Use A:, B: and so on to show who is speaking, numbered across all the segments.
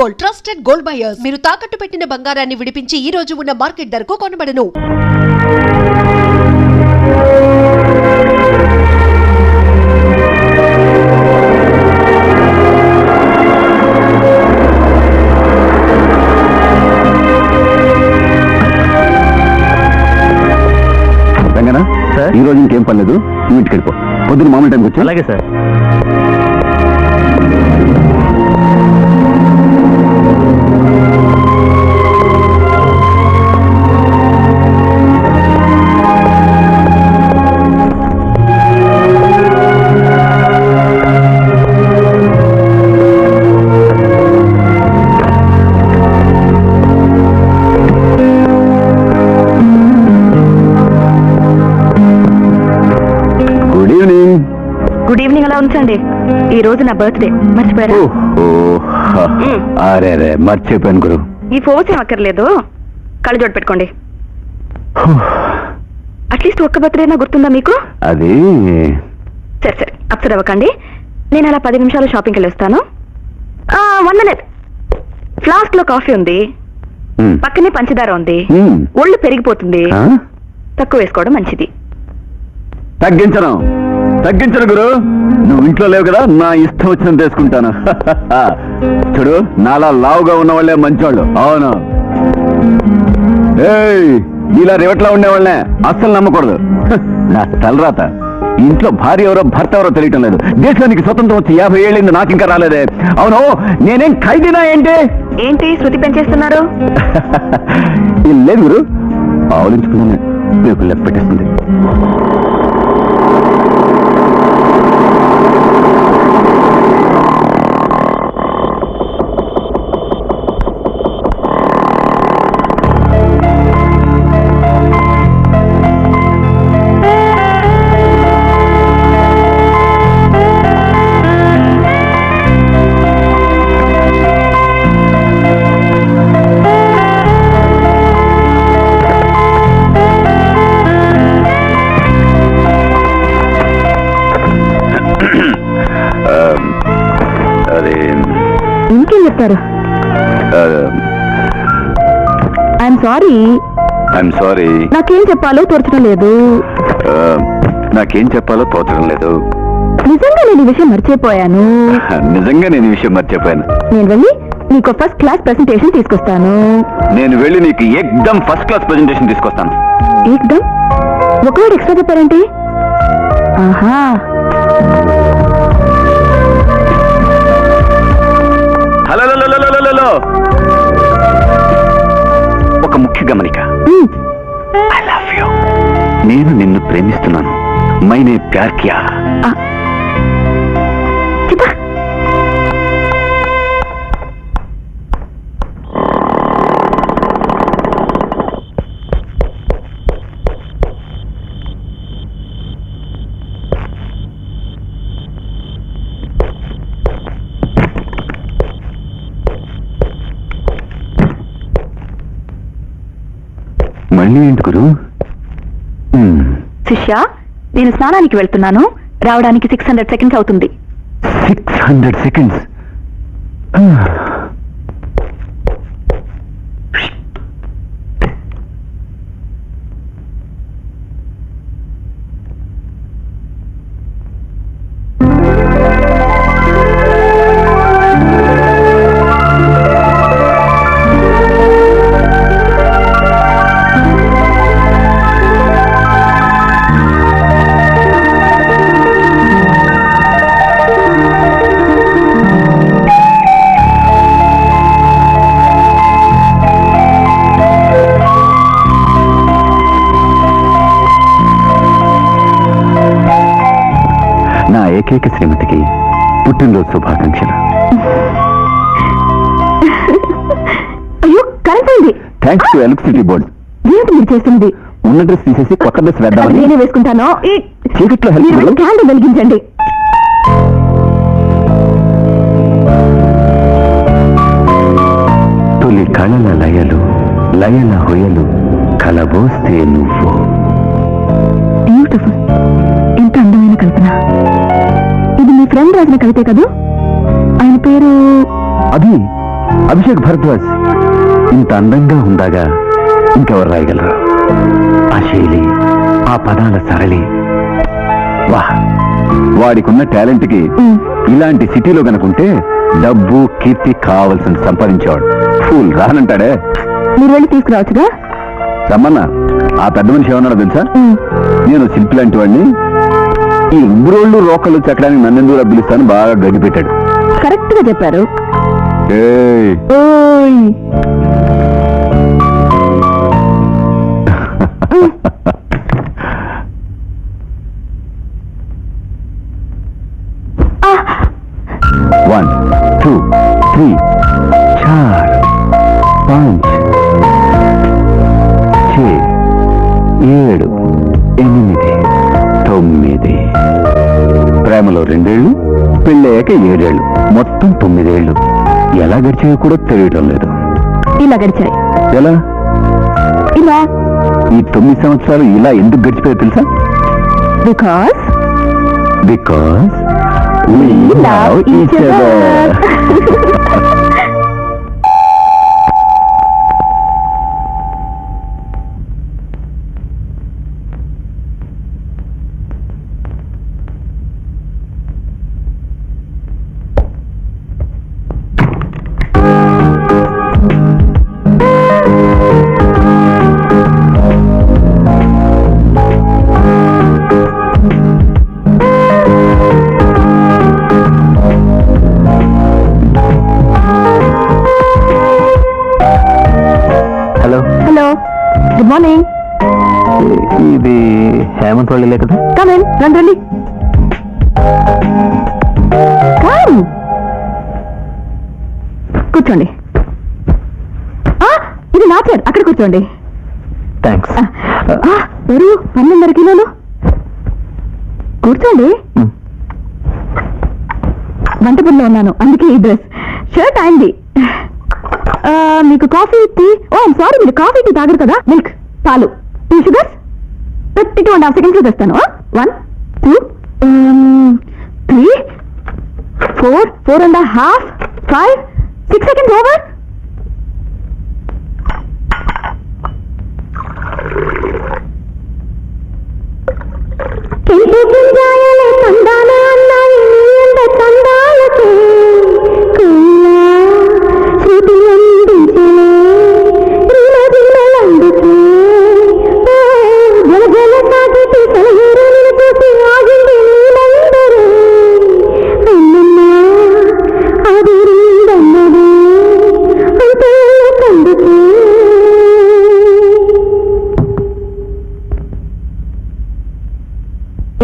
A: Gold, trusted gold buyers. మీరు తాకట్టు పెట్టిన బంగారాన్ని విడిపించి ఈ రోజు ఉన్న మార్కెట్ ధరకు కొనబడను.
B: రంగనా సార్, ఈ రోజు ఇంకేం పర్లేదు, ఇంటికి వెళ్ళిపో. పొద్దున మామూలు టైంకి వచ్చి.
C: అలాగే సార్.
D: Good evening. అలా ఉంచండి, ఈ రోజు నా బర్త్డే, మర్చిపోయారా?
B: అరే అరే మర్చిపోయాను గురు.
D: ఈ ఫోర్స్ ఏం అక్కర్లేదు, కళ్ళు జోడు పెట్టుకోండి. అట్లీస్ట్ ఒక్క బర్త్డే నా గుర్తుందా మీకు?
B: అది
D: సరే సరే, అప్సెట్ అవ్వకండి. నేను అలా 10 నిమిషాలు షాపింగ్కి వెళ్ళొస్తాను. 1 minute. ఫ్లాస్క్ లో కాఫీ ఉంది, పక్కనే పంచదార ఉంది. ఒళ్ళు పెరిగిపోతుంది, తక్కువ వేసుకోవడం మంచిది.
B: తగ్గించను గురు. నువ్వు ఇంట్లో లేవు కదా, నా ఇష్టం వచ్చినంత తీసుకుంటాను. చూడు, నాలా లావుగా ఉన్న వాళ్ళే మంచివాళ్ళు. అవును, ఇలా రేవట్లా ఉండేవాళ్ళనే అస్సలు నమ్మకూడదు. నా తలరాత. ఇంట్లో భార్య ఎవరో భర్త ఎవరో తెలియటం లేదు. దేశానికి స్వతంత్రం వచ్చి 50 ఏళ్ళైంది, నాకు ఇంకా రాలేదే. అవును, నేనేం ఖైదీనా ఏంటి
D: శృతి పెంచేస్తున్నారు?
B: లేదు గురు, ఆలోచించుకున్నాను, మీకు లెక్క పెట్టేస్తుంది.
D: ఇంకేం చెప్తారు? I'm sorry. నాకేం చెప్పాలో తోచడం లేదు. నిజంగా నేను ఈ విషయం మర్చిపోయాను. నేను వెళ్ళి నీకు ఫస్ట్ క్లాస్ ప్రెజెంటేషన్ తీసుకొస్తాను.
B: నీకు ఏకదమ్ ఫస్ట్ క్లాస్ ప్రెజెంటేషన్ తీసుకొస్తాను.
D: ఏకదమ్? ఒకవేళ ఎక్స్ట్రా చెప్పారేంటి? ఆహా,
B: హలో, ఒక ముఖ్య గమనిక. I love you. నేను నిన్ను ప్రేమిస్తున్నాను. మైనే ప్యార్ కియా. మళ్ళీ ఏంటి గురు?
D: శిష్య, నేను స్నానానికి వెళ్తున్నాను. రావడానికి 600 seconds అవుతుంది.
B: 600 seconds? ఏకైక శ్రీమతికి పుట్టినరోజు శుభాకాంక్షలు.
D: అయ్యో, current.
B: Thanks to electricity board.
D: ఏంటి మీరు చేస్తుంది?
B: ఉన్న డ్రెస్ తీసేసి కొత్త డ్రెస్ వేద్దామని.
D: నేనే వేసుకుంటాను.
B: చీకట్లో హెల్ప్.
D: క్యాండిల్ వెలిగించండి.
B: తొలి కళల లయలు, లయల హొయలు, కలబోస్తే నువ్వు.
D: బ్యూటిఫుల్. ఎంత అందమైన కల్పన. ఇది మీ ఫ్రెండ్ రాసిన కవితే కదూ? ఆయన పేరు
B: అది అభిషేక్ భరద్వాజ్ ఇంత అందంగా ఉందాగా ఇంకెవరు రాయగలరు? ఆ శైలి, ఆ పదాల సరళి, వాహ్! వాడికున్న టాలెంట్ కి ఇలాంటి సిటీలో గనుకుంటే డబ్బు కీర్తి కావాల్సిన సంపాదించేవాడు. ఫూల్ రానంటాడే.
D: మీరు వెళ్ళి తీసుకురావచ్చుగా.
B: రమ్మన్నా, ఆ పెద్ద మనిషి ఏమన్నాడో తెలుసా? నేను శిల్పి లాంటి వాడిని, ఈ రుబ్బురోళ్ళు రోకలు చెక్కడానికి నన్నెందుకు పిలుస్తాను బాగా గడిపెట్టాడు.
D: కరెక్ట్ గా చెప్పారు.
B: ఏయ్,
D: ఓయ్.
B: 1 2 3 4 5 6 7 8 9. ప్రేమలో 2 ఏళ్ళు, పెళ్ళయ్యాక 7 ఏళ్ళు, మొత్తం 9 ఏళ్ళు. ఎలా గడిచాయో కూడా తెలియటం లేదు.
D: ఇలా గడిచాయి.
B: ఎలా?
D: ఇలా
B: ఈ 9 సంవత్సరాలు ఇలా ఎందుకు గడిచిపోయో తెలుసా?
D: Because
B: we love each other. Hello
D: hello, good morning.
B: ఇది హేమంత్ వాళ్ళే కదా?
D: కమన్, రండి. కమ్, కూర్చోండి. ఇది నా చైర్, అక్కడ కూర్చోండి.
B: థ్యాంక్స్.
D: బరువు 12.5 కిలోలు. కూర్చోండి. వంట పనిలో ఉన్నాను, అందుకే ఈ డ్రెస్. షర్ట్ అయింది. మీకు కాఫీ టీ? ఓ సారీ, మీరు కాఫీ టీ తాగరు కదా. మిల్క్, పాలు, 2 షుగర్స్, 32.5 సెకండ్స్ తెస్తాను. 1 2 3 4 4.5 5 6 సెకండ్స్ ఓవర్.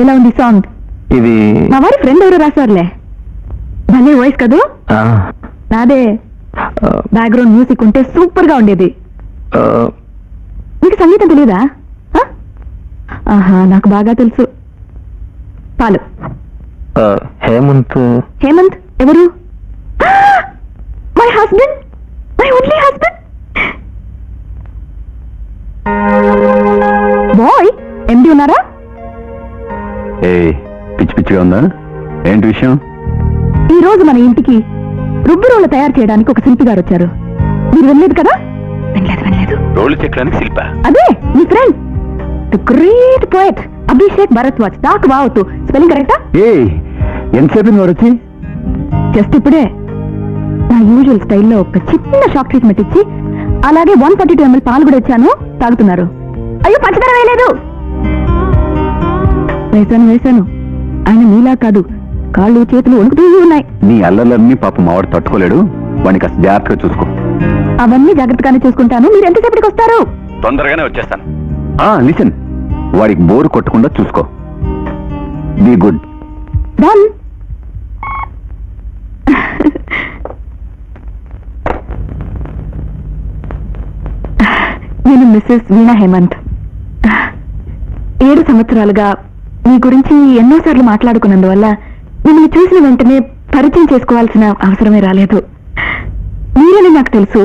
D: ఎలా ఉంది సాంగ్?
B: ఇది
D: మా వారి ఫ్రెండ్ ఎవరు రాశారులే. భలే వాయిస్ కదూ. నాదే. బ్యాక్గ్రౌండ్ మ్యూజిక్ ఉంటే సూపర్ గా ఉండేది. మీకు సంగీతం తెలియదా? ఆహా, నాకు బాగా తెలుసు. పాలు.
B: హేమంత్.
D: హేమంత్ ఎవరు? My husband, my only husband. Boy, MD ఉన్నారా?
B: ఏ పిచ్చి పిచ్చిగా ఉందా? ఏంటి విషయం?
D: ఈ రోజు మన ఇంటికి రుబ్బు రోళ్లు తయారు చేయడానికి ఒక శిల్పి గారు వచ్చారు. మీరు వినలేదు కదా? వినలేదు.
B: రోడ్లు చెక్కడానికి శిల్ప?
D: అదే మీ friend, the great poet Abhishek Bharadwaj. నాకు బావతు స్పెల్లింగ్ కరెక్టా?
B: ఏ ఎంతసేపు వాడు వచ్చి?
D: జస్ట్ ఇప్పుడే. నా యూజువల్ స్టైల్లో ఒక చిన్న షాక్ ట్రీట్మెంట్ ఇచ్చి, అలాగే 132 ml పాలు కూడా ఇచ్చాను. తాగుతున్నారు. అయ్యో, పంచదార వేయలేదు. వేశాను. ఆయన నీలా కాదు, కాళ్ళు చేతులు వణుకుతూ ఉన్నాయి.
B: నీ అల్లర్లన్నీ పాపం మావాడు తట్టుకోలేడు. వాడిని కాస్త జాగ్రత్తగా చూసుకో.
D: అవన్నీ జాగ్రత్తగానే చూసుకుంటాను. మీరు ఎంతసేపటికి వస్తారు?
B: తొందరగానే వచ్చేస్తాను. లిసన్, వాడికి బోరు కొట్టకుండా చూసుకో. Be good.
D: డన్. నేను మిస్సెస్ వీణా హేమంత్. 7 సంవత్సరాలుగా మీ గురించి ఎన్నోసార్లు మాట్లాడుకున్నందువల్ల మిమ్మల్ని చూసిన వెంటనే పరిచయం చేసుకోవాల్సిన అవసరమే రాలేదు. మీరని నాకు తెలుసు.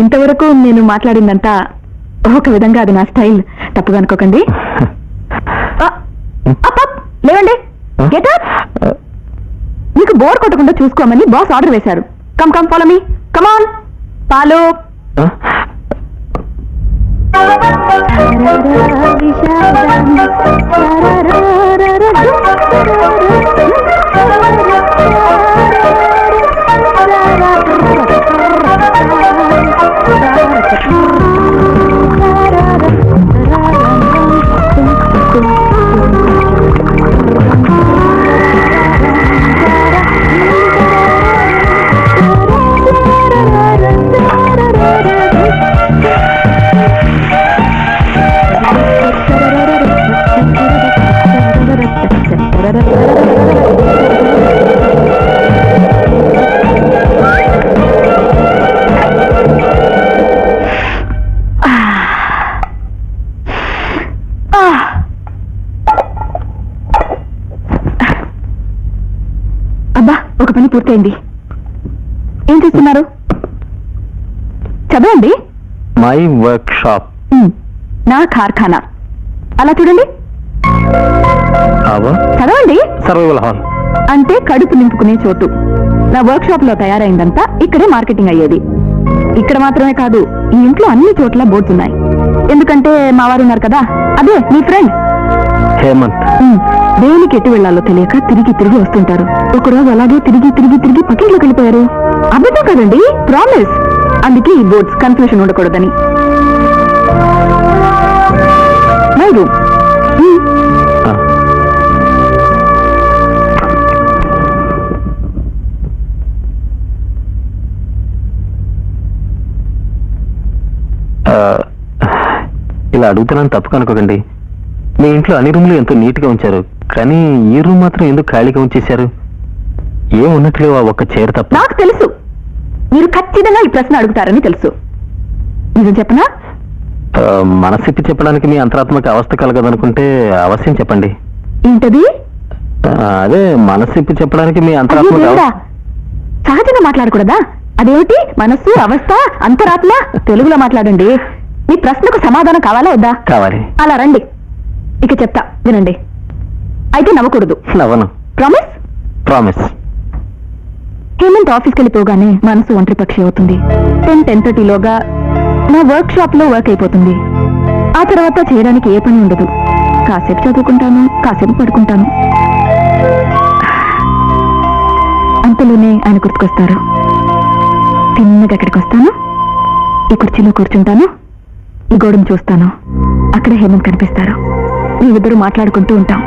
D: ఇంతవరకు నేను మాట్లాడిందంతా ఒక విధంగా అది నా స్టైల్. తప్పుగా అనుకోకండి. లేవండి. Get up. మీకు బోర్ కొట్టకుండా చూసుకోమని బాస్ ఆర్డర్ వేశారు. Come come follow me, come on. పాలు. అబ్బా, ఒక పని పూర్తయింది. ఏం చేస్తున్నారు? చదవండి.
B: My work shop.
D: నా కార్ఖానా. అలా చూడండి. చదవండి.
B: సర్వైవల్ హాల్
D: అంటే కడుపు నింపుకునే చోటు. నా వర్క్ షాప్ లో తయారైందంతా ఇక్కడే మార్కెటింగ్ అయ్యేది. ఇక్కడ మాత్రమే కాదు, ఈ ఇంట్లో అన్ని చోట్ల బోర్డ్స్ ఉన్నాయి. ఎందుకంటే మా వారు ఉన్నారు కదా, అదే మీ ఫ్రెండ్
B: హేమంత్.
D: దేనికి ఎటు వెళ్లాలో తెలియక తిరిగి తిరిగి వస్తుంటారు. ఒకరోజు అలాగే తిరిగి తిరిగి తిరిగి పక్కింట్లోకి వెళ్ళిపోయారు. అబద్ధం కదండి, ప్రామిస్. అందుకే ఈ బోర్డ్స్ కన్ఫ్యూషన్ ఉండకూడదని. My room.
B: ఇలా అడుగుతున్నాను, తప్పు కనుకోకండి. మీ ఇంట్లో అన్ని రూమ్లు ఎంతో నీట్ గా ఉంచారు, కానీ ఈ రూమ్ మాత్రం ఎందుకు ఖాళీగా ఉంచేశారు? ఏం ఉన్నట్లు ఒక్క చైర్ తప్ప.
D: నాకు తెలుసు, మీరు ఖచ్చితంగా ఈ ప్రశ్న అడుగుతారని తెలుసు. నిజం చెప్పనా?
B: మనసిప్పి చెప్పడానికి మీ అంతరాత్మక అవస్థ కలగదనుకుంటే అవశ్యం చెప్పండి.
D: ఏంటది?
B: అదే మనసిప్పి చెప్పడానికి మీ అంతరాత్మక
D: దేవుడా, సహజంగా మాట్లాడకూడదా? అదేమిటి మనస్సు, అవస్థ, అంతరాత్మ? తెలుగులో మాట్లాడండి. మీ ప్రశ్నకు సమాధానం కావాలా వద్దా?
B: కావాలి.
D: అలా రండి, ఇక చెప్తా వినండి. అయితే నవ్వకూడదు.
B: నవ్వను.
D: ప్రామిస్?
B: ప్రామిస్.
D: హేమంత్ ఆఫీస్కి వెళ్ళిపోగానే మనసు ఒంటరి పక్షి అవుతుంది. 10:30లోగా నా వర్క్ షాప్ లో వర్క్ అయిపోతుంది. ఆ తర్వాత చేయడానికి ఏ పని ఉండదు. కాసేపు చదువుకుంటాను, కాసేపు పడుకుంటాను. అంతలోనే ఆయన గుర్తుకొస్తారు. తిన్నగా ఎక్కడికి వస్తాను, ఈ కుర్చీలో కూర్చుంటాను, ఈ గోడను చూస్తాను. అక్కడే హేమంత్ కనిపిస్తారు. మేమిద్దరూ మాట్లాడుకుంటూ ఉంటాం.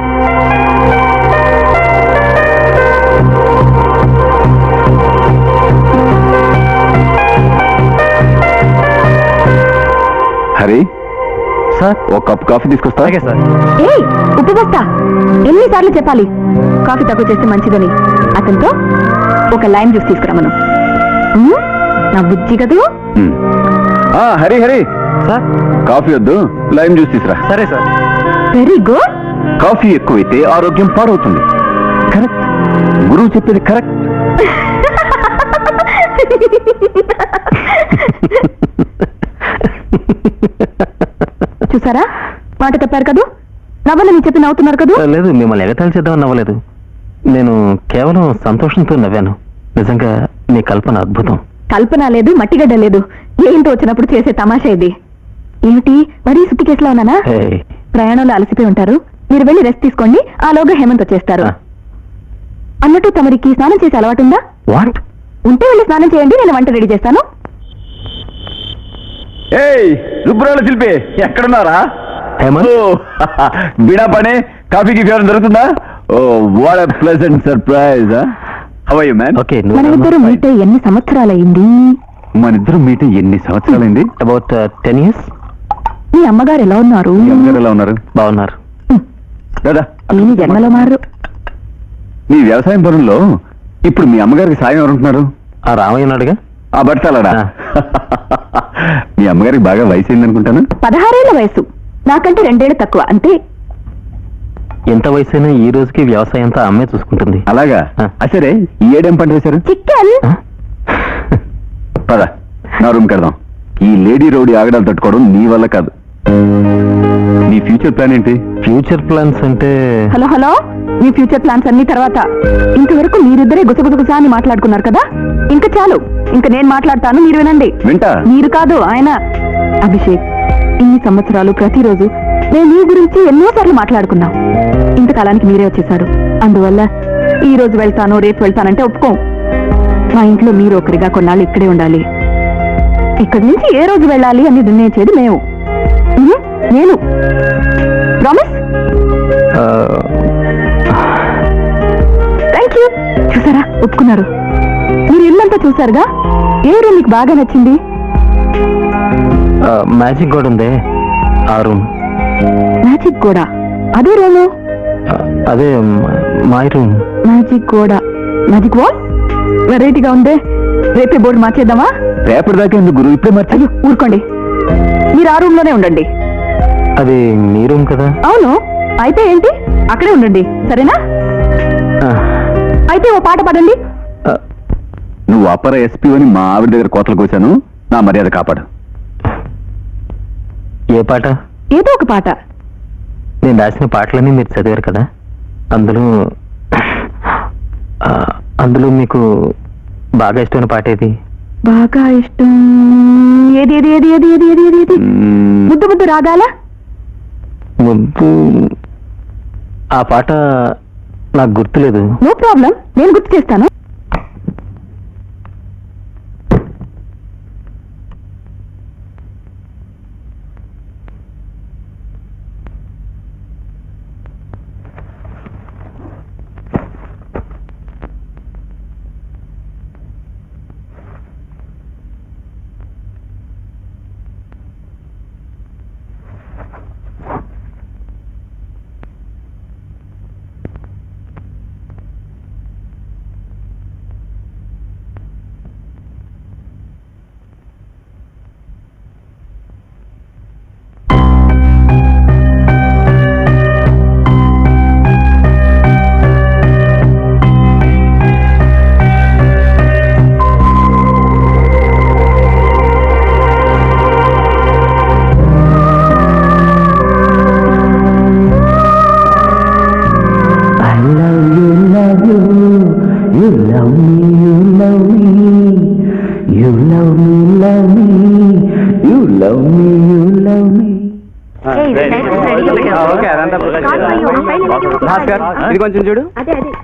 B: హరి సార్, ఒక కప్ కాఫీ తీసుకొస్తా? సార్.
D: ఏయ్, ఉప్పు బస్తా, ఎన్నిసార్లు చెప్పాలి కాఫీ తక్కువ చేస్తే మంచిదని? అతనితో ఒక లైమ్ జ్యూస్ తీసుకురామను. నా బుజ్జి కదూ.
B: హరి హరి సార్, కాఫీ వద్దు, లైమ్ జ్యూస్ తీసురా. సరే సార్.
D: Very good.
B: కాఫీ ఎక్కువైతే ఆరోగ్యం పాడవుతుంది. కరెక్ట్, గురువు చెప్పేది కరెక్ట్.
D: చూసారా, మాట తప్పారు కదూ. నవ్వని చెప్పి నవ్వుతున్నారు కదూ.
B: లేదు, మిమ్మల్ని ఎగతాళి చేద్దామని నవ్వలేదు. నేను కేవలం సంతోషంతో నవ్వాను. నిజంగా మీ కల్పన అద్భుతం.
D: కల్పన లేదు, మట్టిగడ్డ లేదు. ఏంటో వచ్చినప్పుడు చేసే తమాషా ఇది. ఏమిటి మరీ సుత్తి కేసులో ఉన్నానా? ప్రయాణంలో అలసిపోయి ఉంటారు, మీరు వెళ్ళి రెస్ట్ తీసుకోండి. ఆలోగా హేమంత్ వచ్చేస్తారు. అన్నట్టు తమరికి స్నానం చేసే అలవాటు ఉందా?
B: వాట్?
D: ఉంటే వెళ్ళి స్నానం చేయండి, నేను వంట రెడీ చేస్తాను.
B: ఏయ్ రుబ్బురాళ్ళ శిల్పి, ఎక్కడున్నారా? బిడా పని కాఫీకి ఫేవర్ దొరుకుతుందా? Oh what a pleasant surprise. How are you man? Okay.
D: మనిద్దరు మీట్ అయ్యి ఎన్ని సంవత్సరాలైంది?
B: మనిద్దరు మీట్ అయ్యి ఎన్ని సంవత్సరాలైంది? About 10 years.
D: మీ అమ్మగారు ఎలా ఉన్నారు?
B: మీ అమ్మగారు ఎలా ఉన్నారు? బాగున్నారు. కదా
D: నేను జన్మలో మారు.
B: మీ వ్యవసాయం పనుల్లో ఇప్పుడు మీ అమ్మగారికి సాయం ఎవరుంటున్నారు? ఆ రామయ్య ఉన్నాడుగా, ఆ బట్టాలడా. మీ అమ్మగారికి బాగా వయసు అయిందనుకుంటాను.
D: 16 ఏళ్ల వయసు, నాకంటే 2 ఏళ్ళు తక్కువ అంతే.
B: ఎంత వయసైనా ఈ రోజుకి వ్యవసాయం అంతా అమ్మే చూసుకుంటుంది. అలాగా? సరే, ఈ ఏడేం పంట వేశారు?
D: చికెన్.
B: పద, నా రూమ్ కడదాం. ఈ లేడీ రౌడీ ఆగడాలు తట్టుకోవడం నీ వల్ల కాదు. నీ ఫ్యూచర్ ప్లాన్ ఏంటి? ఫ్యూచర్ ప్లాన్స్ అంటే
D: హలో హలో, మీ ఫ్యూచర్ ప్లాన్స్ అన్ని తర్వాత. ఇంతవరకు మీరిద్దరే గుసగుసగుసా అని మాట్లాడుకున్నారు కదా, ఇంకా చాలు. ఇంకా నేను మాట్లాడతాను, మీరు వినండి.
B: వింటా.
D: మీరు కాదు, ఆయన. అభిషేక్, ఇన్ని సంవత్సరాలు ప్రతిరోజు నేను మీ గురించి ఎన్నోసార్లు మాట్లాడుకున్నాం. ఇంతకాలానికి మీరే వచ్చేసారు. అందువల్ల ఈ రోజు వెళ్తాను, రేపు వెళ్తానంటే ఒప్పుకోం. మా ఇంట్లో మీరు ఒకరిగా కొన్నాళ్ళు ఇక్కడే ఉండాలి. ఇక్కడి నుంచి ఏ రోజు వెళ్ళాలి అని నిర్ణయించేది మేము. నేను ప్రామిస్. Thank you. చూసారా, ఒప్పుకున్నారు. మీరు ఇల్లంతా చూసారుగా, ఏ రూమ్ మీకు బాగా నచ్చింది?
C: మ్యాజిక్ కూడా ఉంది ఆ రూమ్.
D: మ్యాజిక్ గోడ, అదే రూము.
C: అదే మై రూమ్.
D: మ్యాజిక్ గోడ, మ్యాజిక్ వాల్, వెరైటీగా ఉందే. రేపే బోర్డు మార్చేద్దామా?
B: రేపటి దాకా ఎందుకు గురు, ఇప్పుడే మర్చి.
D: అయ్యో ఊరుకోండి, మీరు ఆ రూమ్ లోనే ఉండండి.
C: అది మీ రూమ్ కదా?
D: అవును. అయితే ఏంటి, అక్కడే ఉండండి, సరేనా? అయితే ఓ పాట పాడండి.
B: నువ్వు అపర ఎస్పీ అని మా ఆవిడ దగ్గర కోతలు కోసాను, నా మర్యాద కాపాడు.
C: ఏ పాట?
D: ఏదో ఒక పాట.
C: నేను రాసిన పాటలన్నీ మీరు చదివారు కదా, అందులో మీకు బాగా ఇష్టమైన పాట ఏది?
D: బాగా ఇష్టం ఏది ఏది ఏది ఏది ఏది ఏది ఏది ఏది? ముద్దు ముద్దు రాగాల.
C: ముద్దు. ఆ పాట నాకు గుర్తులేదు.
D: నో ప్రాబ్లం, నేను గుర్తు చేస్తాను.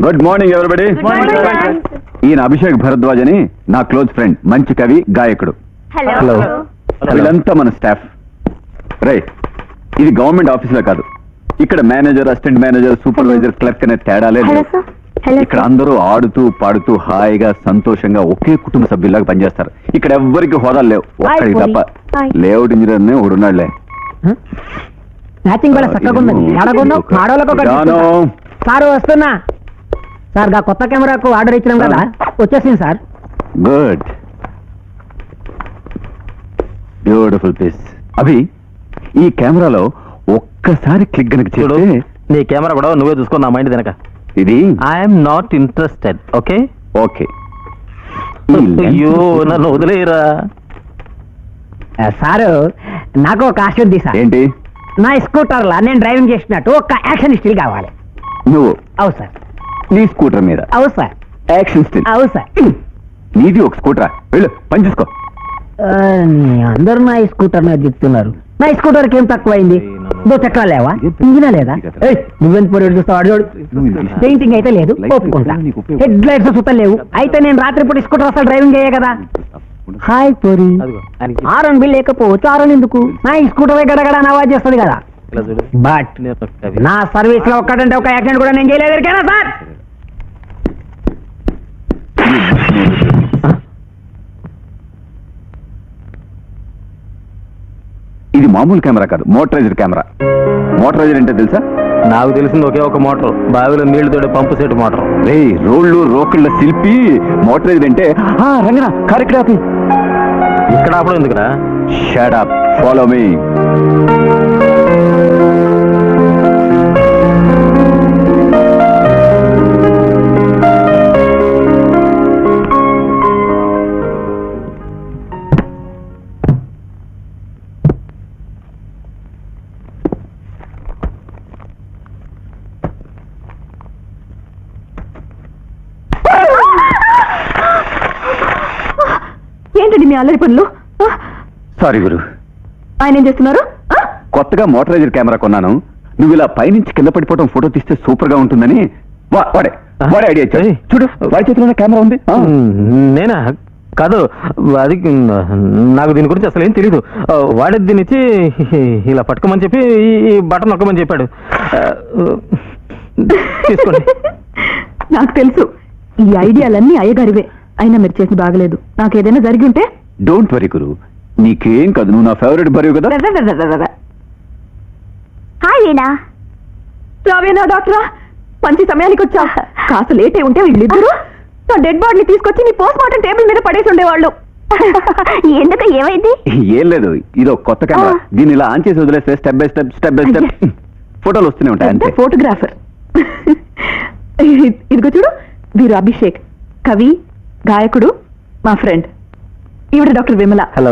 B: Good morning everybody. ఈయన అభిషేక్ భరద్వాజ్ అని నా క్లోజ్ ఫ్రెండ్, మంచి కవి, గాయకుడు.
C: హలో.
B: వీళ్ళంతా మన స్టాఫ్. రైట్, ఇది గవర్నమెంట్ ఆఫీసులో కాదు. ఇక్కడ manager, assistant manager, supervisor, clerk అనే తేడాలే లేదు. ఇక్కడ అందరూ ఆడుతూ పాడుతూ హాయిగా సంతోషంగా ఒకే కుటుంబ సభ్యుల్లాగా పనిచేస్తారు. ఇక్కడ ఎవ్వరికి హోదాలు లేవు, ఒక్కడికి తప్ప. లేఅవుట్ ఇంజనీర్ నే ఒకడున్నాడులే.
E: మ్యాచింగ్ కూడా చక్కగా ఉన్నది. సార్ వస్తున్నా సార్, గా కొత్త కెమెరాకు ఆర్డర్ ఇచ్చినాం కదా, వచ్చేసింది sir.
B: Good, beautiful piece. Abhi, ఈ కెమెరాలో ఒక్కసారి క్లిక్ గనక
C: చూడు,
B: చేస్తే
C: నీ కెమెరా కూడా నువ్వే చూసుకో, నా మైండ్ తినక.
B: ఇది
C: I'm not interested. Okay
B: okay.
C: అయ్యో నన్ను వదిలేయరా.
E: సారు, నాకు ఒక ఆశ ఉంది సార్.
B: ఏంటి?
E: నా స్కూటర్ లా నేను డ్రైవింగ్ చేసినట్టు ఒక యాక్షన్ స్టిల్ కావాలి.
B: నువ్వు
E: అవు సార్.
B: నీ స్కూటర్ మీద
E: అవు సార్.
B: Action still.
E: అవు సార్.
B: నీది ఒక స్కూటరా? వెళ్ళు, పని చూసుకో.
E: అందరూ నా స్కూటర్ మీద దిక్కుతున్నారు. నా స్కూటర్కి ఏం తక్కువైంది? దో చక్రాలు లేవా, ఇంజినా లేదా? నువ్వెంత పొడి చూస్తావు, అడు పెయింటింగ్ అయితే లేదు, ఒప్పుకుంటా. హెడ్ లైట్స్ సుతం లేవు, అయితే నేను రాత్రిపూట స్కూటర్ అసలు డ్రైవింగ్ చేయ కదా. హాయ్ పొరి, ఆరన్ బిల్ లేకపోవచ్చు, ఆరన్ ఎందుకు? నా స్కూటర్ గడగడ నవాజ్ చేస్తుంది కదా. బట్ నా సర్వీస్ లో ఒక్కడంటే ఒక యాక్సిడెంట్ కూడా నేను చేయలేదు ఎరికేనా సార్?
B: ఇది మామూలు కెమెరా కాదు, మోటరైజ్డ్ కెమెరా. మోటరైజ్డ్ అంటే తెలుసా?
C: నాకు తెలిసింది ఒకే ఒక మోటార్, బావిలో నీళ్లు తోడే పంపు సెట్ మోటార్.
B: రే, రోడ్లు రోకళ్ళ శిల్పి. మోటరైజ్డ్ అంటే రంగనా కారు ఇక్కడ ఆపి.
C: ఇక్కడ ఆపడం ఎందుకురా?
B: Shut up, follow me.
D: ఏంటండి మీ అల్లరి పనులు?
B: సారీ గురు,
D: ఆయన ఏం చేస్తున్నారు?
B: కొత్తగా మోటరైజర్ కెమెరా కొన్నాను. నువ్వు ఇలా పైనుంచి కింద పడిపోవడం ఫోటో తీస్తే సూపర్ గా ఉంటుందని వాడే ఐడియా ఇచ్చాడు. చూడు, వాడి చేతిలో కెమెరా ఉంది.
C: నేనా? కాదు, అది నాకు దీని గురించి అసలు ఏం తెలీదు. వాడే దీన్ని ఇచ్చి ఇలా పట్టుకోమని చెప్పి ఈ బటన్ నొక్కమని చెప్పాడు. తీసుకోండి.
D: నాకు తెలుసు ఈ ఐడియాలన్నీ అయ్యగారివే. అయినా మీరు చేసి బాగలేదు. నాకు ఏదైనా జరిగి ఉంటే
B: డోంట్ వరీ గురు, నీకేం కాదు. నువ్వు నా ఫేవరెట్ బరువు కదా.
D: హాయ్ వీణా. రావేనా డాక్టరా? మంచి సమయానికి వచ్చా. కాస్త లేట్ అయి ఉంటే వీళ్ళిద్దరు నా డెడ్ బాడీని తీసుకొచ్చి నీ పోస్ట్ మార్టం టేబుల్ మీద పడేసి ఉండేవాళ్ళు. ఎందుకు, ఏమైంది?
B: ఏం లేదు, ఇదో కొత్త కెమెరా. దీన్ని ఇలా ఆన్ చేసి వదిలేస్తే స్టెప్ బై స్టెప్ ఫోటోలు వస్తూనే ఉంటాయి. అంతే.
D: ఫోటోగ్రాఫర్. ఇదిగో చూడు, వీరు అభిషేక్, కవి, గాయకుడు, మా ఫ్రెండ్. ఈవిడ డాక్టర్ విమల.
C: హలో.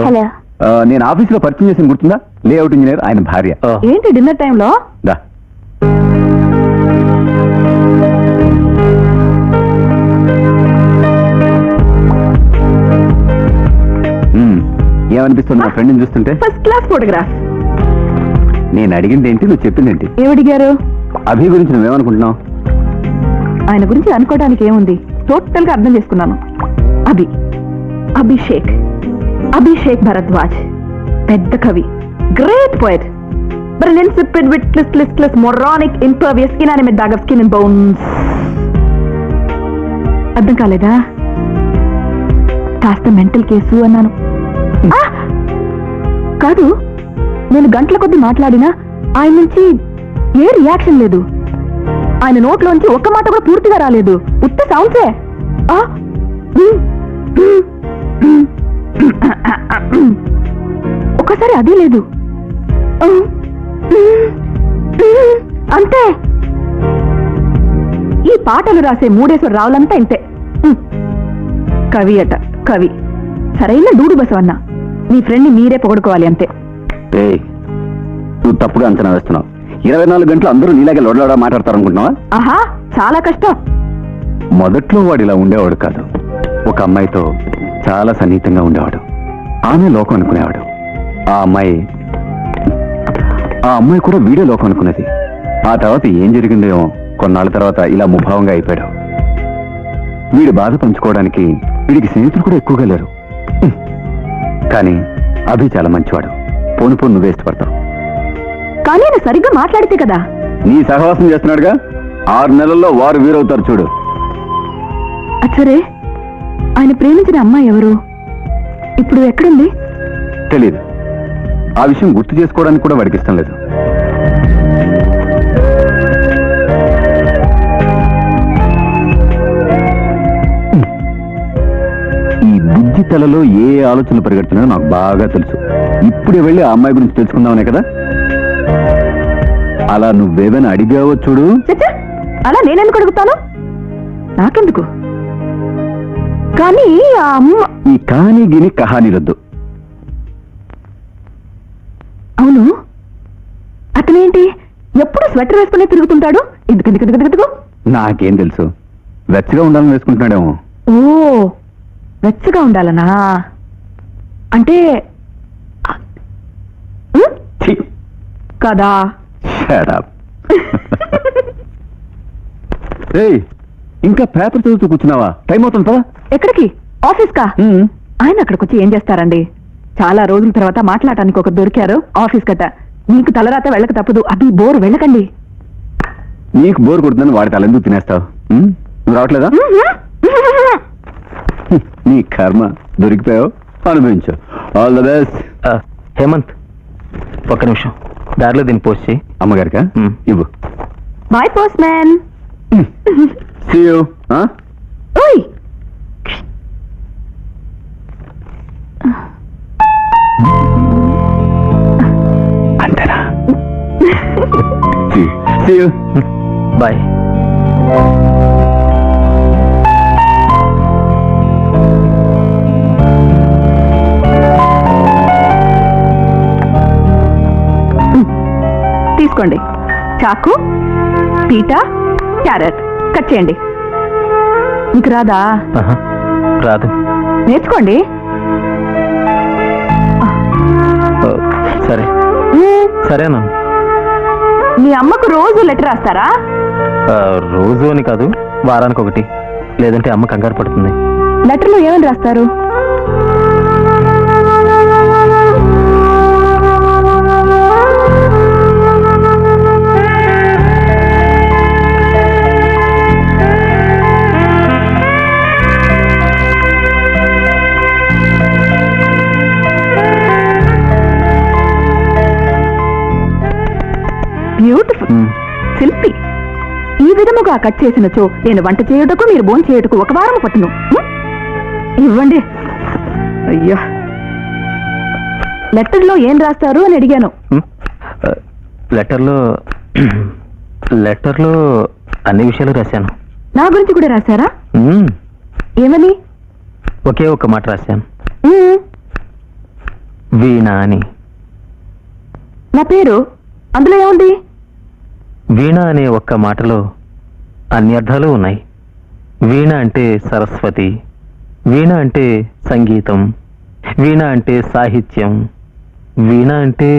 B: నేను ఆఫీస్ లో పరిచయం చేసిన గుర్తుందా? లేఅవుట్ ఇంజనీర్, ఆయన భార్య.
D: ఏంటి డిన్నర్ టైంలో?
B: దా. ఏమనిపిస్తుంది నా ఫ్రెండ్ని చూస్తుంటే?
D: First class photograph.
B: నేను అడిగింది ఏంటి, నువ్వు చెప్పిందేంటి?
D: ఏమడిగారు?
B: అభి గురించి నువ్వేమనుకుంటున్నావు?
D: ఆయన గురించి అనుకోవడానికి ఏముంది, టోటల్ గా అర్థం చేసుకున్నాను. అభిషేక్ భరద్వాజ్, పెద్ద కవి, great poet, brilliance with listless moronic impervious inanimate bag of skin and bones. అర్థం కాలేదా? కాస్త మెంటల్ కేసు అన్నాను. కాదు, నేను గంటల కొద్ది మాట్లాడినా ఆయన నుంచి ఏ రియాక్షన్ లేదు. ఆయన నోట్లోంచి ఒక్క మాట కూడా పూర్తిగా రాలేదు. ఉత్త సౌండ్సే. ఒక్కసారి అది లేదు, అంతే. ఈ పాటలు రాసే మూడేశ్వర రావులంతా ఇంతే. కవి అట, కవి. సరైన డూడు బసవన్న. మీ ఫ్రెండ్ని మీరే పొగడుకోవాలి అంతే.
B: నువ్వు తప్పుగా అంచనా వేస్తున్నావు. 24 గంటలు అందరూ నీలాగే లోడలోడా మాట్లాడతారు అనుకుంటున్నావా?
D: ఆహా, చాలా కష్టం.
B: మొదట్లో వాడు ఇలా ఉండేవాడు కాదు. ఒక అమ్మాయితో చాలా సన్నిహితంగా ఉండేవాడు. ఆమె లోకం అనుకునేవాడు. ఆ అమ్మాయి కూడా వీడే లోకం అనుకునేది. ఆ తర్వాత ఏం జరిగిందో కొన్నాళ్ళ తర్వాత ఇలా ముభావంగా అయిపోయాడు. వీడు బాధ పంచుకోవడానికి వీడికి స్నేహితులు కూడా ఎక్కువగా లేరు. కానీ అభి చాలా మంచివాడు. పోను నువ్వే ఇష్టపడతావు.
D: కానీ ఆయన సరిగ్గా మాట్లాడితే కదా.
B: నీ సహవాసం చేస్తున్నాడుగా, 6 నెలల్లో వారు వీరవుతారు చూడు.
D: అచ్చరే, ఆయన ప్రేమించిన అమ్మాయి ఎవరు? ఇప్పుడు ఎక్కడుంది?
B: తెలీదు. ఆ విషయం గుర్తు చేసుకోవడానికి కూడా వాడికి ఇష్టం లేదు. ఈ బుద్ధి తలలో ఏ ఆలోచనలు పరిగెడుతున్నాయో నాకు బాగా తెలుసు. ఇప్పుడే వెళ్ళి ఆ అమ్మాయి గురించి తెలుసుకుందామనే కదా. అలా నువ్వేమైనా అడిగావో చూడు.
D: అలా నేనెందుకు అడుగుతాను? నాకెందుకు? కానీ ఆ అమ్మ.
B: ఈ కాని గిని కహానీలొద్దు.
D: అవును, అతనేంటి ఎప్పుడు స్వెటర్ వేసుకునే తిరుగుతుంటాడు? ఎందుకు?
B: నాకేం తెలుసు. వెచ్చగా ఉండాలని వేసుకుంటున్నాడేమో.
D: ఓ, వెచ్చగా ఉండాలనా? అంటే కదా.
B: ఇంకా పేపర్ చదువుతూ కూర్చున్నావా? టైం అవుతుంది కదా.
D: ఎక్కడికి? ఆఫీస్ కా? ఆయన అక్కడికి వచ్చి ఏం చేస్తారండి? చాలా రోజుల తర్వాత మాట్లాడటానికి ఒక దొరికారు. ఆఫీస్ కట్ట. నీకు తలరాత వెళ్ళక తప్పదు. అది బోర్, వెళ్ళకండి.
B: నీకు బోర్ కొడుతుందని వాడి తల ఎందుకు తినేస్తావు? నువ్వు రావట్లేదా? నీ కర్మ, దొరికిపోయావు, అనుభవించావు. All the best.
C: హేమంత్, ఒక్క నిమిషం. దారిలో దీన్ని పోస్ట్ చేయి.
B: అమ్మగారికా? ఇవ్వు.
D: Bye postman.
B: See you.
D: ఓయ్,
B: అంతేనా? See you.
C: బాయ్.
D: తీసుకోండి. చాకు, పీట, క్యారెట్ కట్ చేయండి. మీకు రాదా?
C: రాదు.
D: నేర్చుకోండి.
C: సరే సరేనా.
D: మీ అమ్మకు రోజు లెటర్ రాస్తారా?
C: రోజు అని కాదు, వారానికి ఒకటి, లేదంటే అమ్మ కంగారు పడుతుంది.
D: లెటర్లో ఏమని రాస్తారు? బ్యూటిఫుల్, శిల్పి. ఈ విధముగా కట్ చేసినచో నేను వంట చేయుటకు మీరు భోజనం చేయుటకు ఒక వారం పట్టును. ఇవ్వండి. అయ్యో, లెటర్లో ఏం రాస్తారు అని అడిగాను.
C: లెటర్లో అన్ని విషయాలు రాశాను.
D: నా గురించి కూడా రాశారా? ఏమని?
C: ఒకే ఒక్క మాట రాశాను,
D: మ్మ్.
C: వీణ అని.
D: నా పేరు అందులో ఏముంది?
C: వీణ అనే ఒక్క మాటలో అన్ని అర్థాలు ఉన్నాయి. వీణ అంటే సరస్వతి, వీణ అంటే సంగీతం, వీణ అంటే సాహిత్యం, వీణ అంటే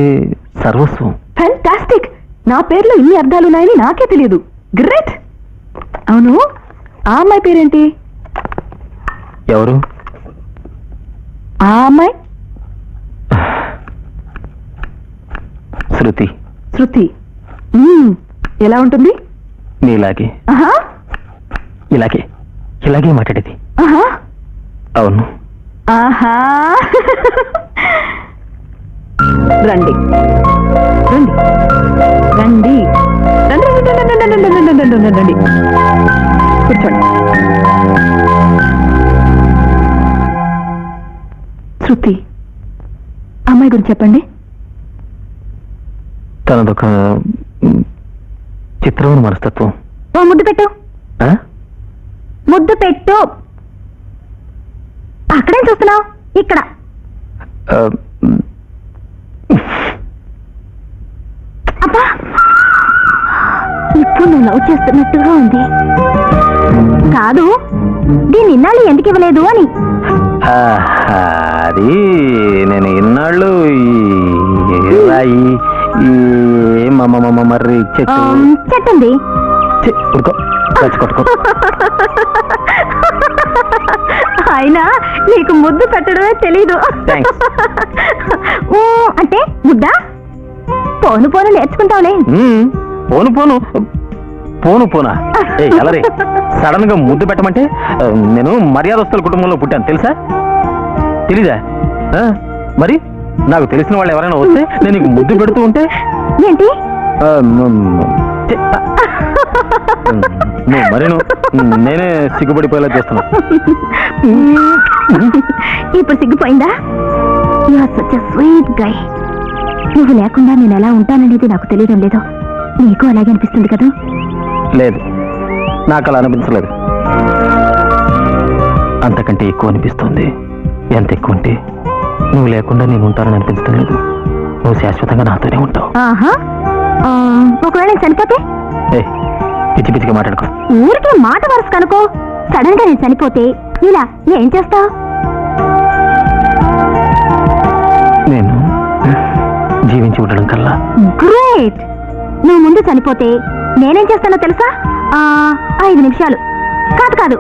C: సర్వస్వం.
D: ఫ్యాంటాస్టిక్. నా పేర్లో ఇన్ని అర్థాలున్నాయని నాకే తెలియదు. గ్రేట్. అవును, ఆ అమ్మాయి పేరేంటి?
C: ఎవరు?
D: ఆ అమ్మాయి
C: శృతి.
D: శృతి. ఎలా ఉంటుంది?
C: నీలాగే.
D: ఆహా
C: ఇలాగే మాట్లాడేది.
D: ఆహా
C: అవును.
D: ఆహా. రండి రండి రండి రండి రండి, కూర్చోండి. శృతి, అమ్మాయి గురించి చెప్పండి.
C: తనదొక చిత్రమైన మనస్తత్వం.
D: ఓ ముద్దు పెట్టు.
C: ఆ?
D: ముద్దు పెట్టు. అక్కడేం చూస్తున్నావు? ఇక్కడ.
C: ఆ,
D: అబ్బా, ఇప్పుడు నువ్వు లవ్ చేస్తున్నట్టుగా ఉంది. కాదు, దీన్ని ఇన్నాళ్ళు ఎందుకు ఇవ్వలేదు అని.
C: అది నేను ఇన్నాళ్ళు మర్రి చెట్టు
D: చెట్టుంది. అయినా నీకు ముద్దు పెట్టడమే తెలీదు.
C: Thanks.
D: అంటే ముద్దా? పోను పోను నేర్చుకుంటావులే.
C: పోనా ఎలరే సడన్ గా ముద్దు పెట్టమంటే నేను మర్యాదస్తుల కుటుంబంలో పుట్టాను, తెలుసా? తెలీదా? మరి నాకు తెలిసిన వాళ్ళు ఎవరైనా వస్తే నేను నీకు ముద్దు పెడుతూ ఉంటే
D: ఏంటి?
C: మరి నేనే సిగ్గుపడిపోయేలా చేస్తున్నా.
D: ఇప్పుడు సిగ్గుపోయిందా? You are such a sweet guy. నువ్వు లేకుండా నేను ఎలా ఉంటాననేది నాకు తెలియడం లేదు. నీకు అలాగే అనిపిస్తుంది కదా?
C: లేదు, నాకు అలా అనిపించలేదు. అంతకంటే ఎక్కువ అనిపిస్తుంది. ఎంత ఎక్కువ అంటే నువ్వు లేకుండా నేను ఉంటానని అనిపించడం లేదు. నువ్వు శాశ్వతంగా నాతోనే ఉంటావు.
D: ఆహా, ఒకవేళ నేను చనిపోతే?
C: పిచ్చి పిచ్చిగా మాట్లాడుకో.
D: ఊరికే మాట వరుస కనుకో. సడన్ గా నేను చనిపోతే ఇలా ఏం చేస్తావు?
C: నేను జీవించి ఉండడం కల్లా.
D: గ్రేట్. నువ్వు ముందు చనిపోతే నేనేం చేస్తానో తెలుసా? 5 నిమిషాలు కాదు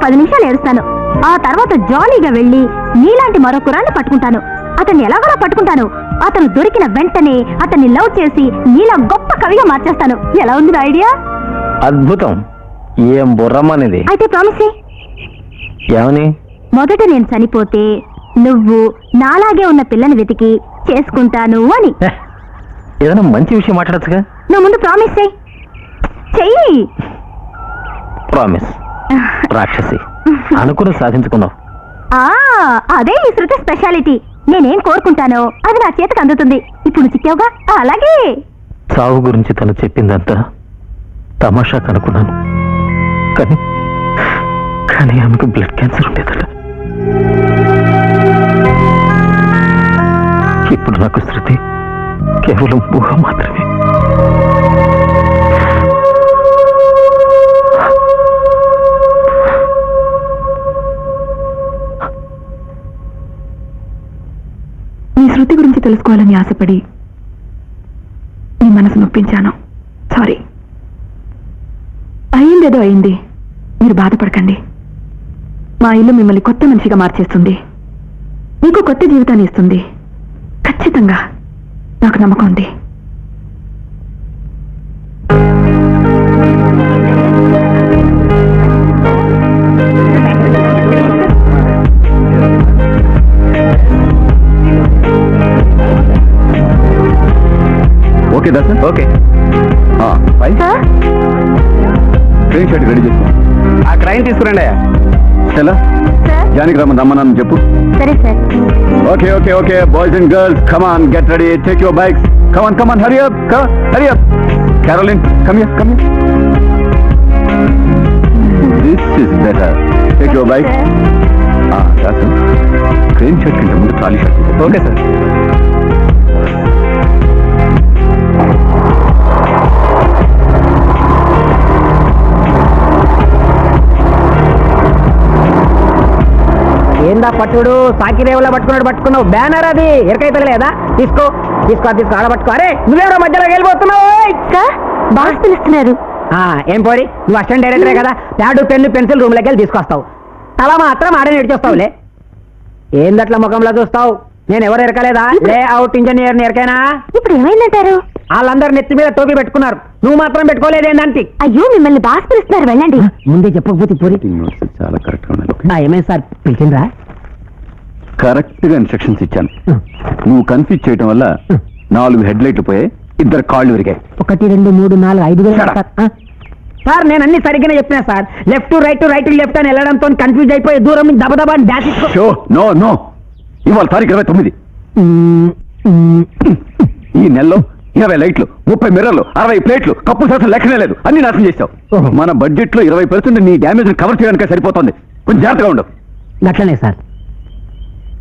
D: 10 నిమిషాలు ఏడుస్తాను. ఆ తర్వాత జాలీగా వెళ్ళి నీలాంటి మరో కుర్రాన్ని పట్టుకుంటాను. అతన్ని ఎలాగోలా పట్టుకుంటాను. అతను దొరికిన వెంటనే అతన్ని లవ్ చేసి నీలా గొప్ప కవిగా మార్చేస్తాను. ఎలా ఉంది ఐడియా?
C: అద్భుతం. ఏం బుర్రమ్మనేది.
D: అయితే ప్రామిస్.
C: ఏమని?
D: మొదట నేను చనిపోతే నువ్వు నాలాగే ఉన్న పిల్లని వెతికి చేసుకుంటాను అని.
C: ఏదైనా మంచి విషయం మాట్లాడచ్చుగా.
D: నువ్వు ముందు ప్రామిస్ చెయ్యి.
C: ప్రామిస్. రాక్షసి, అనుకుని సాధించుకున్నావు.
D: అదే ఈ శృతి స్పెషాలిటీ. నేనేం కోరుకుంటానో అది నా చేతికి అందుతుంది. ఇప్పుడు చిక్కావుగా. అలాగే.
C: సావు గురించి తను చెప్పిందంతా తమాషా కనుక్కున్నాను, కానీ ఆమెకు బ్లడ్ క్యాన్సర్ ఉండేదట. ఇప్పుడు నాకు శృతి కేవలం ఊహ మాత్రమే.
D: నీ శృతి గురించి తెలుసుకోవాలని ఆశపడి మనసు నొప్పించాను. సారీ. అయిందేదో అయింది, మీరు బాధపడకండి. మా ఇల్లు మిమ్మల్ని కొత్త మనిషిగా మార్చేస్తుంది, మీకు కొత్త జీవితాన్ని ఇస్తుంది. ఖచ్చితంగా నాకు నమ్మకం ఉంది.
B: Okay Darshan, okay train shirt ready చేసుకో.
C: ఆ క్రైన్ తీసుకురండి.
B: ఎలా జానికి రమ్మని చెప్పు.
D: సరే sir.
B: Okay okay okay boys and girls, come on, get ready, take your bikes, come on, hurry up, hurry up. Caroline, come here. This is better. Take your bike. That's it. Crane shirt kinta mundu trolley shirt. Okay, sir.
E: ఏందా పట్టుడు, సాకిరేవులా పట్టుకున్నావు. Banner అది ఎరకైతే లేదా? తీసుకో ఆడ పట్టుకో. అరే నువ్వెవరో మధ్యలో వెళ్ళిపోతున్నావు.
D: బాస్ పిలుస్తున్నారు.
E: ఏం పోరి, నువ్వు అసిస్టెంట్ డైరెక్టరే కదా, ప్యాడు పెన్ను పెన్సిల్ రూమ్ లోకి వెళ్ళి తీసుకొస్తావు. తల మాత్రం ఆడే నేర్చేస్తావులే. ఏందట్లా ముఖంలో చూస్తావు? నేను ఎవరు ఎరకలేదా? లే అవుట్ ఇంజనీర్ ఎరకైనా.
D: ఇప్పుడు ఏమైందంటారు?
E: వాళ్ళందరూ నెత్తి మీద టోపీ పెట్టుకున్నారు, నువ్వు మాత్రం పెట్టుకోలేదేంటి?
D: అయ్యో, మిమ్మల్ని బాస్ పిలుస్తున్నారు, వెళ్ళండి.
E: ముందే చెప్పకపోతే పోరి.
B: చాలా కరెక్ట్ గా ఉన్నాయి.
E: ఏమైంది సార్, పిలిచిండ్రా?
B: కరెక్ట్ గా ఇన్స్ట్రక్షన్స్ ఇచ్చాను. నువ్వు కన్ఫ్యూజ్ చేయటం వల్ల 4 హెడ్ లైట్లు పోయాయి, 2 కాళ్ళు విరిగాయి.
E: 1 2 3 4 5 సార్, నేను అన్ని సరిగ్గానే చెప్పినా సార్. లెఫ్ట్ రైట్ లెఫ్ట్ అని వెళ్ళడంతో కన్ఫ్యూజ్ అయిపోయి దూరం నుంచి దబదబా డాష్.
B: నో ఇవాళ తారీఖు 29. ఈ నెలలో 20 లైట్లు, 30 మిర్రర్లు, 60 ప్లేట్లు, కప్పు శాతం లెక్కనే లేదు, అన్ని నాశనం చేస్తావు. మన బడ్జెట్ లో 20% నీ డ్యామేజ్ కవర్ చేయడానికి సరిపోతుంది. కొంచెం జాగ్రత్తగా ఉండు.
E: గట్లనే సార్.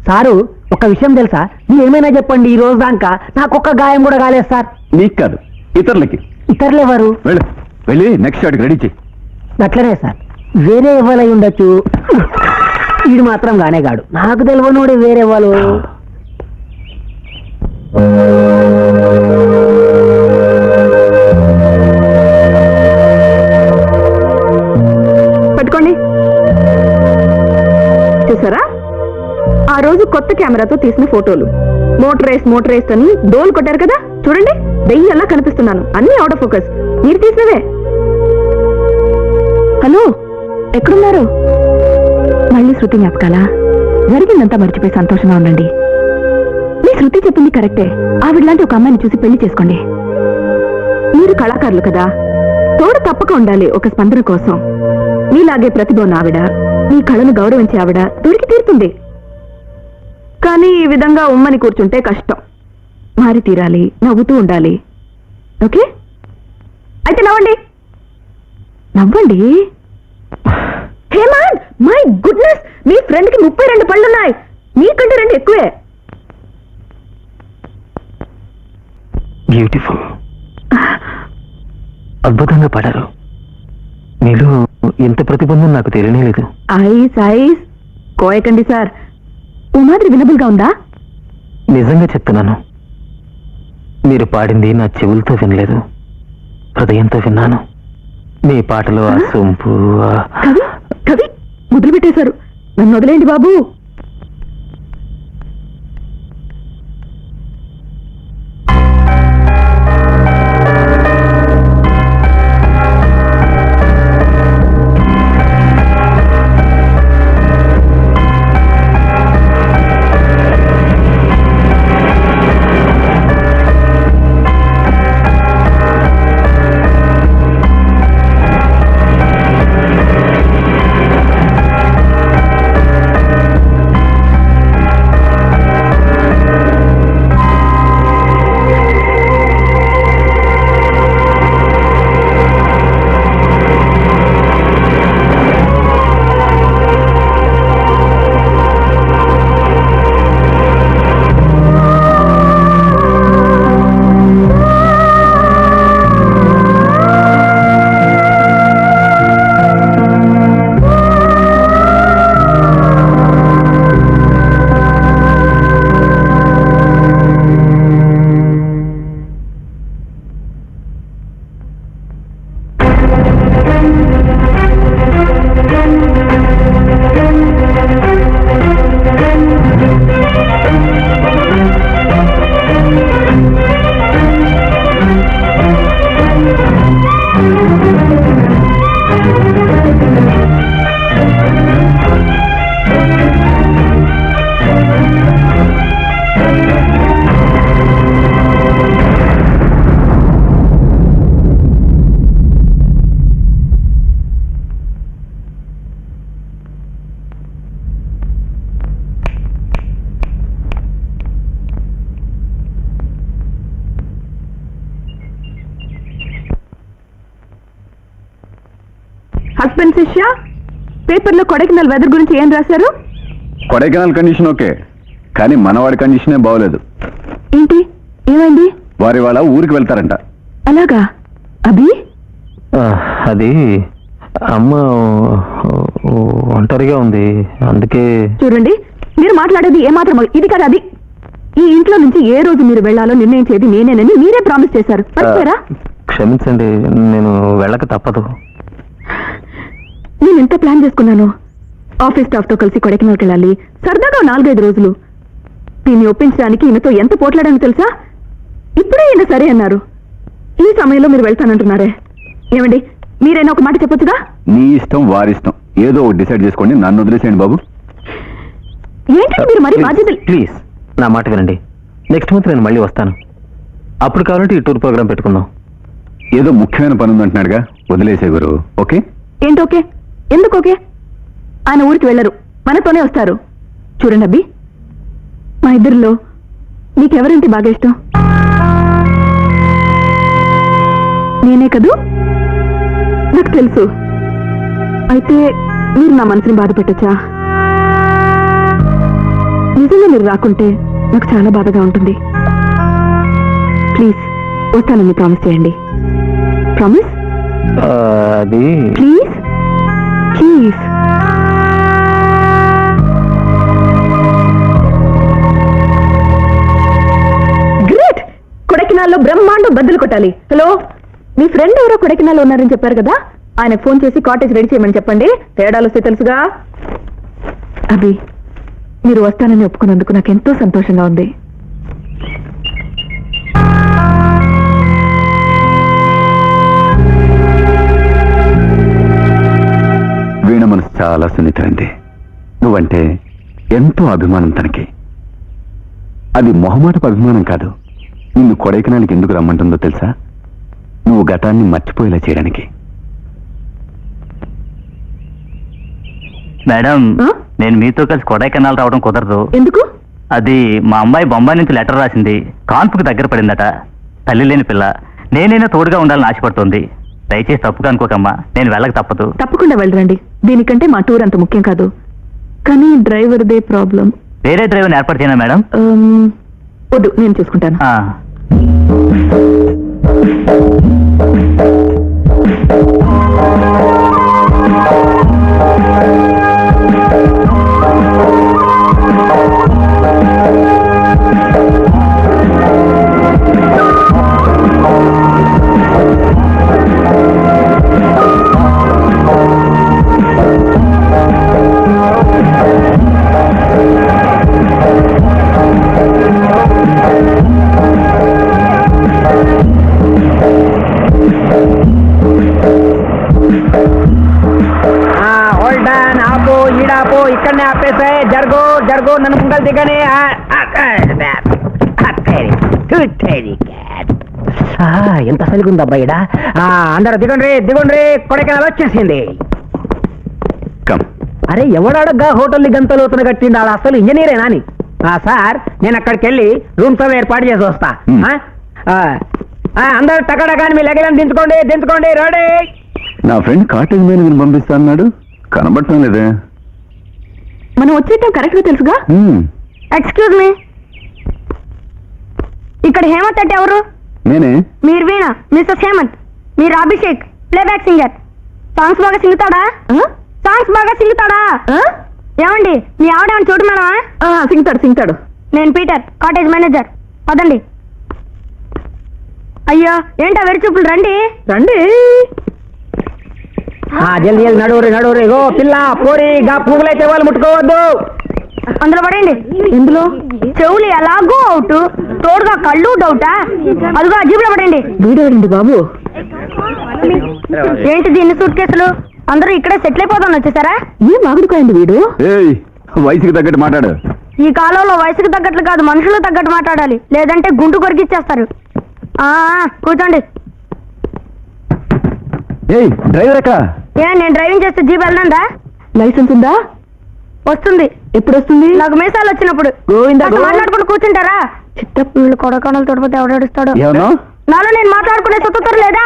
E: సారు, ఒక విషయం తెలుసా? మీరు ఏమైనా చెప్పండి, ఈ రోజు దాకా నాకు ఒక్క గాయం కూడా కాలేదు సార్.
B: నీకు కాదు, ఇతరులకి.
E: ఇతరులు ఎవరు?
B: వెళ్ళి నెక్స్ట్ షాట్కి రెడీ చేయి.
E: గట్లనే సార్. వేరే ఎవరై ఉండొచ్చు, వీడు మాత్రం గానే గాడు. నాకు తెలియనోడే వేరే వాళ్ళు.
D: పట్టుకోండి. చూసారా, ఆ రోజు కొత్త కెమెరాతో తీసిన ఫోటోలు. మోటర్ రేస్ అని డోల్ కొట్టారు కదా, చూడండి, దెయ్యంలా కనిపిస్తున్నాను. అన్ని అవుట్ ఆఫ్ ఫోకస్, మీరు తీసినవే. హలో, ఎక్కడున్నారు? మళ్ళీ శృతి జ్ఞాపకాలా? జరిగిందంతా మర్చిపోయి సంతోషంగా ఉండండి. మీ శృతి చెప్పింది కరెక్టే. ఆవిడలాంటి ఒక అమ్మాయిని చూసి పెళ్లి చేసుకోండి. మీరు కళాకారులు కదా, తోడు తప్పక ఉండాలి ఒక స్పందన కోసం. మీలాగే ప్రతిభ ఉన్న ఆవిడ, మీ కళను గౌరవించే ఆవిడ దొరికి తీరుతుంది. కానీ ఈ విధంగా ఉమ్మని కూర్చుంటే కష్టం. మారి తీరాలి, నవ్వుతూ ఉండాలి. ఓకే, అయితే నవ్వండి. హేమంత్, మై గుడ్నెస్, మీ ఫ్రెండ్ కి 32 పళ్ళున్నాయి, మీకంటే 2 ఎక్కువే.
C: బ్యూటిఫుల్, అద్భుతంగా పడారు. మీలో ఎంత ప్రతిబంధం నాకు తెలియనే లేదు.
D: ఐస్ కోయకండి సార్. మాదిరి వినబుల్ గా ఉందా?
C: నిజంగా చెప్తున్నాను, మీరు పాడింది నా చెవులతో వినలేదు, హృదయంతో విన్నాను. మీ పాటలో ఆ సొంపు.
D: కవి మొదలు పెట్టేశారు. నన్ను వదిలేండి బాబు. సస్పెన్స్ ఇష్యా పేపర్లో కొడైకెనాల్ వెదర్ గురించి ఏం రాశారు?
B: కొడైకెనాల్ కండిషన్ ఓకే, కానీ మనవాడి కండిషనే బాగోలేదు.
D: ఏంటి, ఏమైంది?
B: వారి వాళ్ళ ఊరికి వెళ్తారంట.
D: అలాగా? అభి,
C: అది అమ్మ ఒంటరిగా ఉంది, అందుకే.
D: చూడండి, మీరు మాట్లాడేది ఏమాత్రం ఇది కాదు అది. ఈ ఇంట్లో నుంచి ఏ రోజు మీరు వెళ్ళాలో నిర్ణయించేది నేనేనని మీరే ప్రామిస్ చేశారు, మర్చిపోయారా?
C: క్షమించండి, నేను వెళ్ళక తప్పదు.
D: నేను ఎంత ప్లాన్ చేసుకున్నాను. ఆఫీస్ స్టాఫ్ తో కలిసి కొడైకెనాల్కి వెళ్ళాలి, సరదాగా 4-5 రోజులు. దీన్ని ఒప్పించడానికి ఈయనతో ఎంత పోట్లాడానో తెలుసా? ఇప్పుడే ఈయన సరే అన్నారు. ఈ సమయంలో మీరు వెళ్తానంటున్నారే. ఏమండి, మీరైనా ఒక మాట చెప్పొచ్చుగా?
B: నీ ఇష్టం వారిష్టం, ఏదో ఒకటి డిసైడ్ చేసుకోండి, నన్ను వదిలేసేయండి బాబు.
D: ఏంటంటే మీరు మరి బాధ్యతలు.
C: ప్లీజ్ నా మాట వినండి. నెక్స్ట్ మంత్ నేను మళ్ళీ వస్తాను. అప్పుడు కావాలంటే ఈ టూర్ ప్రోగ్రామ్ పెట్టుకుందాం.
B: ఏదో ముఖ్యమైన పని ఉందంటున్నాడుగా, వదిలేసే గురు. ఓకే?
D: ఏంటి ఓకే? ఎందుకు ఓకే? ఆయన ఊరికి వెళ్ళరు, మనతోనే వస్తారు. చూడండి అబ్బి, మా ఇద్దరిలో నీకెవరంటే బాగా ఇష్టం? నేనే కదూ? నాకు తెలుసు. అయితే మీరు నా మనసుని బాధ పెట్టచ్చా? నిజంగా మీరు రాకుంటే నాకు చాలా బాధగా ఉంటుంది. ప్లీజ్ వస్తానని ప్రామిస్ చేయండి. ప్రామిస్?
C: అది
D: ప్లీజ్ ప్లీజ్. గ్రేట్! కొడైకెనాల్లో బ్రహ్మాండం బద్దలు కొట్టాలి. హలో, మీ ఫ్రెండ్ ఎవరో కొడైకెనాల్లో ఉన్నారని చెప్పారు కదా, ఆయనకు ఫోన్ చేసి కాటేజ్ రెడీ చేయమని చెప్పండి. తేడాలు వస్తే తెలుసుగా. అభి, మీరు వస్తానని ఒప్పుకున్నందుకు నాకు ఎంతో సంతోషంగా ఉంది.
B: వీణ మనసు చాలా సున్నితమైంది. నువ్వంటే ఎంతో అభిమానం తనకి. అది మొహమాటపు అభిమానం కాదు. నిన్ను కొడైకెనాల్కి ఎందుకు రమ్మంటుందో తెలుసా? నువ్వు గతాన్ని మర్చిపోయేలా చేయడానికి.
F: మేడం,
D: ఆ?
F: నేను మీతో కలిసి కొడైకెనాల్ రావడం కుదరదు.
D: ఎందుకు?
F: అది మా అమ్మాయి బొంబాయి నుంచి లెటర్ రాసింది. కాన్పుకు దగ్గర పడిందట. తల్లి లేని పిల్ల. నేనైనా తోడుగా ఉండాలని ఆశపడుతుంది. దయచేసి తప్పుగా అనుకోకమ్మా, నేను వెళ్ళక తప్పదు.
D: తప్పకుండా వెళ్ళరండి. దీనికంటే మా టూర్ అంత ముఖ్యం కాదు. కానీ డ్రైవర్దే ప్రాబ్లం.
F: వేరే డ్రైవర్ని ఏర్పాటు చేయనా మేడం?
D: వద్దు, నేను చూసుకుంటాను.
F: ఆ.
E: ఆపో, ఈడాపో, ఇక్కడనే ఆపేసే. జరుగు జరుగు, నన్ను ముంగలు దిగనే. ఎంత సలిగుంది అబ్బాయిడా. అందరూ దిగండి దిగండి, కొడైకెనాల్ వచ్చేసింది.
B: కమ్.
E: అరే, ఎవడాడగా హోటల్ గంతలోతున కట్టింది? ఆడ అసలు ఇంజనీరేనా అని. సార్, నేను అక్కడికి వెళ్ళి రూమ్స్ అవి ఏర్పాటు చేసి వస్తా. అందరూ టకడగాని మీ లగేజ్ దించుకోండి దించుకోండి, రెడీ.
B: నా ఫ్రెండ్ కాటేజ్ మేనేజర్ పంపిస్తా అన్నాడు, కనబడటం లేదే.
D: మనం వచ్చేటం కరెక్ట్ గా తెలుసుగా. ఎక్స్క్యూజ్ మీ, ఇక్కడ హేమంత్ అంటే ఎవరు?
B: నేనే.
D: మీరు వీణ, మిస్సెస్ హేమంత్. మీరు అభిషేక్, ప్లేబ్యాక్ సింగర్. సాంగ్స్ బాగా సింగుతాడా? సాంగ్స్ బాగా సింగుతాడా? ఏమండి, మీ ఆవిడ చూడు మేడమా? సింగుతాడు సింగుతాడు. నేను పీటర్, కాటేజ్ మేనేజర్. పదండి. అయ్యో, ఏంటా వెరి చూపులు, రండి రండి.
E: జల్దీ జల్దీ నడువురి నడువురి. గో పిల్ల పోరి, గా పువ్వులైతే వాళ్ళు ముట్టుకోవద్దు.
D: అందులో పడండి. ఎందులో? చెవులు ఎలాగో అవుట్, తోడుగా కళ్ళు డౌటా? అదిగో అజీబులో పడండి. వీడేడండి బాబు. ఏంటి దీన్ని సూట్ కేసులు? అందరూ ఇక్కడే సెటిల్ అయిపోతాను వచ్చేసారా? ఏం మాగుడుకోండి వీడు.
B: ఏయ్, వయసుకి తగ్గట్టు మాట్లాడు.
D: ఈ కాలంలో వయసుకు తగ్గట్లు కాదు, మనుషులకు తగ్గట్టు మాట్లాడాలి, లేదంటే గుంటు కొరికిచ్చేస్తారు. కూర్చోండి.
B: ఏయ్, డ్రైవర్ ఎక్కడ?
D: నేను డ్రైవింగ్ చేస్తే జీప్ వెళ్ళందా? లైసెన్స్ ఉందా? వస్తుంది. ఎప్పుడు వస్తుంది? నాకు మీసాలు వచ్చినప్పుడు. మాట్లాడుకుంటూ కూర్చుంటారా? చిత్తప్పుడు కొడకాణాలు తోడిపోతే ఎవడేడుస్తాడు? నాలో నేను మాట్లాడుకునే స్వతంత్రం లేదా?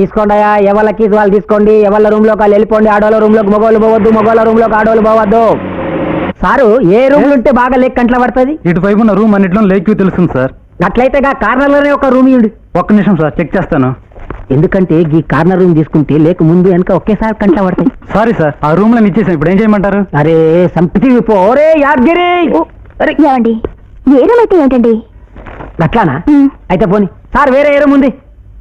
E: తీసుకోండియా, ఎవరి కీస్ వాళ్ళు తీసుకోండి, ఎవరి రూమ్ లోకి వాళ్ళు వెళ్ళిపోండి. ఆడోళ్ళ రూమ్ లోకి మగవాళ్ళు పోవద్దు, మగవాళ్ళ రూమ్ లోకి ఆడోళ్ళు పోవద్దు. సారు, ఏ రూమ్ ఉంటే బాగా లేక్ కంట్ల పడుతుంది?
C: ఇటువైపు ఉన్న రూమ్ అన్నింటిలో లేక్ వ్యూ తెలుస్తుంది సార్.
E: అట్లయితే కార్నర్ లోనే ఒక రూమ్ ఇవ్వండి.
C: ఒక్క నిమిషం సార్, చెక్ చేస్తాను.
E: ఎందుకంటే ఈ కార్నర్ రూమ్ తీసుకుంటే లేక ముందు వెనక ఒకేసారి కంట్ల పడతాయి.
C: సారీ సార్, ఆ రూమ్ లో ఇచ్చేసాను. ఇప్పుడు ఏం చేయమంటారు?
E: అరే సంపతి పోరే యాద్గిరి.
D: ఏమండి ఏ రూమ్ అయితే ఏంటండి?
E: అట్లానా? అయితే పోనీ సార్, వేరే ఏ రూమ్ ఉంది?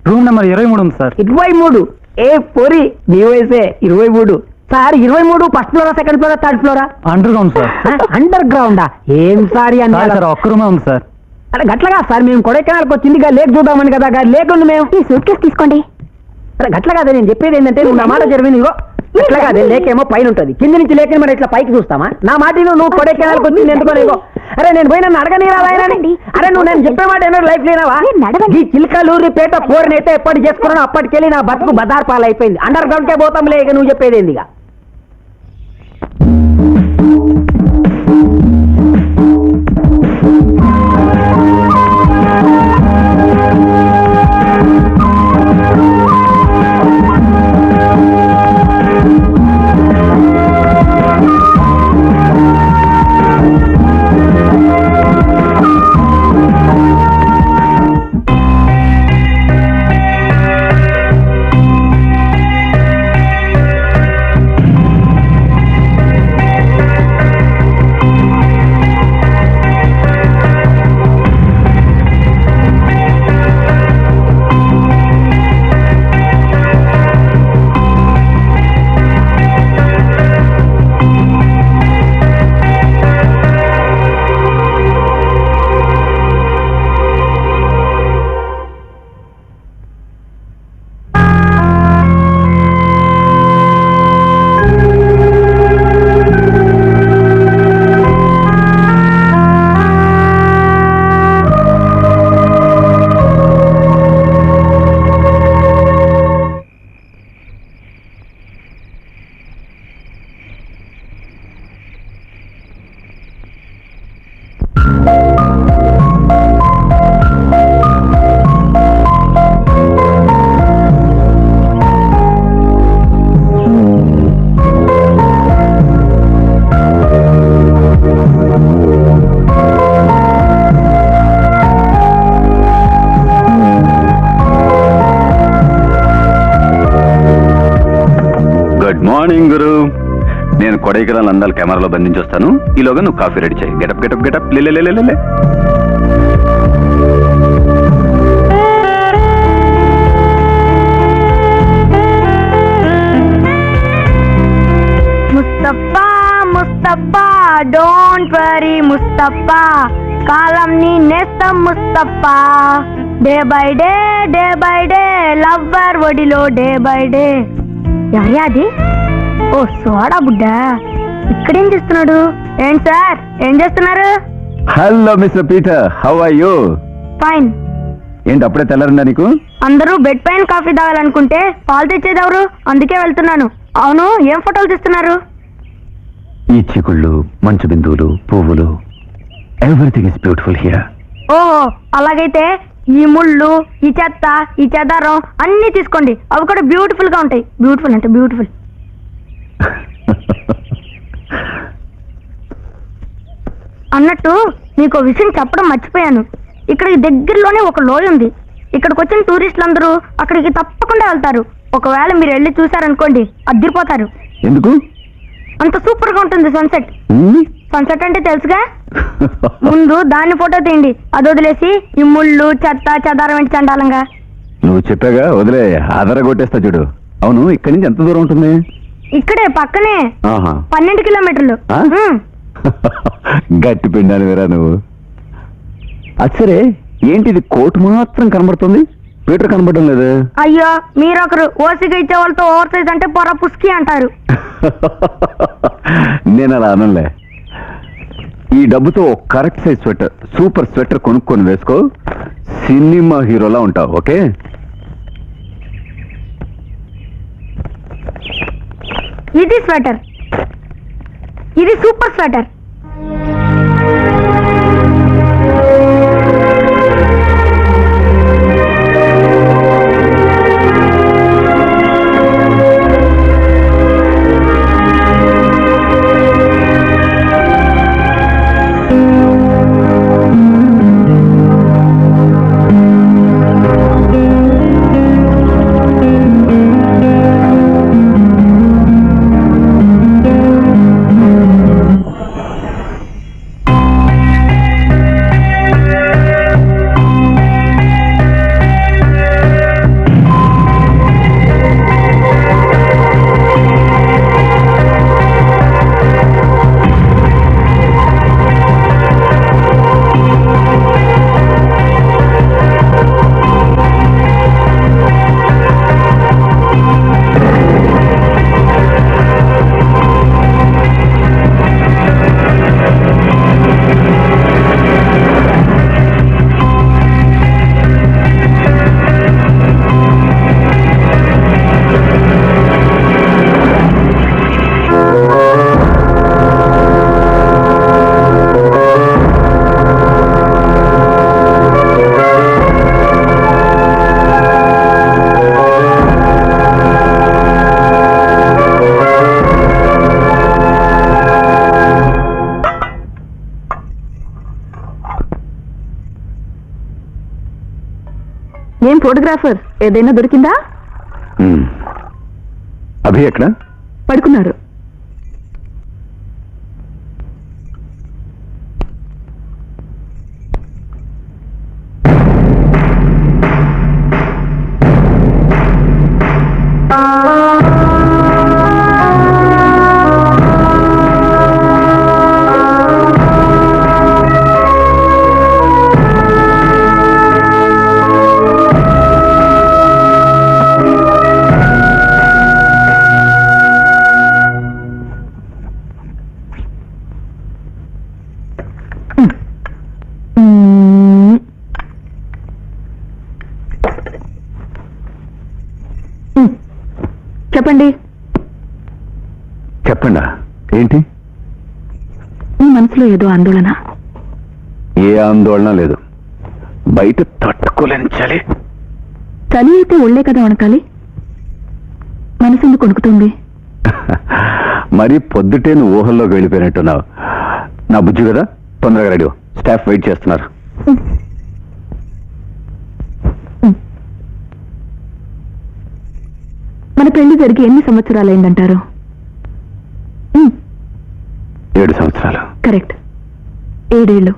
C: రూమ్ నెంబర్ 23 ఉంది సార్.
E: 23? ఏ పోరి, నీ వయసే 23. సార్ 23 ఫస్ట్ ఫ్లోరా, సెకండ్ ఫ్లోరా, థర్డ్ ఫ్లోరా?
C: Underground sir.
E: అండర్ గ్రౌండా? ఏం సారీ
C: సార్,
E: అన్న
C: ఒక్క రూమే ఉంది సార్.
E: అరే గట్లగా సార్, మేము కొడైకెనాల్కి వచ్చింది లేక్ చూద్దామని కదా. లేక్ ఉంది, మేము
D: ఈ సూట్ కేసు తీసుకోండి.
E: అరే గట్ల కాదే, నేను చెప్పేది ఏంటంటే నువ్వు నా మాట జరిగింది ఇగో ఇట్లా కాదే. లేక్ ఏమో పైన ఉంటుంది, కింద నుంచి లేకని మనం ఇట్లా పైకి చూస్తామా? నా మాట నువ్వు కొడైకెనాల్కి వచ్చింది ఎందుకో ఇగో. అరే నేను పోయి నన్ను అడగని రావాయనండి. అరే నువ్వు నేను చెప్పే మాట ఏమో లైఫ్ లేనావా? ఈ చిలకలూరి పేట పోరినైతే ఎప్పటి చేసుకున్నాను అప్పటికెళ్ళి నా బతుకు బదార్ పాలు అయిపోయింది. అండర్ గ్రౌండ్ కే పోతాంలే. ఇక నువ్వు చెప్పేది ఏందిగా?
B: మార్నింగ్ గురు. నేను కొడైకెనాల్ అందాలు కెమెరాలో బంధించొస్తాను. ఈలోగా నువ్వు కాఫీ రెడీ చేయి. గెటప్ గెటప్ గెటప్ లే.
D: ముస్తఫా ముస్తఫా డోంట్ వరీ ముస్తఫా, కాలం నీ నేస్తం Mustafa. Day by day lover ఒడిలో డే బై డే. ఎవరి అది? ఓ సోడా బుడ్డ, ఇక్కడేం చేస్తున్నాడు? ఏంటి సార్, ఏం చేస్తున్నారు?
B: Hello mister Peter, how are you?
D: Fine.
B: ఏంటి అప్పుడే తెల్లారిందా నీకు?
D: అందరూ బెడ్ పైన కాఫీ తాగాలనుకుంటే పాలు తెచ్చేది ఎవరు? అందుకే వెళ్తున్నాను. అవును, ఏం ఫోటోలు తీస్తున్నారు?
B: ఈ చిగుళ్ళు, మంచు బిందువులు, పువ్వులు, ఎవ్రీథింగ్ ఇస్ బ్యూటిఫుల్ హియర్.
D: ఓహో, అలాగైతే ఈ ముళ్ళు, ఈ చెత్త, ఈ చెదారం అన్ని తీసుకోండి. అవి కూడా బ్యూటిఫుల్ గా ఉంటాయి. బ్యూటిఫుల్ అంటే బ్యూటిఫుల్. అన్నట్టు మీకు విషయం చెప్పడం మర్చిపోయాను. ఇక్కడికి దగ్గరలోనే ఒక లోయ ఉంది. ఇక్కడికి వచ్చిన టూరిస్టులందరూ అక్కడికి తప్పకుండా వెళ్తారు. ఒకవేళ మీరు వెళ్ళి చూసారనుకోండి, అద్దరిపోతారు.
B: ఎందుకు?
D: అంత సూపర్ గా ఉంటుంది సన్సెట్. సన్సెట్ అంటే తెలుసుగా. ముందు దాన్ని ఫోటో తీయండి, అది వదిలేసి ఈ ముళ్ళు, చెత్త, చెదారం ఏంటి చండాలంగా.
B: నువ్వు చెప్పాగా, వదిలే, ఆధార కొట్టేస్తా చూడు. అవును, ఇక్కడి నుంచి ఎంత దూరం ఉంటుంది?
D: ఇక్కడే పక్కనే,
B: ఆహా.
D: 12 కిలోమీటర్లు.
B: ఆ? గట్టి పిండాలి వేరా నువ్వు. అచ్చరే, ఏంటిది కోట్ మాత్రం కనబడుతుంది, పీటర్ కనబడడం లేదు?
D: అయ్యో, మీరొకరు ఓసిగా ఇచ్చే వాళ్ళతో ఓవర్ సైజ్ అంటే పొర పుస్కి అంటారు.
B: నేను అలా అనలే. ఈ డబ్బుతో correct size sweater, super sweater కొనుక్కొని వేసుకో, సినిమా హీరోలా ఉంటావు. ఓకే?
D: ఇది స్వెటర్, ఇది సూపర్ స్వెటర్. ఏం ఫోటోగ్రాఫర్ ఏదైనా దొరికిందా?
B: అభి ఎక్కడ?
D: పడుకున్నారు. చెప్పండి.
B: చెప్పండా ఏంటి?
D: మీ మనసులో ఏదో ఆందోళన.
B: ఏ ఆందోళన లేదు. బయట తట్టుకోలేని చలి.
D: చలి అయితే ఒళ్ళే కదా వణకాలి. మనసు ఎందుకు వణుకుతుంది?
B: మరి పొద్దుటే నువ్వు ఊహల్లోకి వెళ్ళిపోయినట్టున్నావు. నా బుజ్జి కదా, తొందరగా రెడీ. స్టాఫ్ వెయిట్ చేస్తున్నారు.
D: మన పెళ్లి జరిగి ఎన్ని సంవత్సరాలైందంటారు?
B: 7 సంవత్సరాలు.
D: కరెక్ట్. 7 ఏళ్ళు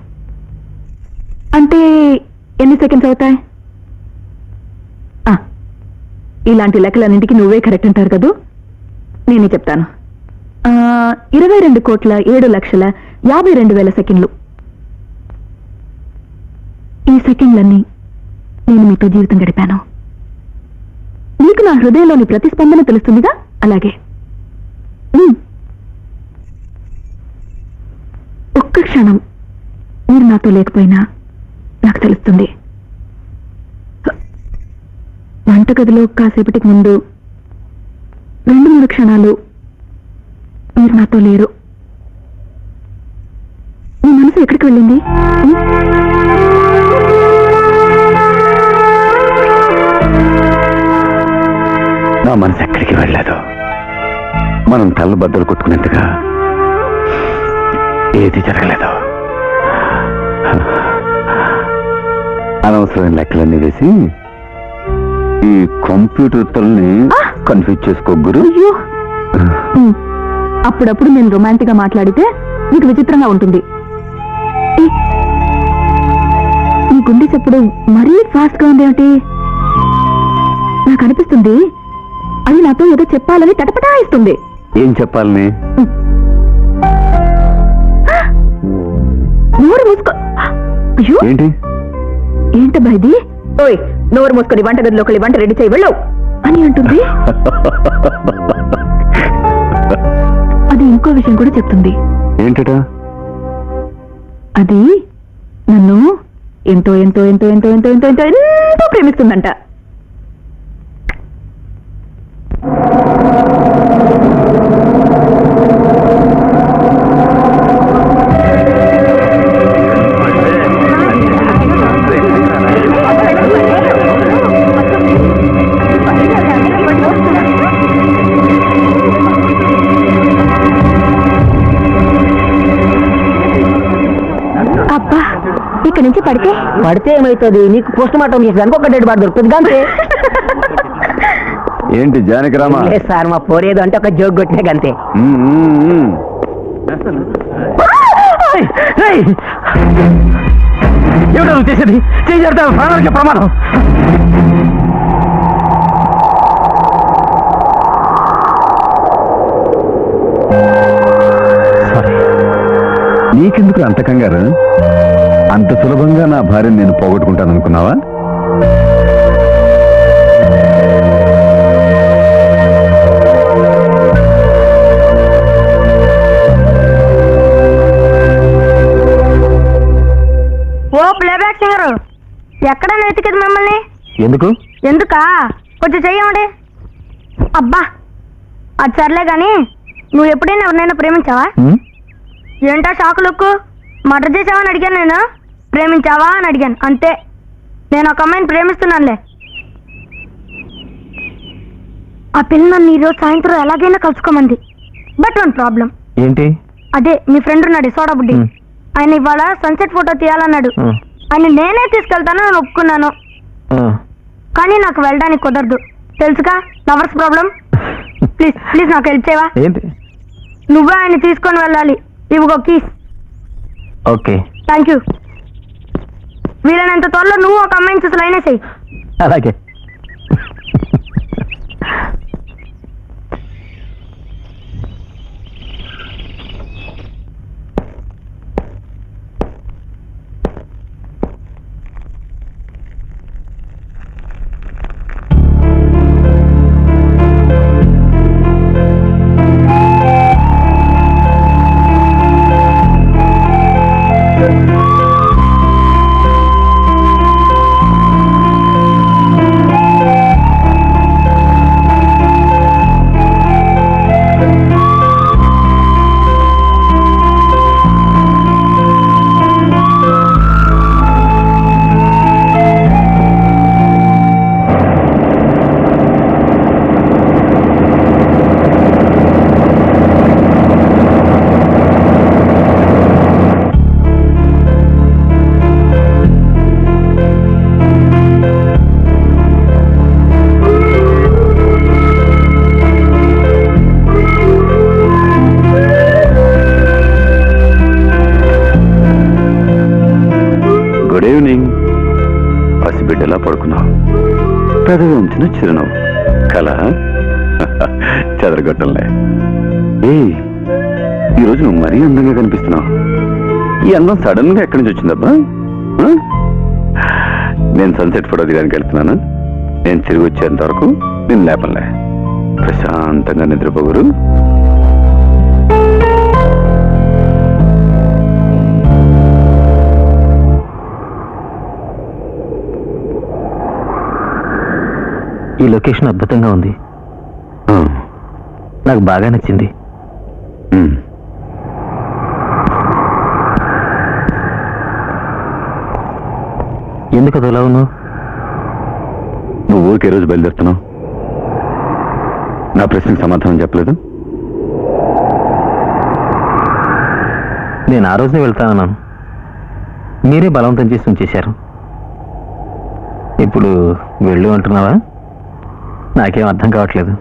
D: అంటే ఎన్ని సెకండ్స్ అవుతాయి? ఇలాంటి లెక్కలన్నింటికి నువ్వే కరెక్ట్ అంటారు కదూ. నేనే చెప్తాను. 22,07,52,000 సెకండ్లు. ఈ సెకండ్లన్నీ నేను మీతో జీవితం గడిపాను. నీకు నా హృదయంలోని ప్రతిస్పందన తెలుస్తుందిగా, అలాగే ఒక్క క్షణం మీరు నాతో లేకపోయినా నాకు తెలుస్తుంది. వంటగదిలో కాసేపటికి ముందు 2-3 క్షణాలు మీరు నాతో లేరు. మీ మనసు ఎక్కడికి వెళ్ళింది?
B: నా మనసు ఎక్కడికి వెళ్ళలేదు. మనం తల బద్దలు కొట్టుకునేంతగా ఏది జరగలేదు. అనవసరమైన లెక్కలన్నీ వేసి ఈ కంప్యూటర్ తల్ని కన్ఫ్యూజ్ చేసుకో గురు.
D: అయ్యో, అప్పుడప్పుడు నేను రొమాంటిక్ గా మాట్లాడితే నీకు విచిత్రంగా ఉంటుంది. నీ గుండె చెప్పుడు మరీ ఫాస్ట్ గా ఉందేమిటి? నాకు అనిపిస్తుంది అది నాతో ఏదో చెప్పాలని తటపటాయిస్తుంది.
B: ఏం చెప్పాలని?
D: నోరు మూసుకో. అయ్యో,
B: ఏంటి?
D: ఏంటబ్బా ఇది? ఓయ్, నోరు మూసుకొని వంటగదిలోకి వంట రెడీ చేయి వెళ్ళు అని అంటుంది. అది ఇంకో విషయం కూడా చెప్తుంది.
B: ఏంటట?
D: అది నన్ను ఎంతో ఎంతో ఎంతో ఎంతో ఎంతో ఎంతో ఎంతో ఎంతో ప్రేమిస్తుందంట. అబ్బా, ఇక్కడ నుంచి పడితే
E: ఏమవుతుంది? నీకు పోస్ట్ మార్టం చేసేదానికి ఒక డెడ్ బాడీ దొరుకుతుంది అంతే.
B: ఏంటి జానకిరామా?
E: లేదు సార్, మా పోరేదో అంటే ఒక జోక్ కొట్టినా గంతే.
C: ఏమిటో నువ్వు చేసేది? చేసేట ప్రాణానికి ప్రమాదం.
B: నీకెందుకు అంత కంగారు? అంత సులభంగా నా భార్యను నేను పోగొట్టుకుంటాను అనుకున్నావా?
G: ఓ ప్లేబ్యాక్ సింగర్, ఎక్కడ వెతికేది మిమ్మల్ని?
C: ఎందుకా?
G: కొంచెం చెయ్యండి. అబ్బా, అది సర్లే గాని నువ్వు ఎప్పుడైనా ఎవరినైనా ప్రేమించావా? ఏంటా షాక్ లుక్? మర్డర్ చేసావా అని అడిగాను నేను. ప్రేమించావా అని అడిగాను అంతే. నేను ఒక అమ్మాయిని ప్రేమిస్తున్నానులే. ఆ పిల్ల నన్ను ఈరోజు సాయంత్రం ఎలాగైనా కలుసుకోమంది. But one problem.
C: ఏంటి?
G: అదే మీ ఫ్రెండ్ ఉన్నాడు సోడా బుడ్డి, ఆయన ఇవాళ సన్సెట్ ఫోటో తీయాలన్నాడు. ఆయన నేనే తీసుకెళ్తాను అని ఒప్పుకున్నాను. కానీ నాకు వెళ్ళడానికి కుదరదు తెలుసుగా లవర్స్ ప్రాబ్లం. ప్లీజ్ ప్లీజ్ నాకు హెల్ప్ చేయవా?
C: ఏంటి?
G: నువ్వే ఆయన తీసుకొని వెళ్ళాలి. ఇవిగో కీస్.
C: Okay,
G: thank you. వీలైనంత త్వరలో నువ్వు ఒక అమ్మాయిని చూసి లైన్ వేసేయి.
C: అలాగే.
B: Good evening. పసిబిడ్డలా పడుకున్నావు, పెదవి ఉంచిన చిరునవ్వు, కళ చెదరగొట్టంలే. ఈరోజు నువ్వు మరీ అందంగా కనిపిస్తున్నావు. ఈ అందం సడన్ గా ఎక్కడి నుంచి వచ్చిందబ్బా? నేను సన్సెట్ ఫోటో దిగడానికి వెళ్తున్నాను. నేను తిరిగి వచ్చేంత వరకు నేను లేపంలే. ప్రశాంతంగా నిద్రపోగురు.
C: ఈ లొకేషన్ అద్భుతంగా ఉంది, నాకు బాగా నచ్చింది. ఎందుకు అదోలా ఉన్నావు?
B: నువ్వు ఊరికి ఏ రోజు బయలుదేరుతున్నావు? నా ప్రశ్నకు సమాధానం చెప్పలేదు.
C: నేను ఆ రోజునే వెళ్తానన్నాను, మీరే బలవంతం చేసి ఉంచేశారు. ఇప్పుడు వెళ్ళు అంటున్నావా? నాకేం అర్థం కావట్లేదు.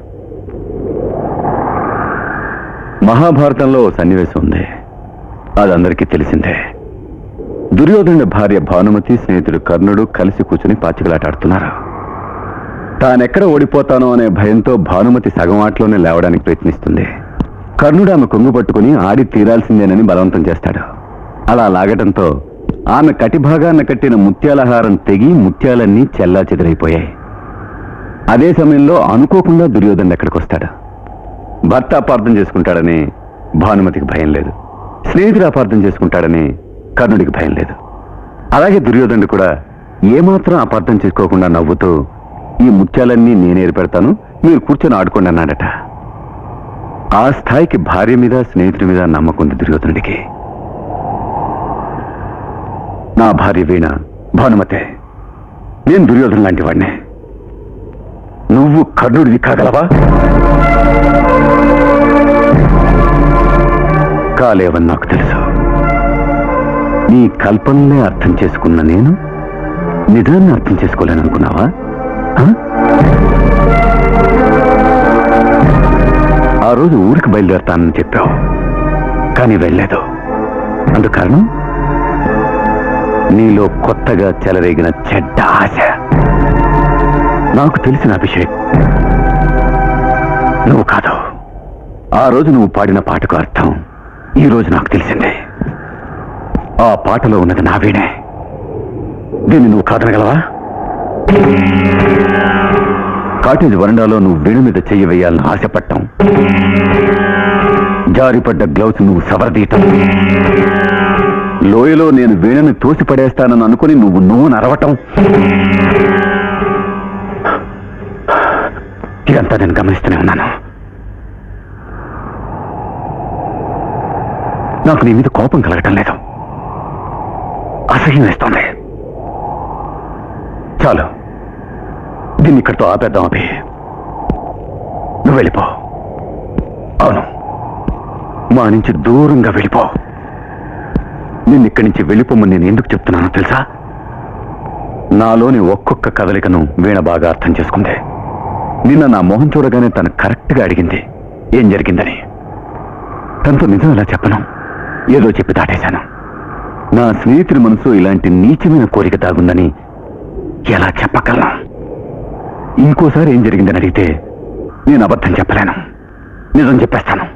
B: మహాభారతంలో ఓ సన్నివేశం ఉంది, అది అందరికీ తెలిసిందే. దుర్యోధనుడి భార్య భానుమతి, స్నేహితుడు కర్ణుడు కలిసి కూర్చుని పాచికలాటాడుతున్నారు. తానెక్కడ ఓడిపోతానో అనే భయంతో భానుమతి సగం ఆటలోనే లేవడానికి ప్రయత్నిస్తుంది. కర్ణుడు ఆమె కొంగు పట్టుకుని ఆడి తీరాల్సిందేనని బలవంతం చేస్తాడు. అలా లాగటంతో ఆమె కటిభాగాన్న కట్టిన ముత్యాలహారం తెగి ముత్యాలన్నీ చెల్లా చెదిరైపోయాయి. అదే సమయంలో అనుకోకుండా దుర్యోధనుడు ఎక్కడికి వస్తాడు. భర్త అపార్థం చేసుకుంటాడని భానుమతికి భయం లేదు, స్నేహితుడు అపార్థం చేసుకుంటాడని కర్ణుడికి భయం లేదు. అలాగే దుర్యోధనుడు కూడా ఏమాత్రం అపార్థం చేసుకోకుండా నవ్వుతూ, ఈ ముత్యాలన్నీ నేను ఏర్పెడతాను, మీరు కూర్చొని ఆడుకోండి అన్నాడట. ఆ స్థాయికి భార్య మీద, స్నేహితుడి మీద నమ్మకం ఉంది దుర్యోధనుడికి. నా భార్య వీణ భానుమతే, నేను దుర్యోధను లాంటి వాడినే. నువ్వు కర్ణుడివి కాగలవా? కాలేవని నాకు తెలుసు. నీ కల్పనలే అర్థం చేసుకున్న నేను నిజాన్ని అర్థం చేసుకోలేననుకున్నావా? ఆ రోజు ఊరికి బయలుదేరతానని చెప్పావు, కానీ వెళ్ళలేదు. అందుకు కారణం నీలో కొత్తగా చెలరేగిన చెడ్డ ఆశ. నాకు తెలిసిన అభిషేక్ నువ్వు కాదు. ఆ రోజు నువ్వు పాడిన పాటకు అర్థం ఈ రోజు నాకు తెలిసిందే. ఆ పాటలో ఉన్నది నా వీణే. దీన్ని నువ్వు కాదనగలవా? కాటేజ్ వరండాలో నువ్వు వీణ మీద చెయ్యి వేయాలని ఆశపడటం, జారిపడ్డ గ్లౌస్ నువ్వు సవరదీయటం, లోయలో నేను వీణని తోసి పడేస్తానని అనుకుని నువ్వు నరవటం, ఇదంతా నేను గమనిస్తూనే ఉన్నాను. నాకు నీ మీద కోపం కలగటం లేదు, అసహ్యం వేస్తోంది. చాలు, దీన్ని ఇక్కడితో ఆపేద్దాం. అభి, నువ్వు వెళ్ళిపో. అవును, మా నుంచి దూరంగా వెళ్ళిపో. నిన్ను ఇక్కడి నుంచి వెళ్ళిపోమని నేను ఎందుకు చెప్తున్నానో తెలుసా? నాలోని ఒక్కొక్క కదలికను వీణ బాగా అర్థం చేసుకుంది. నిన్న నా మొహం చూడగానే తను కరెక్ట్గా అడిగింది ఏం జరిగిందని. తనతో నిజం ఎలా చెప్పను, ఏదో చెప్పి దాటేశాను. నా స్నేహితుడి మనసు ఇలాంటి నీచమైన కోరిక దాగుందని ఎలా చెప్పగలను? ఇంకోసారి ఏం జరిగిందని అడిగితే నేను అబద్ధం చెప్పలేను, నిజం చెప్పేస్తాను.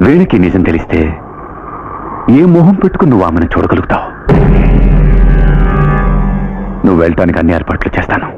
B: వేణికి నిజం తెలిస్తే ఏ మొహం పెట్టుకుని నువ్వు ఆమెను చూడగలుగుతావు? నువ్వు వెళ్ళటానికి అన్ని ఏర్పాట్లు చేస్తాను.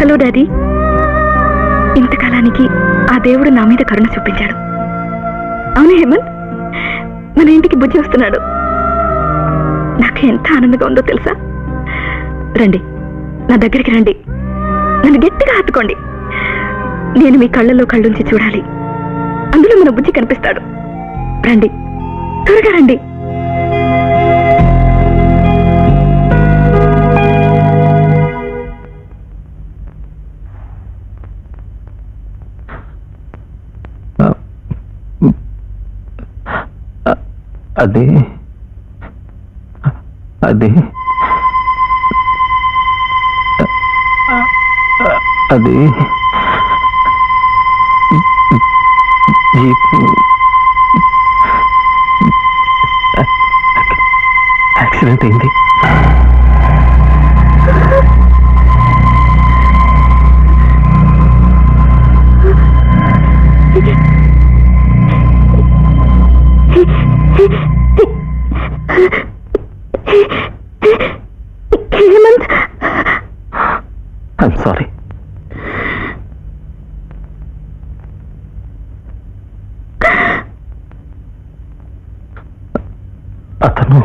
D: హలో డాడీ, ఇంతకాలానికి ఆ దేవుడు నా మీద కరుణ చూపించాడు. అవును హేమంత్, మన ఇంటికి బుజ్జి వస్తున్నాడు. నాకు ఎంత ఆనందంగా ఉందో తెలుసా? రండి, నా దగ్గరికి రండి, నన్ను గట్టిగా హత్తుకోండి. నేను మీ కళ్ళల్లో కళ్ళుంచి చూడాలి, అందులో మన బుజ్జి కనిపిస్తాడు. రండి, త్వరగా రండి.
C: అది అది అది జీపు యాక్సిడెంట్ అయింది.
D: Hemant,
C: I'm sorry. అతను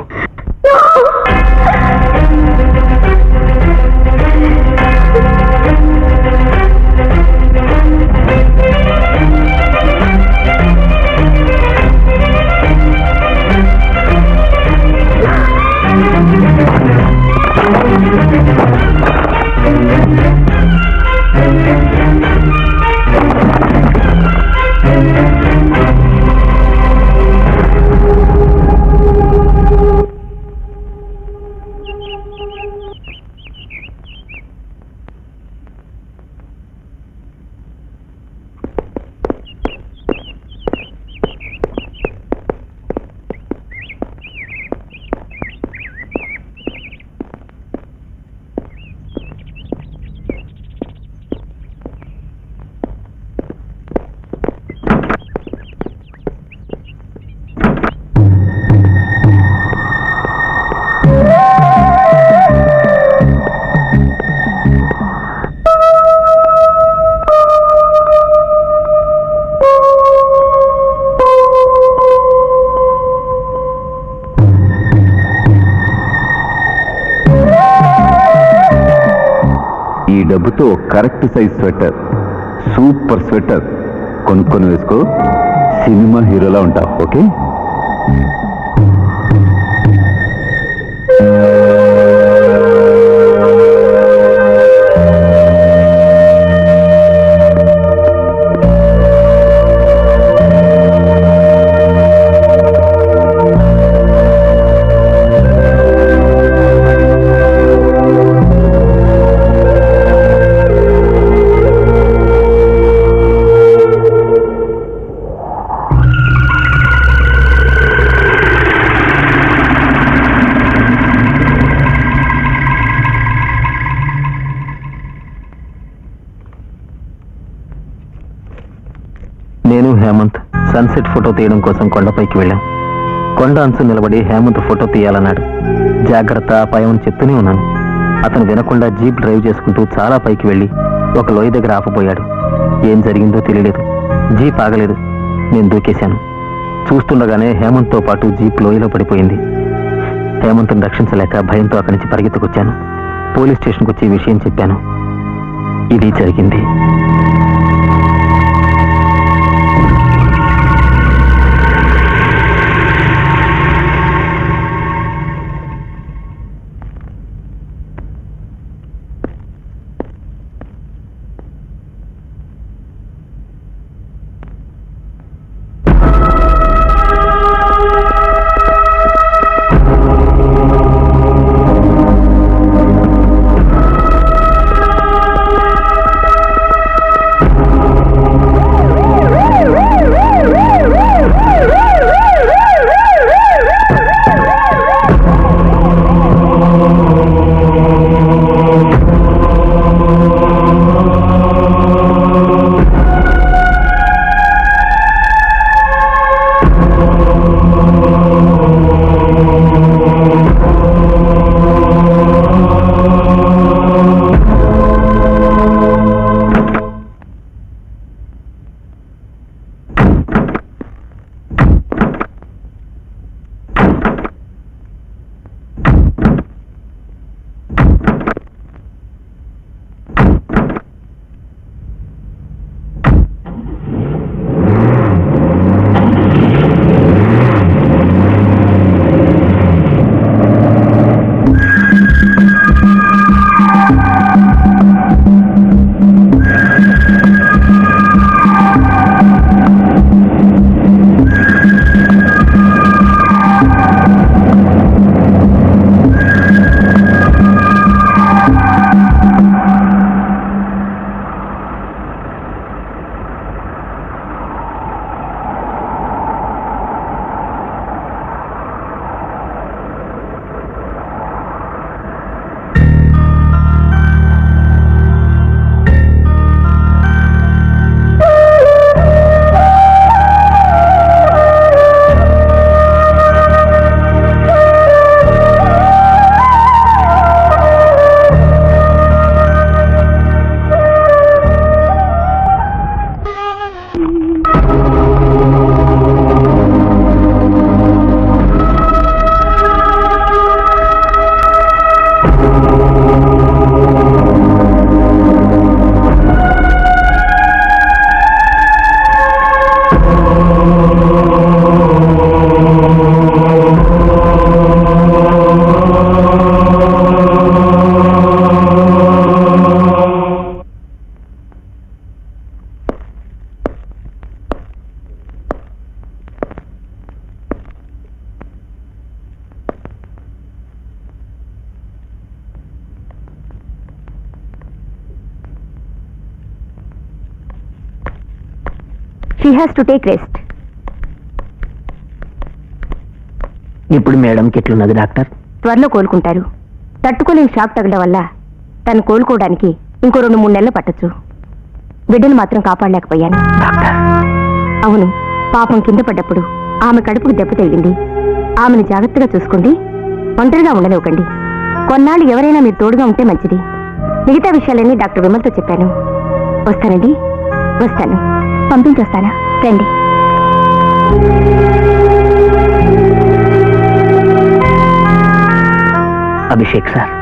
B: ఈ డబ్బుతో correct size sweater, super sweater కొనుక్కొని వేసుకో. సినిమా హీరోలా ఉంటావు. ఓకే?
C: నేను హేమంత్ సన్సెట్ ఫోటో తీయడం కోసం కొండపైకి వెళ్ళాం. కొండ అంచు నిలబడి హేమంత్ ఫోటో తీయాలన్నాడు. జాగ్రత్త, అపాయం అని చెప్తూనే ఉన్నాను. అతను వినకుండా జీప్ డ్రైవ్ చేసుకుంటూ చాలా పైకి వెళ్ళి ఒక లోయ దగ్గర ఆపబోయాడు. ఏం జరిగిందో తెలియలేదు. జీప్ ఆగలేదు. నేను దూకేశాను. చూస్తుండగానే హేమంత్తో పాటు జీప్ లోయలో పడిపోయింది. హేమంత్ని రక్షించలేక భయంతో అక్కడి నుంచి పరిగెత్తుకొచ్చాను. పోలీస్ స్టేషన్కి వచ్చి విషయం చెప్పాను. ఇది జరిగింది.
D: She has to take rest.
E: ఇప్పుడు మేడంకి ఎట్లున్నది డాక్టర్?
D: త్వరలో కోలుకుంటారు. తట్టుకోలేని షాక్ తగలడం వల్ల తను కోలుకోవడానికి ఇంకో 2-3 నెలలు పట్టొచ్చు. బిడ్డను మాత్రం కాపాడలేకపోయాను.
E: డాక్టర్,
D: అవును, పాపం కింద పడ్డప్పుడు ఆమె కడుపుకు దెబ్బ తగిలింది. ఆమెను జాగ్రత్తగా చూసుకోండి, ఒంటరిగా ఉండనివ్వకండి. కొన్నాళ్ళు ఎవరైనా మీరు తోడుగా ఉంటే మంచిది. మిగతా విషయాలన్నీ డాక్టర్ విమల్తో చెప్పాను. వస్తానండి, వస్తాను. పంపించొస్తానా? రండి.
E: అభిషేక్ సార్,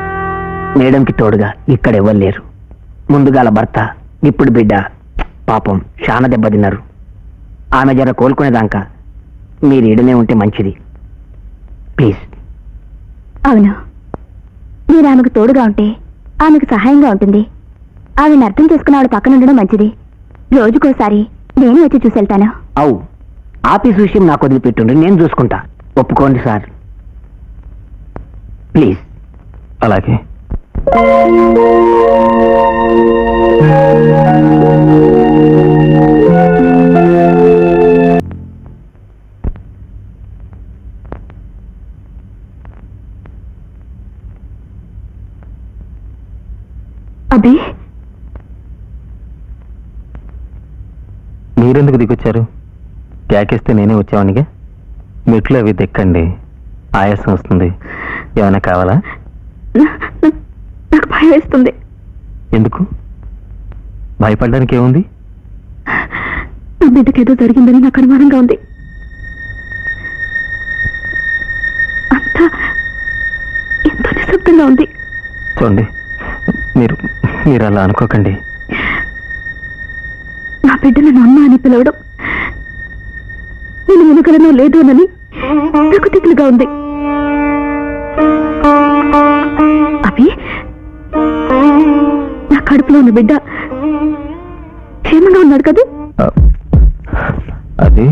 E: మేడంకి తోడుగా ఇక్కడ ఎవరు లేరు. ముందుగాల భర్త, ఇప్పుడు బిడ్డ పాపం చాలా దెబ్బతిన్నారు. ఆమె జర కోలుకునేదాకా మీరు ఈడనే ఉంటే మంచిది ప్లీజ్.
D: అవును, మీరు ఆమెకు తోడుగా ఉంటే ఆమెకు సహాయంగా ఉంటుంది. ఆమెను అర్థం చేసుకున్న ఆవిడ పక్కన ఉండడం మంచిది. రోజుకోసారి నేను వచ్చి చూసి వెళ్తాను.
E: అవు, ఆఫీస్ విషయం నాకు వదిలిపెట్టుండి, నేను చూసుకుంటా. ఒప్పుకోండి సార్ ప్లీజ్.
C: అలాగే.
D: అబ్బే,
C: మీరెందుకు దిగొచ్చారు? క్యాకేస్తే నేనే వచ్చావనిగా. మెట్లు అవి దెక్కండి, ఆయాసం వస్తుంది. ఏమైనా కావాలా?
D: నాకు భయం వేస్తుంది.
C: ఎందుకు? భయపడడానికి ఏముంది?
D: నా బిడ్డకి ఏదో జరిగిందని నాకు అనుమానంగా ఉంది. అంతా ఎంతో నిశ్శబ్దంగా ఉంది.
C: చూడండి, మీరు మీరు అలా అనుకోకండి.
D: నా బిడ్డను అమ్మ అని పిలవడం నేను వినగలనో లేదు అని నాకు దిగులుగా ఉంది. అవి నా కడుపులో ఉన్న బిడ్డ క్షేమంగా ఉన్నాడు కదా?
C: అది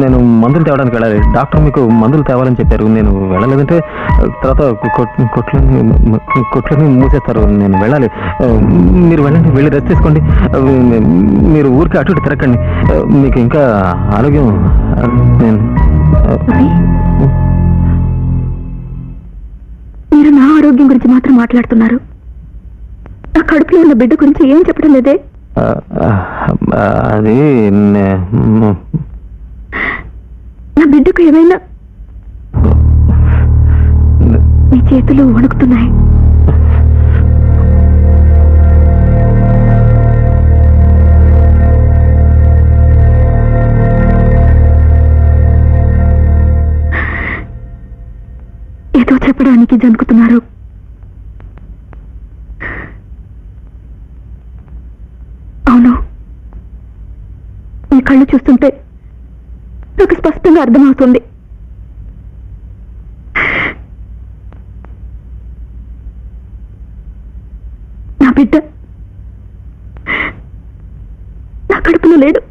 C: నేను మందులు తేవడానికి వెళ్ళాలి. డాక్టర్ మీకు మందులు తేవాలని చెప్పారు. నేను వెళ్ళలేదంటే తర్వాత కొట్లని మూసేస్తారు. నేను వెళ్ళాలి. మీరు వెళ్ళండి, వెళ్ళి రెస్ట్ తీసుకోండి. మీరు ఊరికి అటు ఇటు తిరగండి. మీకు ఇంకా ఆరోగ్యం. నేను
D: మీరు నా ఆరోగ్యం గురించి మాత్రం మాట్లాడుతున్నారు. నా కడుపులో ఉన్న బిడ్డ గురించి ఏం చెప్పడం లేదే?
C: అది
D: నా బిడ్డకు ఏమైనా మీ చేతులు వణుకుతున్నాయి. ఏదో చెప్పడానికి జనుకుతున్నారు. అవును, ఈ కళ్ళు చూస్తుంటే నాకు స్పష్టంగా అర్థమవుతుంది. నా బిడ్డ నా కడుపులో లేడు.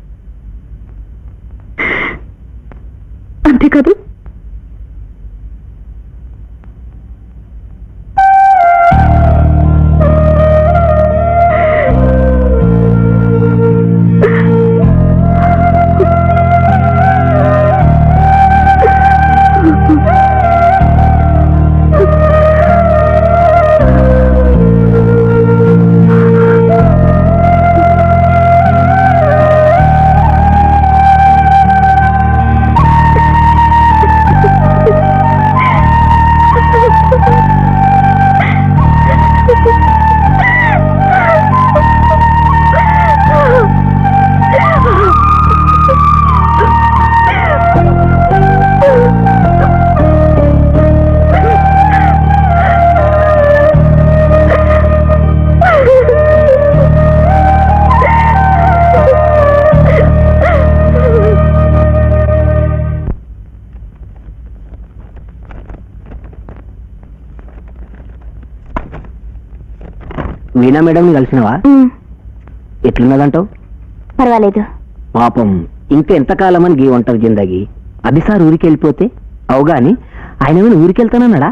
D: అంతేకాదు,
E: వీణా మేడం కలిసినవా? ఎట్లున్నదంటావు?
D: పర్వాలేదు.
E: పాపం ఇంకా ఎంతకాలమని గీ ఒంటరి జిందగి. అది సార్ ఊరికి వెళ్ళిపోతే అవుగాని ఆయన ఏమైనా ఊరికి వెళ్తానన్నాడా?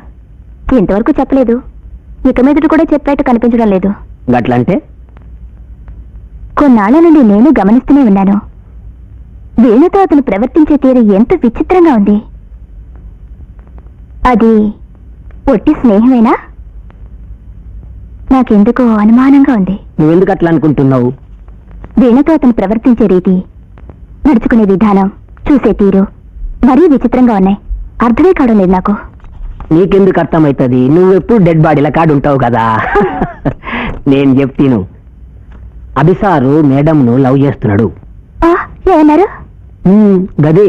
D: ఇంతవరకు చెప్పలేదు. ఇక మీదట కూడా చెప్పేట్టు కనిపించడం లేదు.
E: గట్లంటే
G: కొన్నాళ్ల నుండి నేను గమనిస్తూనే ఉన్నాను. వీణతో అతను ప్రవర్తించే తీరు ఎంత విచిత్రంగా ఉంది. అది ఒట్టి స్నేహమేనా? నాకెందుకో అనుమానంగా ఉంది.
E: నువ్వెందుకు అట్లా అనుకుంటున్నావు?
G: వీణతో అతను ప్రవర్తించే రీతి, నడుచుకునే విధానం, చూసే తీరు మరీ విచిత్రంగా ఉన్నాయి. అర్థమే కావడం లేదు నాకు.
E: నీకెందుకు అర్థమవుతుంది? నువ్వెప్పుడు డెడ్ బాడీల కాడు ఉంటావు కదా. నేను చెప్తాను, అభిసారు మేడంను లవ్ చేస్తున్నాడు.
G: ఏమన్నారు?
E: గదే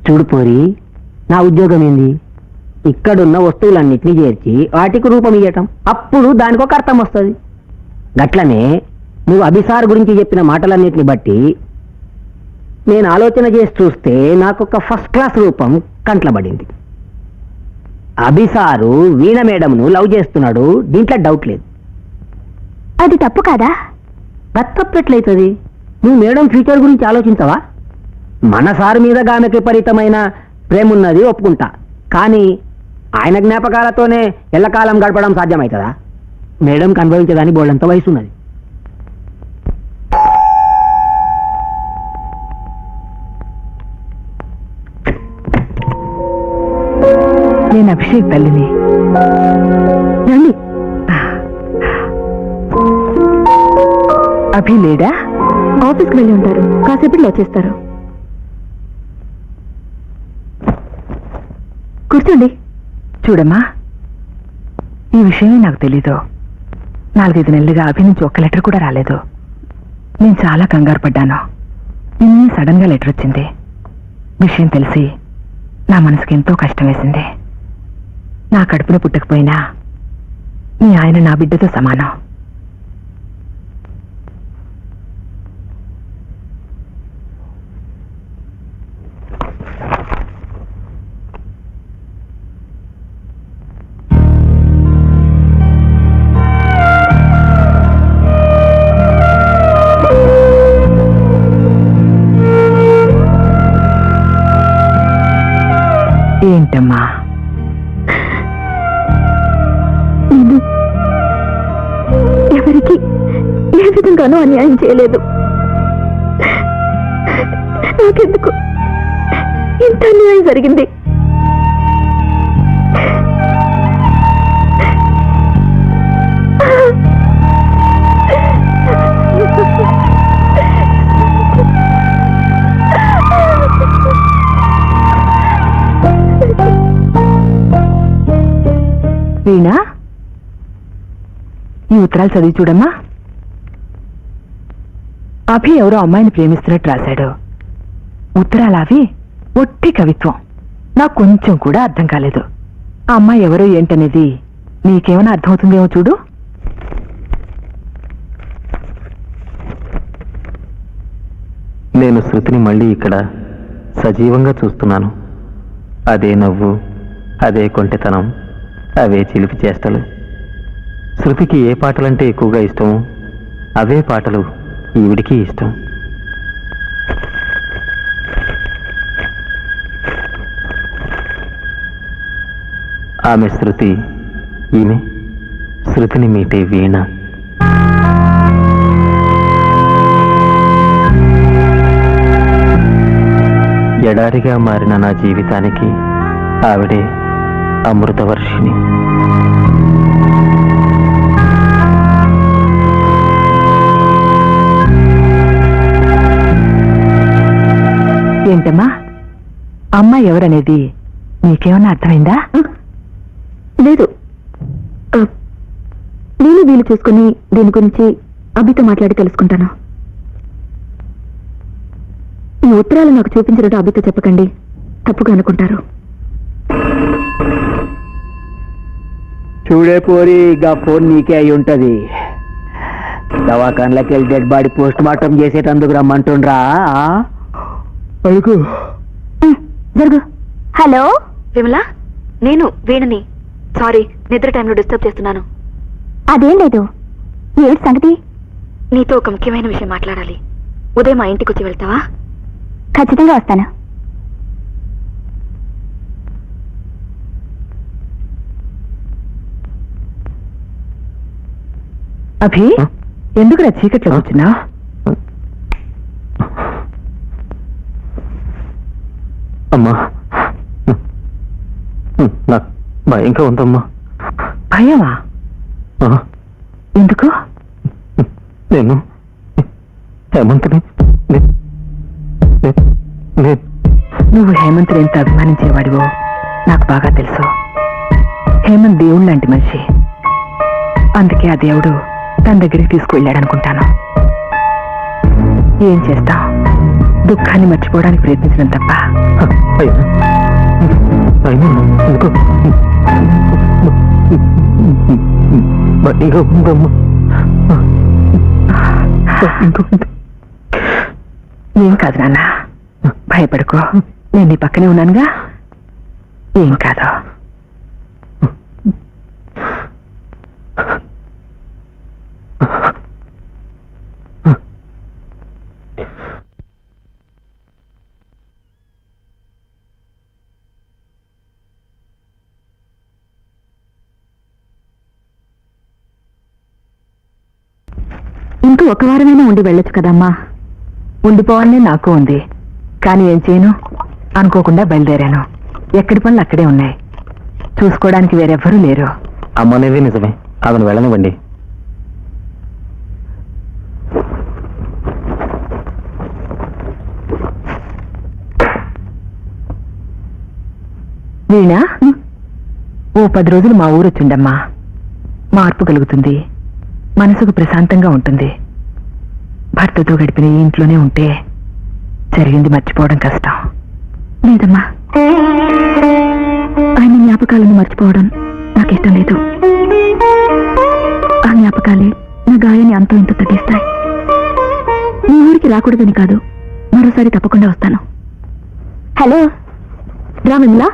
E: చూడు పోరి, నా ఉద్యోగం ఏంది? ఇక్కడున్న వస్తువులన్నిటినీ చేర్చి వాటికి రూపం ఇయ్యటం. అప్పుడు దానికి ఒక అర్థం వస్తుంది. గట్లనే నువ్వు అభిసార్ గురించి చెప్పిన మాటలన్నిటిని బట్టి నేను ఆలోచన చేసి చూస్తే నాకు ఒక ఫస్ట్ క్లాస్ రూపం కంట్లబడింది. అభిసారు వీణ మేడంను లవ్ చేస్తున్నాడు, దీంట్లో డౌట్ లేదు.
G: అది తప్పు కాదా?
E: తప్పెట్లయితుంది? నువ్వు మేడం ఫ్యూచర్ గురించి ఆలోచించవా? మన సారు మీద ఆమెకి విపరీతమైన ప్రేమ ఉన్నది ఒప్పుకుంటా, కానీ ఆయన జ్ఞాపకాలతోనే ఎల్లకాలం గడపడం సాధ్యమవుతుందా? మేడంకి అనుభవించేదానికి బోళ్ళంత వయసు ఉన్నది.
H: నేను అభిషేక్ తల్లిని. రండి. అభి లేడా?
D: ఆఫీస్కి వెళ్ళి ఉంటారు, కాసేపట్లో వచ్చేస్తారు. కూర్చోండి.
H: చూడమ్మా, ఈ విషయమే నాకు తెలీదు. 4-5 నెలలుగా అభి నుంచి ఒక్క లెటర్ కూడా రాలేదు. నేను చాలా కంగారు పడ్డాను. నిన్నే సడన్ గా లెటర్ వచ్చింది. విషయం తెలిసి నా మనసుకి ఎంతో కష్టం వేసింది. నా కడుపున పుట్టకపోయినా మీ ఆయన నా బిడ్డతో సమానం. ఏంటమ్మా?
D: నేను ఎవరికి ఏ విధంగానూ అన్యాయం చేయలేదు. నాకెందుకు ఇంత అన్యాయం జరిగింది?
H: వీణా, ఈ ఉత్తరాలు చదివి చూడమ్మా. అభి ఎవరో అమ్మాయిని ప్రేమిస్తున్నట్టు రాశాడు. ఉత్తరాలు అవి ఒట్టి కవిత్వం. నాకు కొంచెం కూడా అర్థం కాలేదు. ఆ అమ్మాయి ఎవరో ఏంటనేది నీకేమైనా అర్థమవుతుందేమో చూడు.
C: నేను శృతిని మళ్ళీ ఇక్కడ సజీవంగా చూస్తున్నాను. అదే నవ్వు, అదే కొంటెతనం, అవే చిలిపి చేష్టలు. శృతికి ఏ పాటలంటే ఎక్కువగా ఇష్టమో అవే పాటలు ఈవిడికి ఇష్టం. ఆమె శృతి, ఈమె శృతిని మీటే వీణ. ఎడారిగా మారిన నా జీవితానికి ఆవిడే అమృతవర్షిణి.
H: ఏంటమ్మా, అమ్మాయి ఎవరనేది నీకేమన్నా అర్థమైందా?
D: లేదు. నేను వీలు చూసుకుని దీని గురించి అభితో మాట్లాడి తెలుసుకుంటాను. ఈ ఉత్తరాలు నాకు చూపించినట్టు అభితో చెప్పకండి, తప్పుగా అనుకుంటారు.
E: చూడే పోరి, గా ఫోన్ నీకే అయి ఉంటది. దవాఖాన్లకి వెళ్ళి డెడ్ బాడీ పోస్ట్ మార్టం చేసేటందుకు రమ్మంటుండ్రా. అడుగు.
G: జరుగు. హలో
D: విమల, నేను వీణని. సారీ, నిద్ర టైంలో డిస్టర్బ్ చేస్తున్నాను.
G: అదేం లేదు. ఏమిటి సంగతి?
D: నీతో ఒక ముఖ్యమైన విషయం మాట్లాడాలి. ఉదయం మా ఇంటికి వచ్చి వెళ్తావా?
G: ఖచ్చితంగా వస్తాను.
H: అభి, ఎందుకురా చీకట్లో కూర్చున్నా?
C: అమ్మా, నాకు భయంగా ఉందమ్మా.
H: భయమా? ఎందుకు?
C: నేను హేమంత్ని
H: నువ్వు హేమంత్ని ఎంత అభిమానించేవాడివో నాకు బాగా తెలుసు. హేమంత్ దేవుడు లాంటి మనిషి. అందుకే ఆ దేవుడు తన దగ్గరికి తీసుకువెళ్ళాడనుకుంటాను. ఏం చేస్తాం, దుఃఖాన్ని మర్చిపోవడానికి ప్రయత్నించడం తప్ప. ఏం కాదు నాన్న, భయపడుకో. నేను నీ పక్కనే ఉన్నానుగా. ఏం కాదు.
D: ఇంకూ ఒక వారమైనా ఉండి వెళ్ళొచ్చు కదమ్మా.
H: ఉండిపోవాలనే నాకు ఉంది, కానీ ఏం చేయను, అనుకోకుండా బయలుదేరాను. ఎక్కడి పనులు అక్కడే ఉన్నాయి, చూసుకోవడానికి వేరెవ్వరూ లేరు.
C: అమ్మనేది నిజమే, అతను వెళ్ళనివ్వండి.
H: వీణా, ఓ 10 రోజులు మా ఊరొచ్చుండమ్మా. మార్పు కలుగుతుంది, మనసుకు ప్రశాంతంగా ఉంటుంది. భర్తతో గడిపిన ఈ ఇంట్లోనే ఉంటే జరిగింది మర్చిపోవడం కష్టం.
D: లేదమ్మా, ఆయన జ్ఞాపకాలను మర్చిపోవడం నాకిష్టం లేదు. ఆ జ్ఞాపకాలే నా గాయాన్ని అంతో ఇంతో తగ్గిస్తాయి. నీ ఊరికి రాకూడదని కాదు, మరోసారి తప్పకుండా వస్తాను. హలో రా విమల.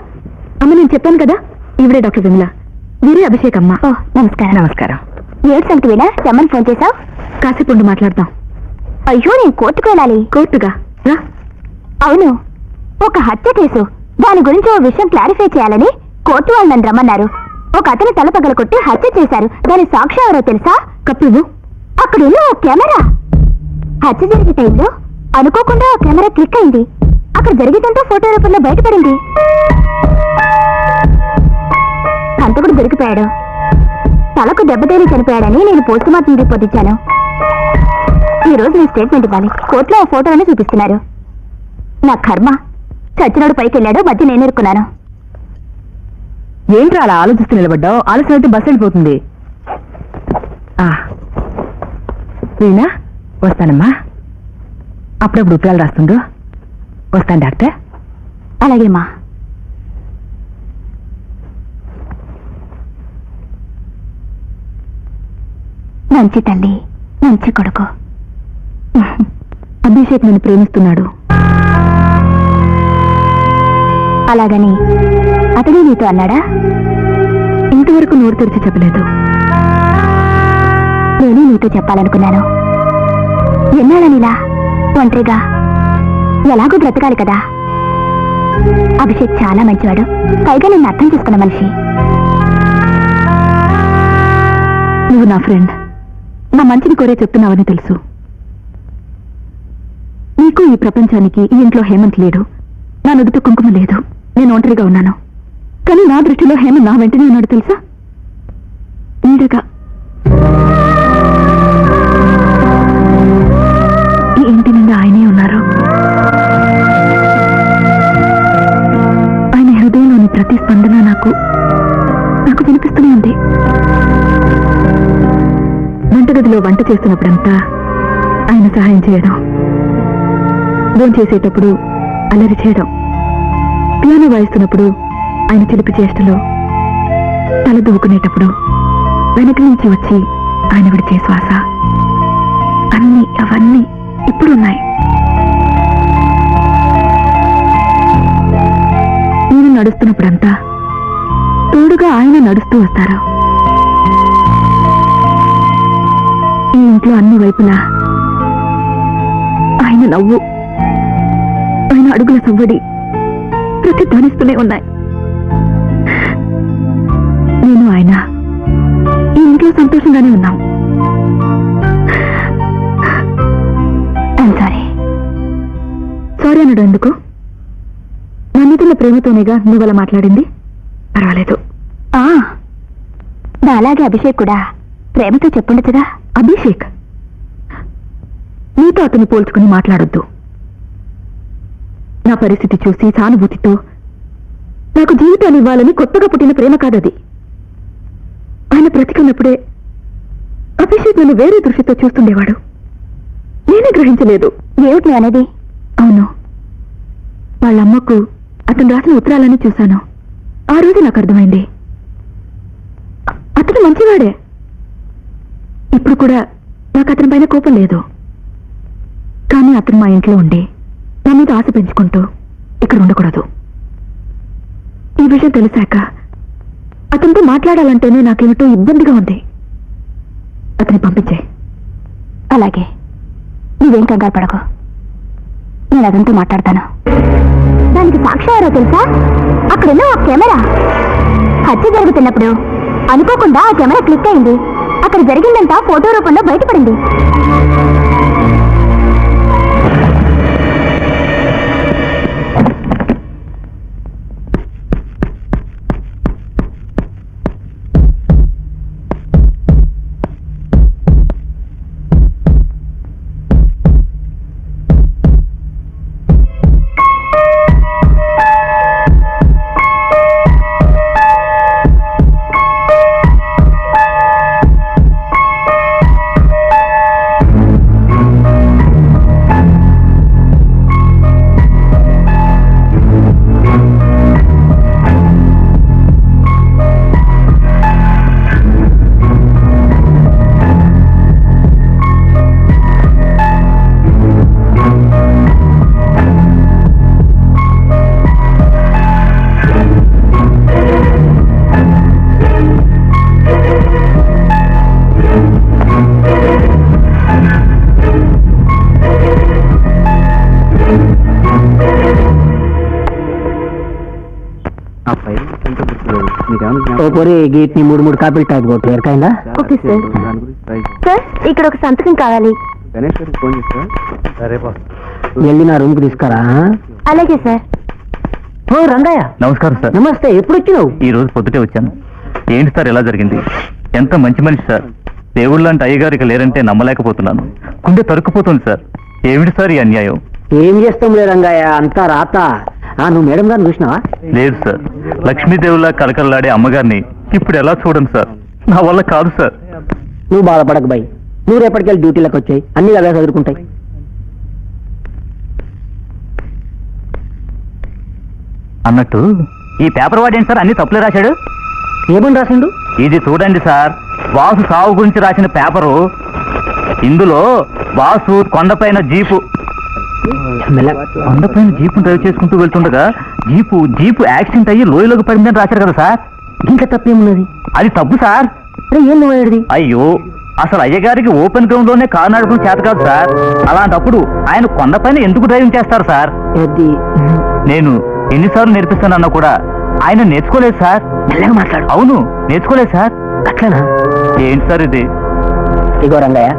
D: అమ్మ, నేను చెప్పాను కదా, ఈవిడే డాక్టర్ విమల, వీరే అభిషేక్ అమ్మ. నమస్కారం.
H: నమస్కారం.
D: ఏడు సంగతి వినా, రమ్మని ఫోన్ చేశావు? కాసేపు ఉండి మాట్లాడదాం. అయ్యో, నేను కోర్టుకు వెళ్ళాలి. కోర్టుగా రా. అవును, ఒక హత్య కేసు, దాని గురించి ఓ విషయం క్లారిఫై చేయాలని కోర్టు వాళ్ళు నన్ను రమ్మన్నారు. ఒక అతను తల పగల కొట్టి హత్య చేశారు. దాని సాక్షి ఎవరో తెలుసా? కప్పివు. అక్కడున్న ఓ కెమెరా. హత్య జరిగే టైంలో అనుకోకుండా ఓ కెమెరా క్లిక్ అయింది. అక్కడ జరిగేదంతా ఫోటో రూపంలో బయటపడింది. హంతకుడు దొరికిపోయాడు. తలకు దెబ్బతేలి చనిపోయాడని నేను పోస్ట్ మార్టం రిపోర్ట్ ఇచ్చాను. ఈ రోజు నేను స్టేట్మెంట్ ఇవ్వాలి. కోర్టులో ఆ ఫోటోలను చూపిస్తున్నారు. నా కర్మ, చచ్చినోడు పైకి వెళ్ళాడు, మధ్య నేను ఇరుక్కున్నాను.
H: ఏంట్రా అలా ఆలోచిస్తూ నిలబడ్డావు? ఆలస్యం అయితే బస్సు వెళ్ళిపోతుంది. వీణా, వస్తానమ్మా. అప్పుడప్పుడు ఉత్తరాలు రాస్తుండు. వస్తాను డాక్టర్.
D: అలాగేమ్మా. మంచి తల్లి, మంచి కొడుకు. అభిషేక్ నన్ను ప్రేమిస్తున్నాడు. అలాగని అతడే నీతో అన్నాడా? ఇంతవరకు నోరు తెరిచి చెప్పలేదు. నేను నీతో చెప్పాలనుకున్నాను. ఎన్నాళ్ళనిలా ఒంటరిగా ఎలాగో బ్రతకాలి కదా. అభిషేక్ చాలా మంచివాడు, పైగా నిన్ను అర్థం చేసుకున్న మనిషి. నువ్వు నా ఫ్రెండ్, నా మంచిని కోరే చెప్తున్నావని తెలుసు. నీకు ఈ ప్రపంచానికి ఈ ఇంట్లో హేమంత్ లేడు. నా నుదుట కుంకుమ లేదు. నేను ఒంటరిగా ఉన్నాను. కానీ నా దృష్టిలో హేమంత్ నా వెంటనే ఉన్నాడు తెలుసా? నీడగా. ఈ ఇంటి నిండా ఆయనే ఉన్నారు. ఆయన హృదయంలోని ప్రతి స్పందన నాకు వినిపిస్తూనే ఉంది. వంటగదిలో వంట చేస్తున్నప్పుడంతా ఆయన సహాయం చేయడం, భోంచేసేటప్పుడు అల్లరి చేయడం, పియానో వాయిస్తున్నప్పుడు ఆయన చిలిపి చేష్టలో, తల దూకునేటప్పుడు వెనక నుంచి వచ్చి ఆయన విడిచే శ్వాస, అవన్నీ ఇప్పుడున్నాయి. నేను నడుస్తున్నప్పుడంతా తోడుగా ఆయన నడుస్తూ వస్తారు. ఈ ఇంట్లో అన్ని వైపులా ఆయన నవ్వు, ఆయన అడుగుల సవ్వడి ప్రతిధ్వనిస్తూనే ఉన్నాయి. నేను ఆయన ఈ ఇంట్లో సంతోషంగానే ఉన్నాం. సారీ అనడం ఎందుకు? నా మీదున్న ప్రేమతోనేగా నువ్వు అలా మాట్లాడింది. పర్వాలేదు. అలాగే అభిషేక్ కూడా ప్రేమతో చెప్పుండదుగా. అభిషేక్, నీతో అతన్ని పోల్చుకుని మాట్లాడొద్దు. నా పరిస్థితి చూసి సానుభూతితో నాకు జీవితాన్ని ఇవ్వాలని కొత్తగా పుట్టిన ప్రేమ కాదది. ఆయన బ్రతికున్నప్పుడే అభిషేక్ నన్ను వేరే దృష్టితో చూస్తుండేవాడు. నేనే గ్రహించలేదు. ఏమిటి అనేది? అవును, వాళ్ళమ్మకు అతను రాసిన ఉత్తరాలని చూశాను. ఆ రోజు నాకు అర్థమైంది అతను మంచివాడే. ఇప్పుడు కూడా నాకు అతని పైన కోపం లేదు. కానీ అతను మా ఇంట్లో ఉండి నా మీద ఆశ పెంచుకుంటూ ఇక్కడ ఉండకూడదు. ఈ విషయం తెలిసాక అతనితో మాట్లాడాలంటేనే నాకేమిటో ఇబ్బందిగా ఉంది. అతన్ని పంపించే. అలాగే, నువ్వేం కంగారు పడకు, నేను అతనితో మాట్లాడతాను. దానికి సాక్షి ఎవరో తెలుసా? అక్కడున్న ఒక కెమెరా. హత్య జరుగుతున్నప్పుడు అనుకోకుండా ఆ కెమెరా క్లిక్ అయింది. అక్కడ జరిగిందంతా ఫోటో రూపంలో బయటపడింది.
E: గీట్ ని 3 కాపీలు టైప్ కొట్టు. ఎరకైందా?
D: Okay sir. సార్, ఇక్కడ ఒక సంతకం కావాలి.
E: వెళ్ళి నా రూమ్ కి తీసుకురా.
D: అలాగే సార్.
E: ఓ రంగయ్య,
F: నమస్కారం సార్.
E: నమస్తే. ఎప్పుడు వచ్చినావు?
F: ఈ రోజు పొద్దుటే వచ్చాను. ఏంటి సార్ ఎలా జరిగింది? ఎంత మంచి మనిషి సార్. దేవుళ్ళ లాంటి అయ్యగారికి లేరంటే నమ్మలేకపోతున్నాను. గుండె తరుక్కుపోతుంది సార్. ఏమిటి సార్ ఈ అన్యాయం?
E: ఏం చేస్తాం లే రంగయ్య, అంతా రాత. నువ్వు మేడం గారిని చూసినావా?
F: లేదు సార్. లక్ష్మీదేవులా కలకల్లాడే అమ్మగారిని ఇప్పుడు ఎలా చూడండి సార్. నా వల్ల కాదు సార్.
E: నువ్వు బాధపడకు బాయ్. నువ్వు రేపటికెళ్ళి డ్యూటీలకు వచ్చాయి, అన్ని అవే చదువుకుంటాయి.
F: అన్నట్టు ఈ పేపర్ వాడేంటి సార్ అన్ని తప్పులే రాశాడు?
E: ఏమని రాసిండు?
F: ఇది చూడండి సార్, వాసు సావు గురించి రాసిన పేపరు. ఇందులో వాసు కొండపైన జీపు డ్రైవ్ చేసుకుంటూ వెళ్తుండగా జీపు యాక్సిడెంట్ అయ్యి లోయలోకి పడిందని రాశారు కదా సార్.
E: ఇంకా తప్పేమున్నది?
F: అది తప్పు సార్.
E: ఏం నువ్వు?
F: అయ్యో, అసలు అయ్యగారికి ఓపెన్ గ్రౌండ్ లోనే కారు నడపడం చేత కాదు సార్. అలాంటప్పుడు ఆయన కొండపైన ఎందుకు డ్రైవింగ్ చేస్తారు సార్? నేను ఎన్నిసార్లు నేర్పిస్తానన్నా కూడా ఆయన నేర్చుకోలేదు సార్.
E: మాట్లాడు.
F: అవును, నేర్చుకోలేదు సార్.
E: అట్లనా?
F: ఏంటి సార్ ఇది?
E: ఇగో రంగయ్య,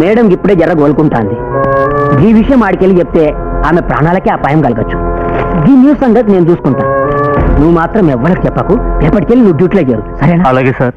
E: మేడం ఇప్పుడే జర కోలుకుంటాంది. ఈ విషయం ఆడికెళ్ళి చెప్తే ఆమె ప్రాణాలకే అపాయం కలగచ్చు. ఈ న్యూస్ సంగతి నేను చూసుకుంటా. నువ్వు మాత్రం ఎవ్వరికి చెప్పకు. రేపటికెళ్ళి నువ్వు డ్యూటీలో చేరు, సరేనా?
F: అలాగే సార్.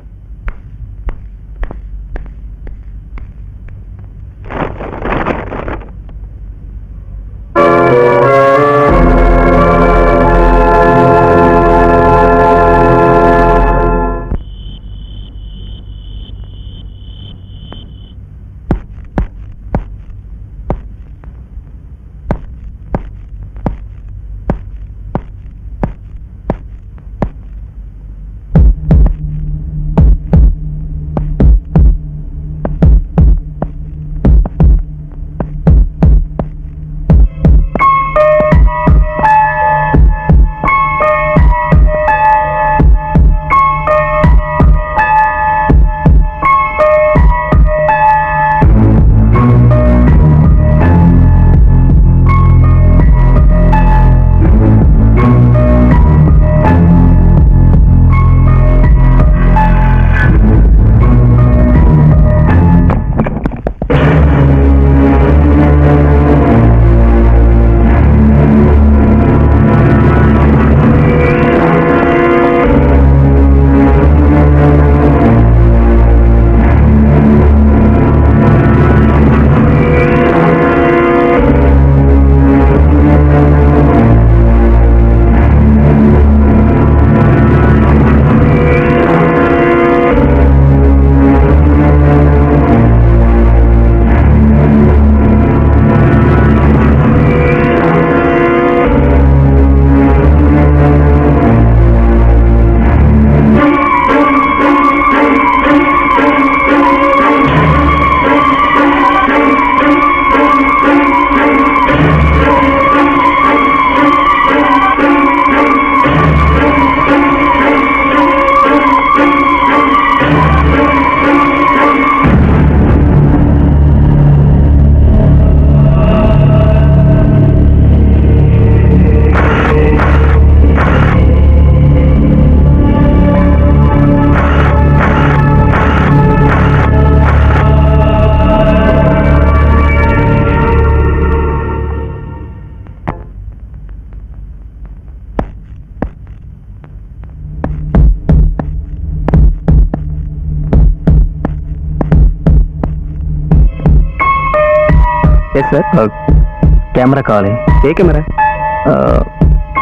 C: సార్ కెమెరా కావాలి.
B: ఏ కెమెరా?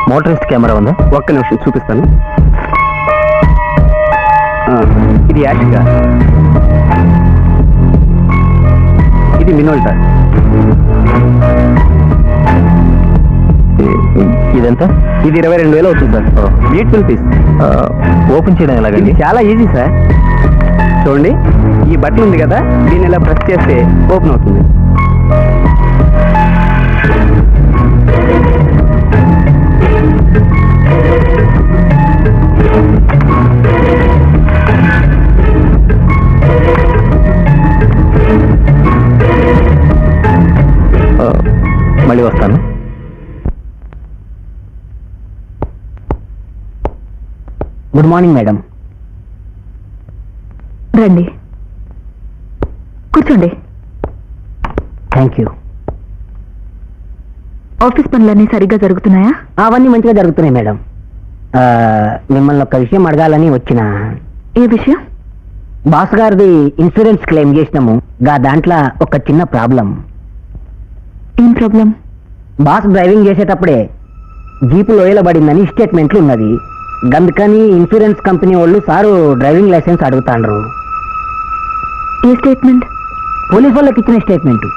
C: మోటరిస్ట్ కెమెరా ఉందా?
B: ఒక్క నిమిషం చూపిస్తాను. ఇది యాషికా, ఇది మినోల్టా.
C: ఇదెంత?
B: ఇది 22,000 అవుతుంది సార్. Beautiful piece.
C: ఓపెన్ చేయడం
B: ఇది
C: ఎలాగండి?
B: చాలా ఈజీ సార్. చూడండి, ఈ బటన్ ఉంది కదా, దీన్ని ఇలా ప్రెస్ చేస్తే ఓపెన్ అవుతుంది.
C: మళ్ళీ వస్తాను.
E: Good morning madam.
H: రండి, కూర్చోండి.
E: Thank you.
H: ఆఫీస్ పనులన్నీ సరిగ్గా జరుగుతున్నాయా?
E: అవన్నీ మంచిగా జరుగుతున్నాయి మేడం. మిమ్మల్ని ఒక విషయం అడగాలని వచ్చిన.
H: ఏ విషయం?
E: బాస్ గారిది ఇన్సూరెన్స్ క్లెయిమ్ చేసినాము. దాంట్లో ఒక చిన్న ప్రాబ్లం.
H: ఏం ప్రాబ్లం?
E: బాస్ డ్రైవింగ్ చేసేటప్పుడే జీపు లోయలో పడిందని స్టేట్మెంట్లు ఉన్నది. అందుకని ఇన్సూరెన్స్ కంపెనీ వాళ్ళు సారు డ్రైవింగ్ లైసెన్స్ అడుగుతాండ్రు.
H: ఏ స్టేట్మెంట్?
E: పోలీస్ వాళ్ళకి ఇచ్చిన స్టేట్మెంట్.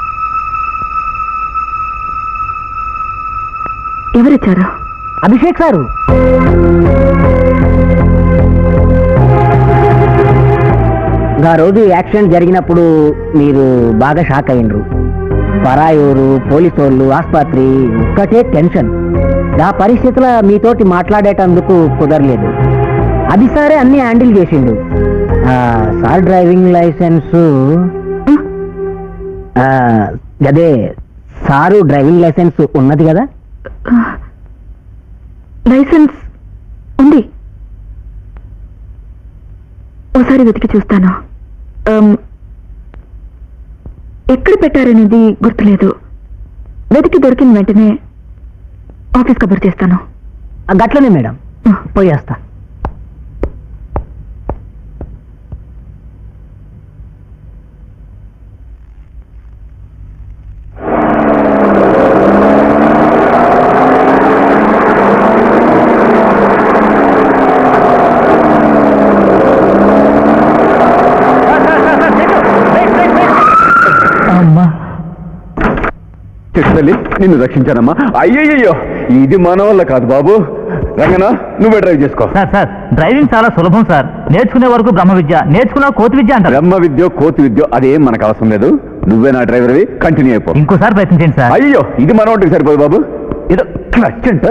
H: ఎవరిచ్చారు?
E: అభిషేక్ సారు. ఆ రోజు యాక్సిడెంట్ జరిగినప్పుడు మీరు బాగా షాక్ అయ్యిండ్రు. పరాయూరు, పోలీసు వాళ్ళు, ఆసుపత్రి, ఒక్కటే టెన్షన్. ఆ పరిస్థితిలో మీతోటి మాట్లాడేటందుకు కుదరలేదు. అది సారే అన్ని హ్యాండిల్ చేసిండు. సార్ డ్రైవింగ్ లైసెన్స్ అదే సారు డ్రైవింగ్ లైసెన్స్ ఉన్నది కదా?
H: లైసెన్స్ ఉంది. ఓసారి వెతికి చూస్తాను. ఎక్కడ పెట్టారనేది గుర్తులేదు. వెతికి దొరికిన వెంటనే ఆఫీస్ కబర్ చేస్తాను.
E: గట్లనే మేడం, పోయేస్తా.
B: చెట్టుతల్లి, నిన్ను రక్షించానమ్మా. అయ్యయ్యో, ఇది మన వల్ల కాదు బాబు. రంగనా, నువ్వే డ్రైవ్ చేసుకో.
F: సార్ డ్రైవింగ్ చాలా సులభం సార్. నేర్చుకునే వరకు బ్రహ్మ విద్య, నేర్చుకున్న కోతి విద్య అంటారు.
B: బ్రహ్మ విద్య, కోతి విద్య అదేం మనకు అవసరం లేదు. నువ్వే నా డ్రైవర్వి, కంటిన్యూ అయిపో.
F: ఇంకోసారి ప్రయత్నించండి సార్.
B: అయ్యో, ఇది మన ఒంటికి సరిపోదు బాబు. ఏదో క్లచ్ అంట,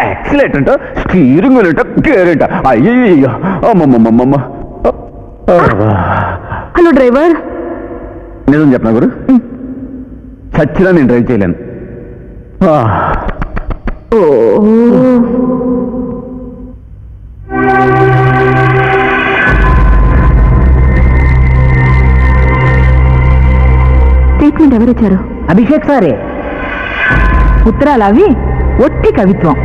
B: యాక్సిలేట్ అంట, స్టీరింగ్ వీల్ అంట, గేర్ అంట. అయ్యయ్యో, అమ్మమ్మమ్మమ్మ.
H: Hello driver.
B: నిజం చెప్పనా గురు, చచ్చినా నేను డ్రైవ్ చేయలేను.
H: స్టేట్మెంట్ ఎవరిచ్చారు?
E: అభిషేక్ సారే.
H: ఉత్తరాలు అవి ఒట్టి కవిత్వం.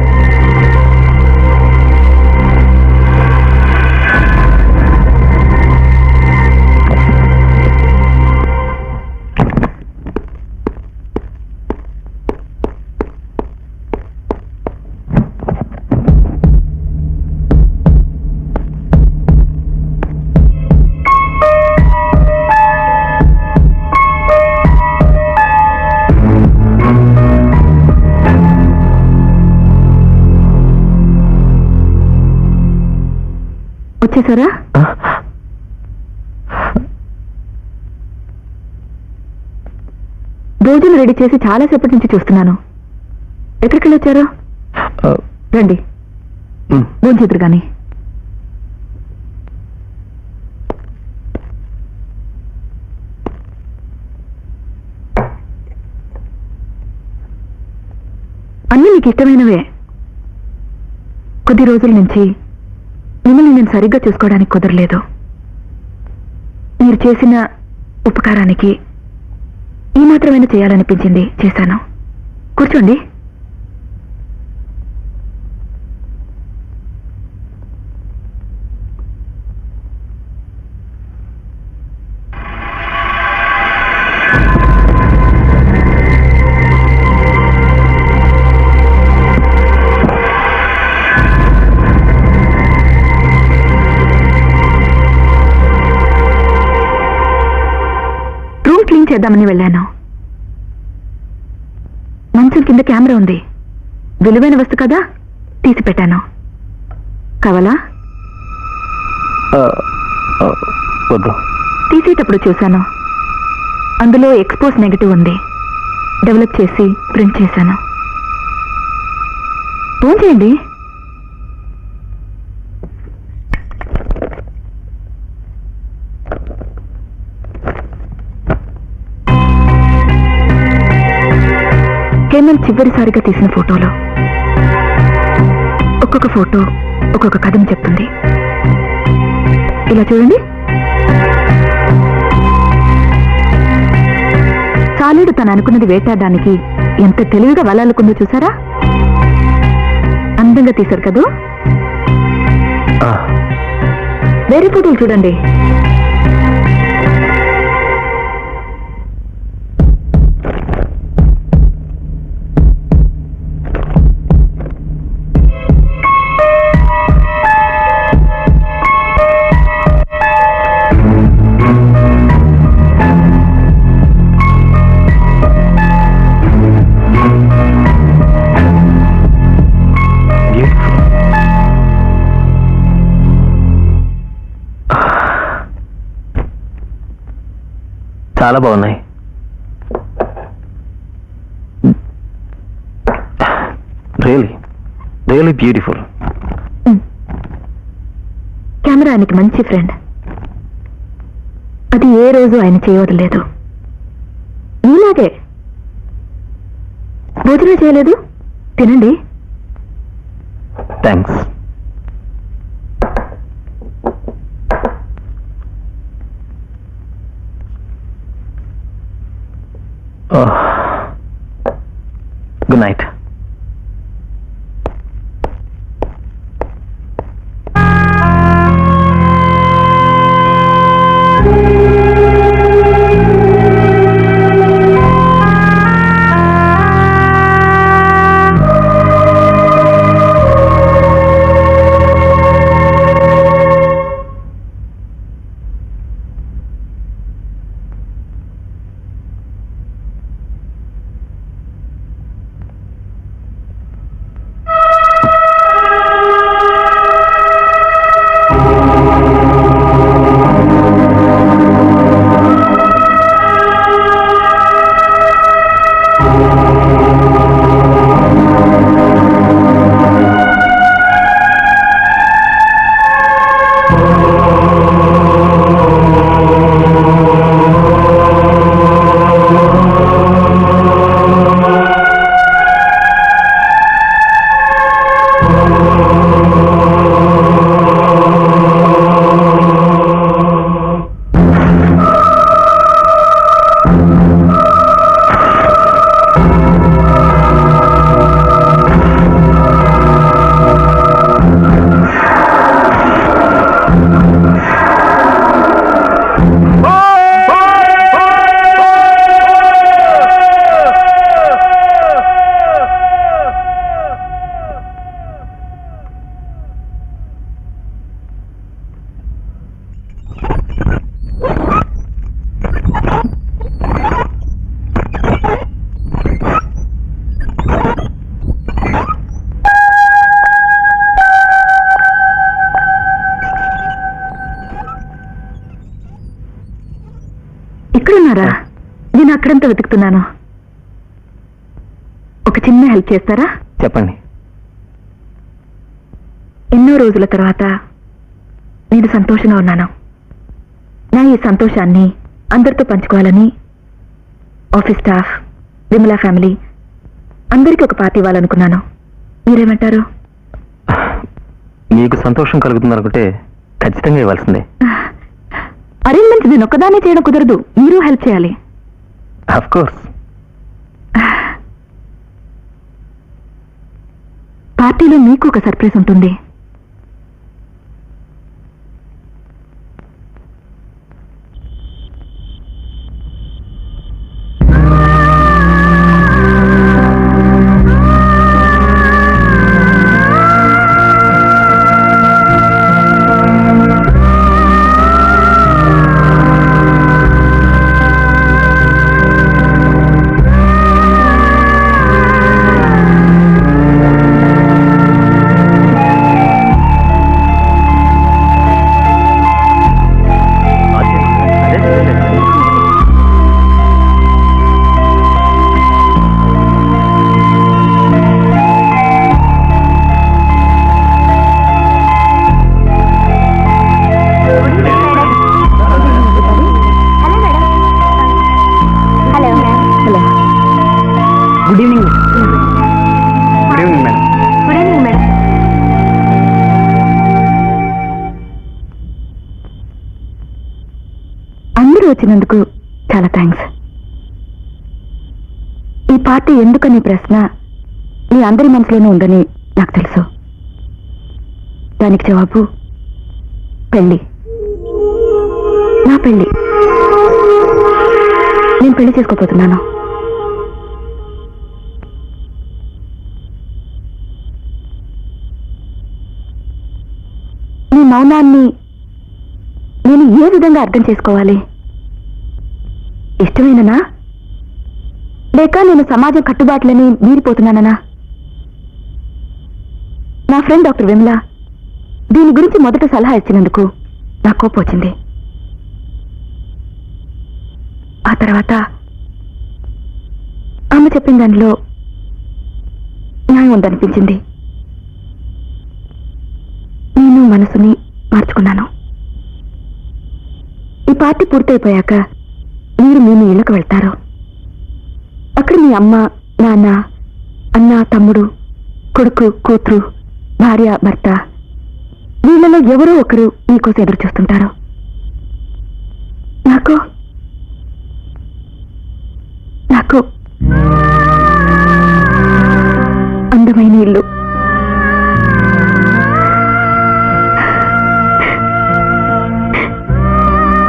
H: వచ్చేసారా? భోజనం రెడీ చేసి చాలాసేపటి నుంచి చూస్తున్నాను. ఎక్కడికి వెళ్ళొచ్చారు? రండి, భోంచేతురు కానీ. అన్నీ మీకు ఇష్టమైనవే. కొద్ది రోజుల నుంచి మిమ్మల్ని నేను సరిగ్గా చూసుకోవడానికి కుదరలేదు. మీరు చేసిన ఉపకారానికి ఈ మాత్రమైనా చేయాలనిపించింది, చేశాను. కూర్చోండి.
D: చేద్దామని వెళ్ళాను. మంచం కింద కెమెరా ఉంది. విలువైన వస్తు కదా, తీసి పెట్టాను. కావాలా?
C: వద్దు.
D: తీసేటప్పుడు చూశాను, అందులో ఎక్స్పోజ్ నెగటివ్ ఉంది. డెవలప్ చేసి ప్రింట్ చేశాను. ఫోన్ చేయండి. హేమంత్ చివరిసారిగా తీసిన ఫోటోలో ఒక్కొక్క ఫోటో ఒక్కొక్క కథను చెప్తుంది. ఇలా చూడండి. సాలీడు తను అనుకున్నది వేటాడడానికి ఎంత తెలివిగా వెళ్ళాలనుకుందో చూసారా? అందంగా తీశారు కదూ. వేరే ఫోటోలు చూడండి.
C: చాలా బాగున్నాయి. Really beautiful.
D: కెమెరా ఆయనకి మంచి ఫ్రెండ్. అది ఏ రోజు ఆయన చేయవదలేదు. నీలాగే భోజనం చేయలేదు, తినండి.
C: థ్యాంక్స్. Good night.
D: ఎక్కడున్నారా? నేను అక్కడంతా వెతుకుతున్నాను. ఒక చిన్న హెల్ప్ చేస్తారా?
C: చెప్పండి.
D: ఎన్నో రోజుల తర్వాత నేను సంతోషంగా ఉన్నాను. నా ఈ సంతోషాన్ని అందరితో పంచుకోవాలని ఆఫీస్ స్టాఫ్, విమలా ఫ్యామిలీ అందరికీ ఒక పార్టీ ఇవ్వాలనుకున్నాను. మీరేమంటారు?
C: మీకు సంతోషం కలుగుతుందనుకుంటే ఖచ్చితంగా ఇవ్వాల్సిందే.
D: అరేంజ్మెంట్స్ నేను ఒక్కదానే చేయడం కుదరదు, మీరు హెల్ప్ చేయాలి.
C: Of course.
D: పార్టీలో మీకు ఒక సర్ప్రైజ్ ఉంటుంది. వచ్చినందుకు చాలా థ్యాంక్స్. ఈ పార్టీ ఎందుకని ప్రశ్న మీ అందరి మనసులోనూ ఉందని నాకు తెలుసు. దానికి జవాబు పెళ్లి. నా పెళ్లి. నేను పెళ్లి చేసుకోబోతున్నాను. మీ మౌనాన్ని నేను ఏ విధంగా అర్థం చేసుకోవాలి? ఇష్టమేననా లేక నేను సమాజం కట్టుబాట్లని మీరిపోతున్నాననా? నా ఫ్రెండ్ డాక్టర్ విమల దీని గురించి మొదట సలహా ఇచ్చినందుకు నా కోపం వచ్చింది. ఆ తర్వాత ఆమె చెప్పిన దానిలో న్యాయం ఉందనిపించింది. నేను మనసుని మార్చుకున్నాను. ఈ పార్టీ పూర్తయిపోయాక మీరు మీ ఇళ్లకు వెళ్తారు. అక్కడ మీ అమ్మ, నాన్న, అన్న, తమ్ముడు, కొడుకు, కూతురు, భార్య, భర్త వీళ్ళలో ఎవరో ఒకరు మీకోసం ఎదురు చూస్తుంటారు. నాకు అందమైన ఇల్లు,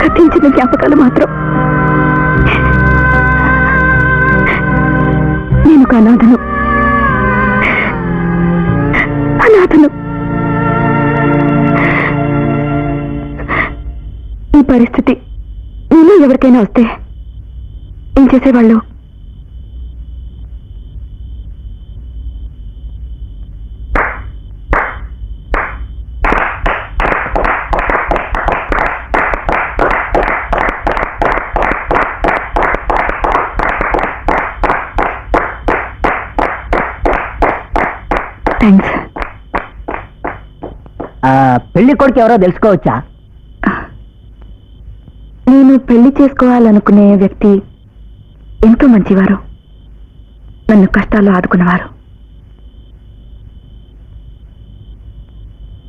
D: కథించిన జ్ఞాపకాలు మాత్రం. నేను ఒక అనాథను. ఈ పరిస్థితి మీలో ఎవరికైనా వస్తే ఏం చేసేవాళ్ళు? థ్యాంక్స్.
E: పెళ్లి కొడుకు ఎవరో తెలుసుకోవచ్చా?
D: నేను పెళ్లి చేసుకోవాలనుకునే వ్యక్తి ఎంతో మంచివారు, నన్ను కష్టాల్లో ఆదుకున్నవారు.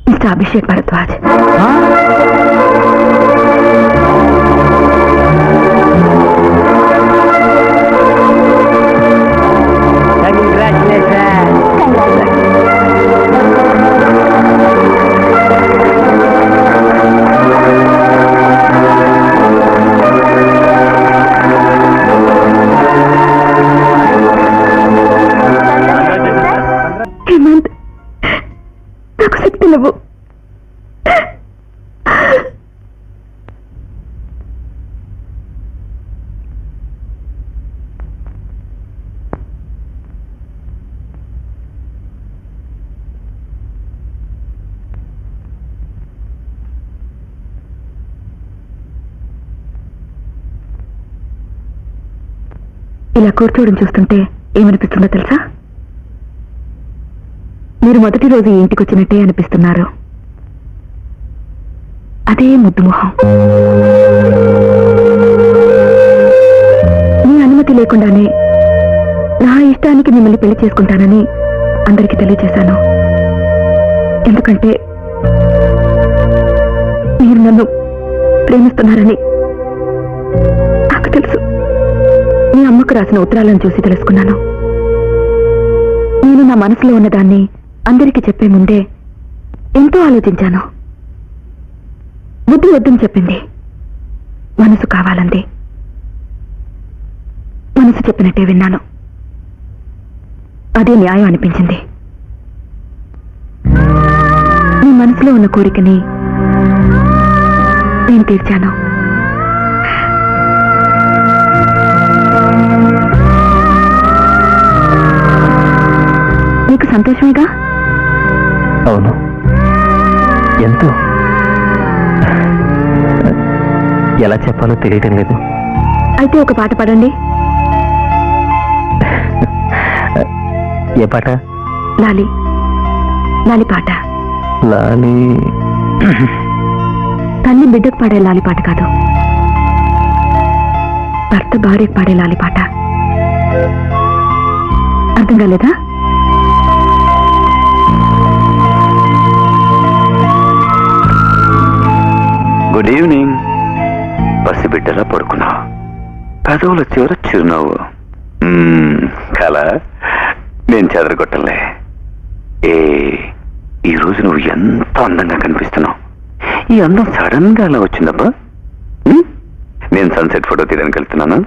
D: మిస్టర్ అభిషేక్ భరద్వాజ్. హేమంత్, నాకు శక్తి లేవు. ఇలా కూర్చోవడం చూస్తుంటే ఏమనిపిస్తుందో తెలుసా? మీరు మొదటి రోజు ఈ ఇంటికి వచ్చినట్టే అనిపిస్తున్నారు. అదే ముద్దు మొహం. మీ అనుమతి లేకుండానే నా ఇష్టానికి మిమ్మల్ని పెళ్లి చేసుకుంటానని అందరికీ తెలియజేశాను. ఎందుకంటే మీరు నన్ను ప్రేమిస్తున్నారని నాకు తెలుసు. మీ అమ్మకు రాసిన ఉత్తరాలను చూసి తెలుసుకున్నాను. నేను నా మనసులో ఉన్నదాన్ని అందరికీ చెప్పే ముందే ఎంతో ఆలోచించాను. బుద్ధి వద్దని చెప్పింది, మనసు కావాలంది. మనసు చెప్పినట్టే విన్నాను. అదే న్యాయం అనిపించింది. మీ మనసులో ఉన్న కోరికని నేను తీర్చాను. నీకు సంతోషమేగా?
C: అవును, ఎంతో. ఎలా చెప్పాలో తెలియటం లేదు.
D: అయితే ఒక పాట పాడండి.
C: ఏ పాట?
D: లాలి. లాలి పాట.
C: లాలి.
D: తల్లి బిడ్డకు పాడే లాలి పాట కాదు, భర్త భార్యకు పాడే లాలి పాట. అర్థం కాలేదా?
B: గుడ్ ఈవినింగ్ పసిబిడ్డ. నిద్రలో పడుకున్నావు, పెదవుల చివర చిరునవ్వు. కళ నేను చెదరగొట్టలే. ఈ రోజు నువ్వు ఎంత అందంగా కనిపిస్తున్నావు. ఈ అందం సడన్ గా అలా వచ్చిందబ్బా. నేను సన్సెట్ ఫోటో తీయడానికి వెళ్తున్నాను.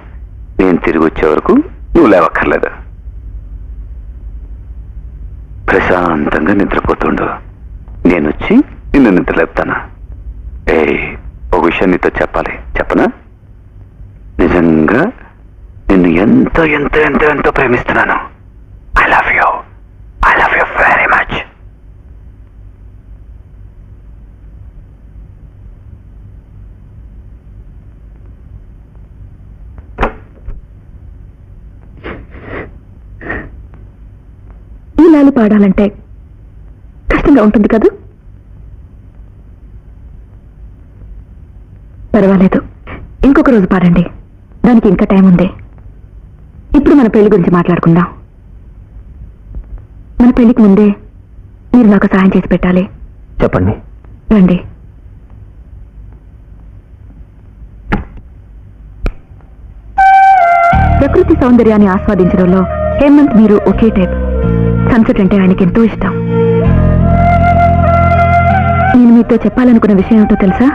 B: నేను తిరిగి వచ్చే వరకు నువ్వు లేవక్కర్లేదు. ప్రశాంతంగా నిద్రపోతుండు. నేను వచ్చి నిన్ను నిద్ర లేపుతాను. ఒక విషయం నీతో చెప్పాలి, చెప్పనా? నిజంగా నిన్ను ఎంతో ఎంతో ఎంతో ఎంతో ప్రేమిస్తున్నాను. I love you very much.
D: ఈ లాలి పాడాలంటే కష్టంగా ఉంటుంది కదా. పర్వాలేదు, ఇంకొక రోజు పాడండి, దానికి ఇంకా టైం ఉంది. ఇప్పుడు మన పెళ్లి గురించి మాట్లాడుకుందాం. మన పెళ్లికి ముందే మీరు నాకు సహాయం చేసి పెట్టాలి.
C: చెప్పండి.
D: రండి. ప్రకృతి సౌందర్యాన్ని ఆస్వాదించడంలో హేమంత్ మీరు ఒకే టైప్. సన్సెట్ అంటే ఆయనకి ఎంతో ఇష్టం. నేను మీతో చెప్పాలనుకున్న విషయం ఏమిటో తెలుసా?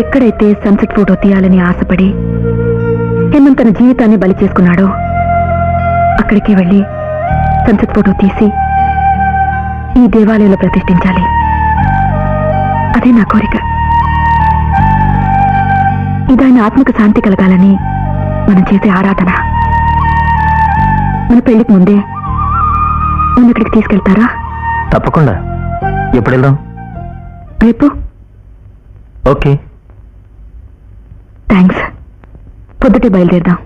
D: ఎక్కడైతే సన్సెట్ ఫోటో తీయాలని ఆశపడి హేమంత్ తన జీవితాన్ని బలి చేసుకున్నాడో అక్కడికి వెళ్ళి సన్సెట్ ఫోటో తీసి ఈ దేవాలయంలో ప్రతిష్ఠించాలి. అదే నా కోరిక. ఇదాని ఆత్మకు శాంతి కలగాలని మనం చేసే ఆరాధన. మన పెళ్లికి ముందే నన్ను ఇక్కడికి తీసుకెళ్తారా?
C: తప్పకుండా. ఎప్పుడు వెళ్దాం?
D: రేపు.
C: ఓకే.
D: థ్యాంక్స్. పొద్దుటే బయలుదేరదాం.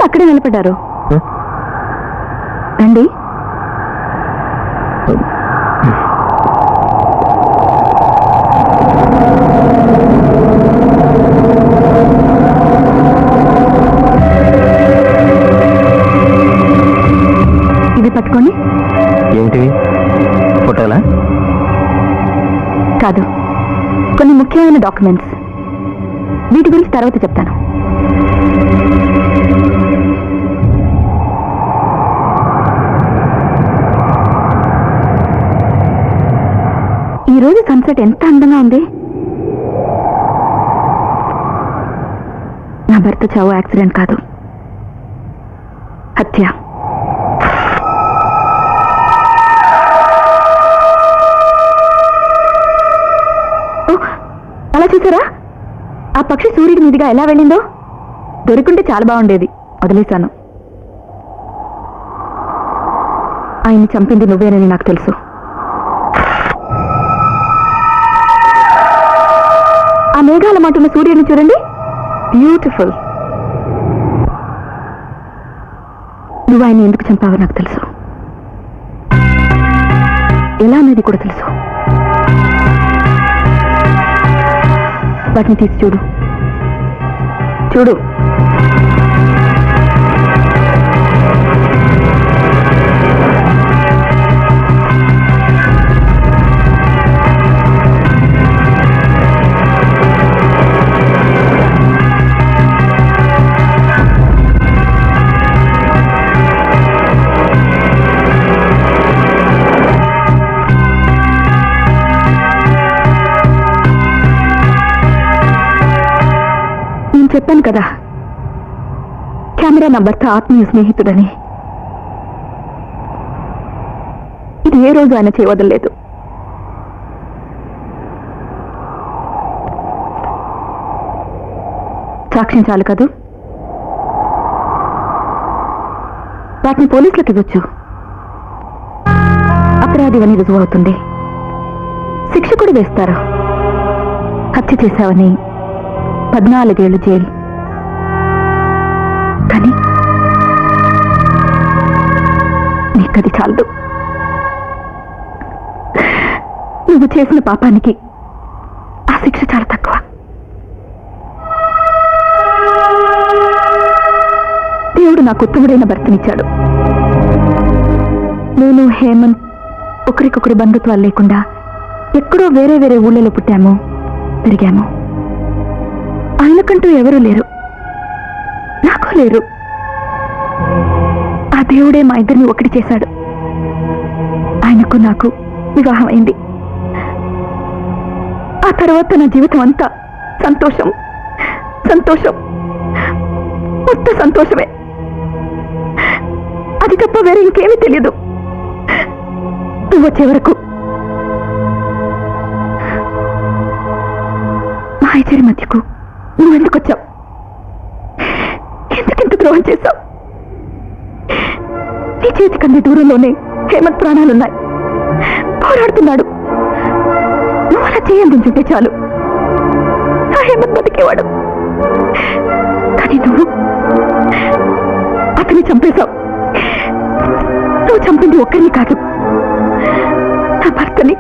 D: అక్కడే నిలబడ్డారు. రండి. ఇది పట్టుకోండి.
C: ఏమిటివి? ఫోటోలా?
D: కాదు, కొన్ని ముఖ్యమైన డాక్యుమెంట్స్. వీటి గురించి తర్వాత చెప్తాను. ఈ రోజు సన్సెట్ ఎంత అందంగా ఉంది. నా భర్త చావు యాక్సిడెంట్ కాదు, హత్య. అలా చూసారా? ఆ పక్షి సూర్యుడి మీదుగా ఎలా వెళ్ళిందో. దొరికింటే చాలా బాగుండేది, వదిలేశాను. ఆయన్ని చంపింది నువ్వేనని నాకు తెలుసు. ఆ మేఘాల మాటున్న సూర్యుడిని చూడండి, బ్యూటిఫుల్. నువ్వు ఆయన ఎందుకు చంపావో నాకు తెలుసు, ఎలా అనేది కూడా తెలుసు. వాటిని తీసి చూడు, చూడు. చెప్పాను కదా, కెమెరా నా భర్త ఆత్మీయ స్నేహితుడని. ఇది ఏ రోజు ఆయన చేయవదలేదు. సాక్ష్యం చాలు కదూ, వాటిని పోలీసులకు ఇవ్వచ్చు. అపరాధివని రుజువు అవుతుంది, శిక్ష కూడా వేస్తారు. హత్య చేశావని 14 ఏళ్లు జైలు. కానీ నీకది చాలదు. నువ్వు చేసిన పాపానికి ఆ శిక్ష చాలా తక్కువ. దేవుడు నాకు ఉత్తముడైన భర్తనిచ్చాడు. నేను హేమంత్ ఒకరికొకరి బంధుత్వాలు లేకుండా ఎక్కడో వేరే వేరే ఊళ్ళలో పుట్టాము, పెరిగాము. ఆయనకంటూ ఎవరూ లేరు, నాకు లేరు. ఆ దేవుడే మా ఇద్దరిని ఒకటి చేశాడు. ఆయనకు నాకు వివాహం అయింది. ఆ తర్వాత నా జీవితం అంతా సంతోషం, సంతోషం, మొత్తం సంతోషమే. అది తప్ప వేరే ఇంకేమీ తెలియదు. నువ్వు వచ్చే వరకు మా ఇద్దరి మధ్యకు నువ్వెందుకు వచ్చావు? ఎందుకింత ద్రోహం చేశావు? నీ చేతి కంది దూరంలోనే హేమంత్ ప్రాణాలున్నాయి, పోరాడుతున్నాడు. నువ్వు అలా చేయాలంటుంటే చాలు, ఆ హేమంత్ బతికేవాడు. కానీ నువ్వు అతన్ని చంపేశావు. నువ్వు చంపింది ఒక్కరిని కాదు, నా భర్తని.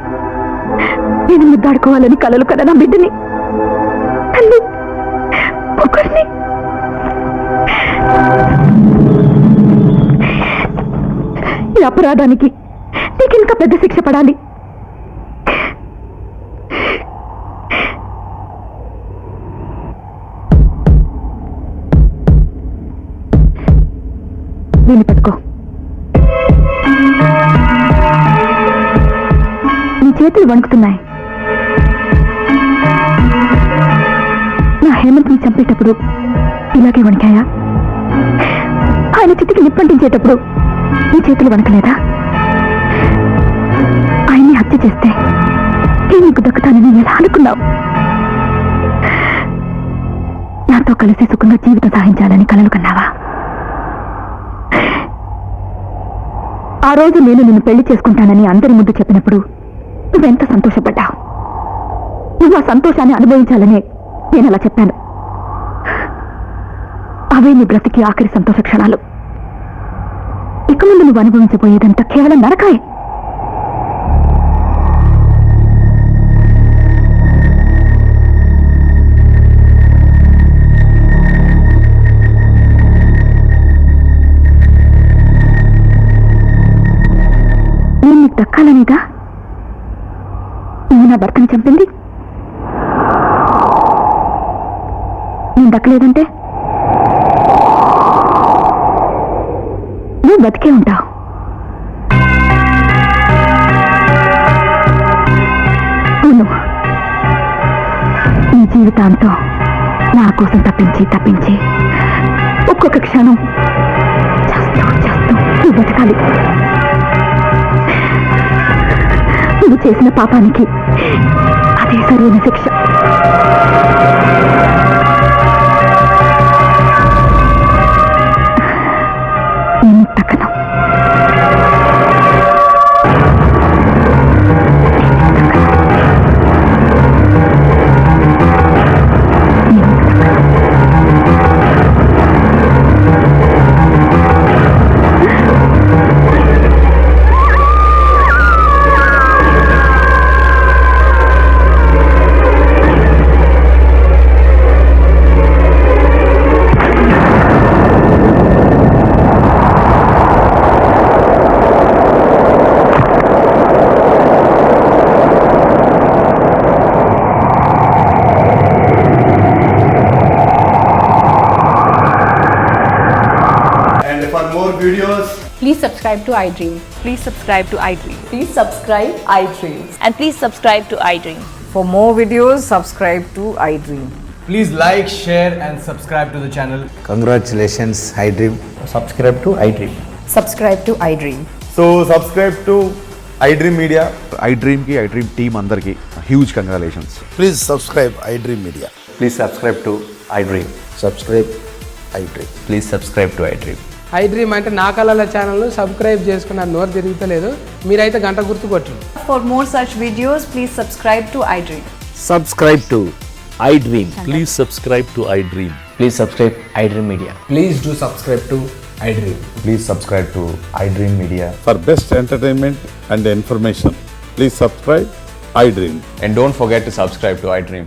D: నేను ముద్దాడుకోవాలని కలలు కదా నా బిడ్డని, తల్లి ఒకరిని. ఈ అపరాధానికి నీకింకా పెద్ద శిక్ష పడాలి. దీన్ని పెట్టుకో. నీ చేతులు వణుకుతున్నాయి. నా హేమంత్ని చంపేటప్పుడు ఇలాగే వణికాయా? ఆయన చితికి నిప్పంటించేటప్పుడు నీ చేతులు వణకలేదా? ఆయన్ని హత్య చేస్తే నేను నీకు దక్కుతానని ఎలా అనుకున్నావు? నాతో కలిసి సుఖంగా జీవితం సాగించాలని కలలు కన్నావా? ఆ రోజు నేను నిన్ను పెళ్లి చేసుకుంటానని అందరి ముందు చెప్పినప్పుడు నువ్వెంత సంతోషపడ్డావు. నువ్వు ఆ సంతోషాన్ని అనుభవించాలనే నేను అలా చెప్పాను. అవే నీ బ్రతికి ఆఖరి సంతోష క్షణాలు. ఇక ముందు నువ్వు అనుభవించబోయేదంతా కేవలం నరకాయే. నేను నీకు దక్కాలనేగా నువ్వు నా భర్తని చంపింది. నేను దక్కలేదంటే నువ్వు బతికే ఉంటావు. అవును, నీ జీవితాంతం నా కోసం తప్పించి తప్పించి ఒక్కొక్క క్షణం చేస్తూ చేస్తూ నువ్వు బతకాలి. నువ్వు చేసిన పాపానికి అదే సరైన శిక్ష. నేను తగ్గను.
I: Please subscribe to iDream.
H: Please subscribe to iDream.
I: Please subscribe iDream.
J: And please subscribe to iDream.
H: For more videos, subscribe to iDream.
J: Please like, share and subscribe to the channel.
K: Congratulations, iDream.
F: Subscribe to iDream.
I: Subscribe to iDream.
J: So subscribe to iDream Media.
K: iDream team అందరికి huge congratulations.
L: Please subscribe iDream Media.
F: Please subscribe to iDream.
L: Subscribe iDream.
F: Please subscribe to iDream.
M: iDream అంటే నా కళల channel subscribe చేసుకున్న నోరు తిరుగుతలేదు, మీరైతే గంట గుర్తు కొట్టండి.
I: For more such videos, please subscribe to iDream.
F: Subscribe to iDream.
K: Please subscribe to iDream.
F: Please subscribe iDream media.
J: Please do subscribe to iDream.
K: Please subscribe to iDream media.
L: For best entertainment and information, please subscribe iDream.
K: And don't forget to subscribe to iDream.